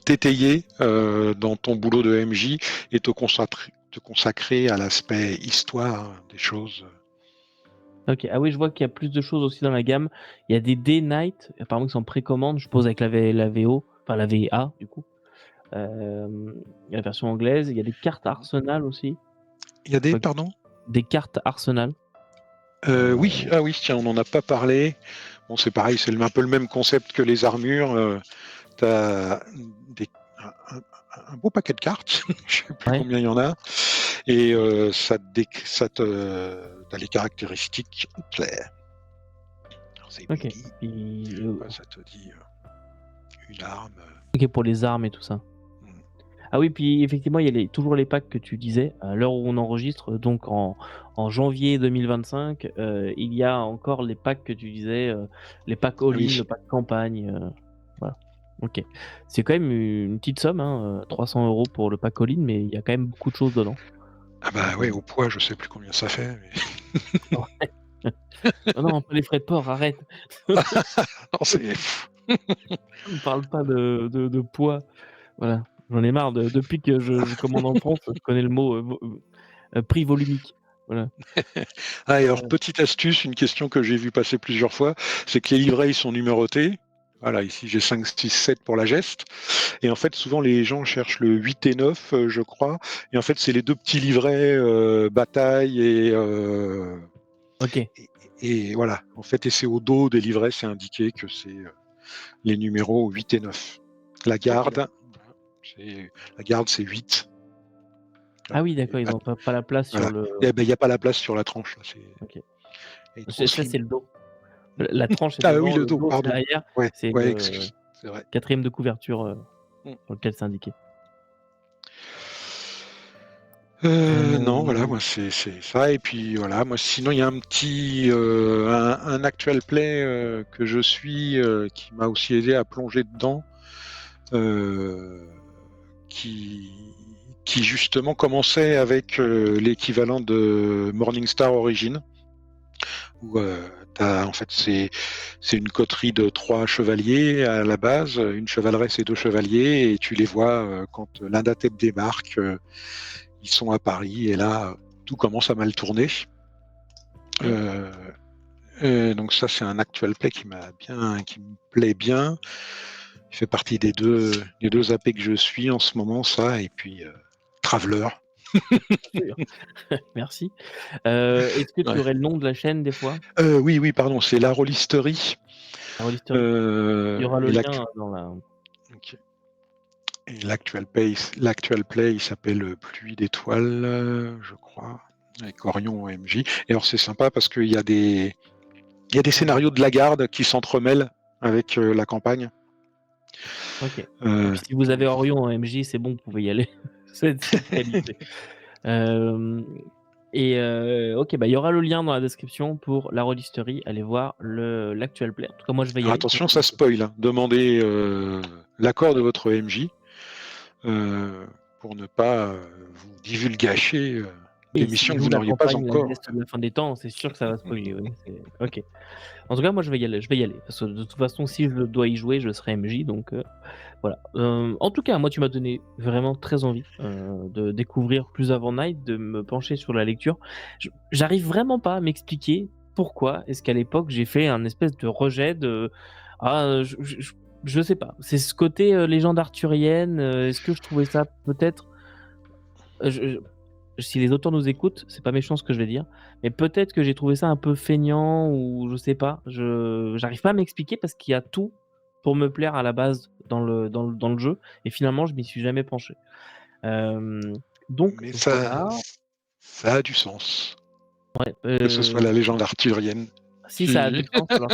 t'étayer dans ton boulot de MJ et te consacrer à l'aspect histoire des choses. Ok, ah oui, je vois qu'il y a plus de choses aussi dans la gamme. Il y a des Day Night, apparemment qui sont en précommande, je pose avec la VO, enfin la VA du coup. Il y a la version anglaise, il y a des cartes Arsenal aussi. Il y a Je des, crois que- pardon? Des cartes Arsenal. Oui, ah oui, tiens, on n'en a pas parlé. Bon, c'est pareil, c'est un peu le même concept que les armures. T'as des, un, un beau paquet de cartes, je sais plus Ouais, combien il y en a, et t'as les caractéristiques claires. Alors, c'est ok. melee, Puis, ça te dit une arme. ok pour les armes et tout ça. Hmm. Ah oui, puis effectivement, il y a toujours les packs que tu disais. À l'heure où on enregistre, donc en janvier 2025, il y a encore les packs que tu disais, les packs Ah all-in, oui. le pack campagne. Voilà. Ok. C'est quand même une petite somme, hein, 300 € pour le pack all-in, mais il y a quand même beaucoup de choses dedans. Ah bah ouais, au poids, je sais plus combien ça fait. Mais... Non, non, pas les frais de port, arrête. Non, c'est... Ne parle pas de poids. Voilà. J'en ai marre. Depuis que je commande en France, je connais le mot prix volumique. Voilà. Ah, et alors, petite astuce, une question que j'ai vu passer plusieurs fois, c'est que les livrets, ils sont numérotés. Voilà, ici j'ai 5, 6, 7 pour la geste. Et en fait, souvent les gens cherchent le 8 et 9, je crois. Et en fait, c'est les deux petits livrets bataille Ok. et, et voilà. En fait, et c'est au dos des livrets, c'est indiqué que c'est les numéros 8 et 9. La Ok, garde, la garde, c'est 8. ah oui, Et d'accord, ils n'ont pas la place sur voilà. le. Et ben, il n'y a pas la place sur la tranche. Là. Ok. Elle est trop Ça, slim. c'est le dos. La tranche est Ah oui, devant, le le dos, dos c'est pardon. derrière. Ouais, C'est ouais, le excuse. C'est vrai. quatrième de couverture Mm. sur lequel c'est indiqué. Non, voilà, Euh, moi c'est ça. Et puis voilà, moi sinon il y a un petit un actual play que je suis qui m'a aussi aidé à plonger dedans, euh, qui qui justement commençait avec l'équivalent de Morningstar Origin, où en fait c'est une coterie de 3 chevaliers à la base, une chevaleresse et 2 chevaliers, et tu les vois quand l'Indatep débarque. Ils sont à Paris et là, tout commence à mal tourner. Euh, donc ça, c'est un actual play qui me plaît bien. Il fait partie des deux AP que je suis en ce moment, ça, et puis Traveler. sûr. Merci. Est-ce que tu Ouais. aurais le nom de la chaîne des fois? Oui, oui, pardon, c'est la Rollisterie. La Rollisterie. Il y aura Et le lien dans la. ok. Et l'actual play, il s'appelle Pluie d'étoiles, je crois, avec Orion au MJ. Et alors c'est sympa parce qu'il y a des Ah, scénarios de la garde qui s'entremêlent avec la campagne. ok. Et Euh, puis si vous donc, avez Orion en MJ, c'est bon, vous pouvez y aller. C'est de qualité. Euh, ok, bah il y aura le lien dans la description pour la rôlisterie. Allez voir l'actuel play. En tout cas, moi je vais y alors aller. attention, ça spoil. Hein. Demandez l'accord de votre MJ euh, pour ne pas vous divulgacher des Et s'il missions que vous joue la n'auriez pas campagne, la encore. geste de la fin des temps, c'est sûr que ça va spoiler. Oui. Ok. En tout cas, moi je vais y aller. Je vais y aller. Parce que de toute façon, si je dois y jouer, je serai MJ. Donc voilà. En tout cas, moi tu m'as donné vraiment très envie de découvrir plus avant Night, de me pencher sur la lecture. J'arrive vraiment pas à m'expliquer pourquoi est-ce qu'à l'époque j'ai fait un espèce de rejet de. Ah, je sais pas. C'est ce côté légende arthurienne. Est-ce que je trouvais ça peut-être. Si les auteurs nous écoutent, c'est pas méchant ce que je vais dire, mais peut-être que j'ai trouvé ça un peu feignant ou je sais pas. J'arrive pas à m'expliquer parce qu'il y a tout pour me plaire à la base dans le jeu et finalement je m'y suis jamais penché. Donc Mais voilà. ça a du sens. Que ce soit Euh, la légende arthurienne. si ça a du Qui... sens, alors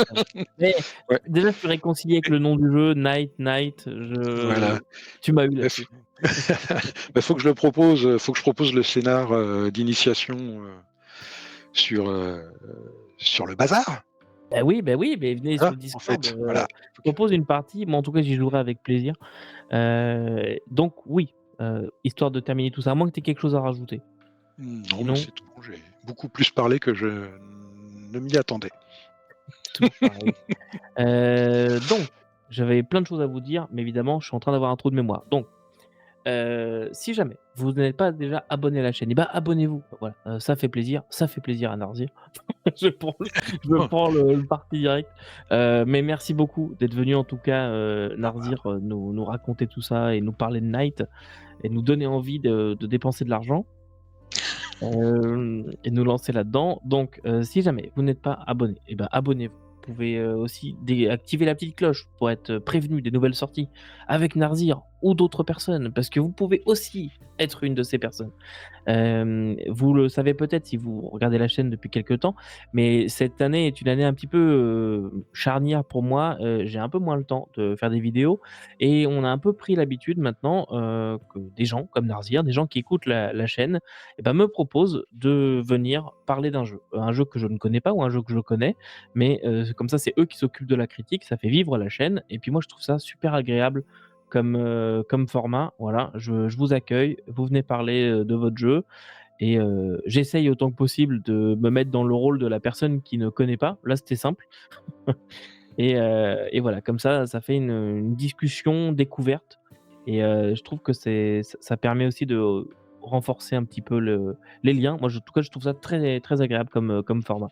mais Ouais, déjà je suis réconcilié avec le nom du jeu, Night. voilà. Tu m'as eu Il là-dessus. faut que je le propose, faut que je propose le scénar d'initiation sur, sur le bazar. Ben oui, mais venez sur Voilà, le en Discord. fait. Voilà. Je propose une partie. Moi, en tout cas, j'y jouerai avec plaisir. Donc oui, histoire de terminer tout ça, à moins que tu aies quelque chose à rajouter. Non, mais Sinon, c'est tout bon. J'ai beaucoup plus parlé que je ne m'y attendais. toujours pareil. Donc, j'avais plein de choses à vous dire, mais évidemment, je suis en train d'avoir un trou de mémoire. Donc, si jamais vous n'êtes pas déjà abonné à la chaîne, et bah, abonnez-vous. Voilà, ça fait plaisir à Narzir. Je prends le le parti direct. Mais merci beaucoup d'être venu en tout cas, Narzir, nous raconter tout ça et nous parler de Night et nous donner envie de dépenser de l'argent. Et nous lancer là-dedans. Donc, si jamais vous n'êtes pas abonné, et ben, abonnez-vous. Vous pouvez, aussi activer la petite cloche pour être prévenu des nouvelles sorties avec Narzir ou d'autres personnes, parce que vous pouvez aussi être une de ces personnes. Vous le savez peut-être si vous regardez la chaîne depuis quelque temps, mais cette année est une année un petit peu, charnière pour moi. J'ai un peu moins le temps de faire des vidéos et on a un peu pris l'habitude maintenant, que des gens comme Narzir, des gens qui écoutent la chaîne et ben, me proposent de venir parler d'un jeu. Un jeu que je ne connais pas ou un jeu que je connais, mais comme ça, c'est eux qui s'occupent de la critique, ça fait vivre la chaîne et puis moi, je trouve ça super agréable comme format. Voilà, je vous accueille, vous venez parler, de votre jeu et j'essaye autant que possible de me mettre dans le rôle de la personne qui ne connaît pas. Là, c'était simple et voilà, comme ça fait une discussion découverte et je trouve que ça permet aussi de renforcer un petit peu les liens. Moi, en tout cas, je trouve ça très très agréable comme format.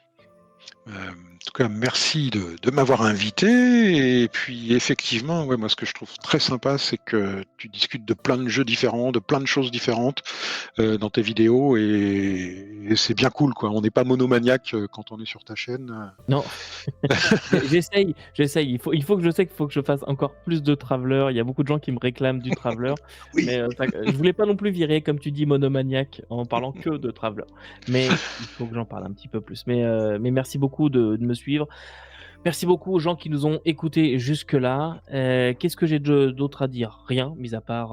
En tout cas, merci de m'avoir invité. Et puis, effectivement, ouais, moi, ce que je trouve très sympa, c'est que tu discutes de plein de jeux différents, de plein de choses différentes dans tes vidéos, et c'est bien cool, quoi. On n'est pas monomaniaque quand on est sur ta chaîne. Non. J'essaye. Il faut que je sais qu'il faut que je fasse encore plus de Traveler. Il y a beaucoup de gens qui me réclament du Traveler, Oui, mais je voulais pas non plus virer, comme tu dis, monomaniaque en parlant que de Traveler. Mais il faut que j'en parle un petit peu plus. Mais merci beaucoup de me suivre. Merci beaucoup aux gens qui nous ont écoutés jusque-là. Qu'est-ce que j'ai d'autre à dire? Rien, mis à part,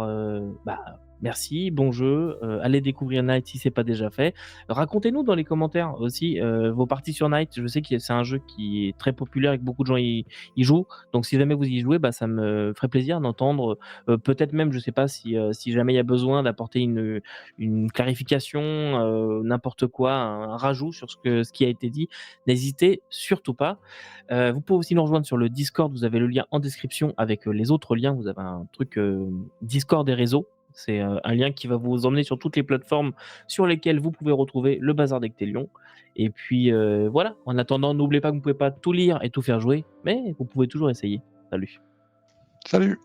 bah, merci, bon jeu, allez découvrir Night si c'est pas déjà fait. Racontez-nous dans les commentaires aussi, vos parties sur Night. Je sais que c'est un jeu qui est très populaire et que beaucoup de gens y jouent. Donc si jamais vous y jouez, bah, ça me ferait plaisir d'entendre, peut-être même, je sais pas si jamais il y a besoin d'apporter une clarification, n'importe quoi, un rajout sur ce qui a été dit. N'hésitez surtout pas. Vous pouvez aussi nous rejoindre sur le Discord, vous avez le lien en description avec, les autres liens. Vous avez un truc, Discord des réseaux. C'est, un lien qui va vous emmener sur toutes les plateformes sur lesquelles vous pouvez retrouver le Bazar d'Ectélion et puis, voilà. En attendant, n'oubliez pas que vous ne pouvez pas tout lire et tout faire jouer, mais vous pouvez toujours essayer. Salut. salut.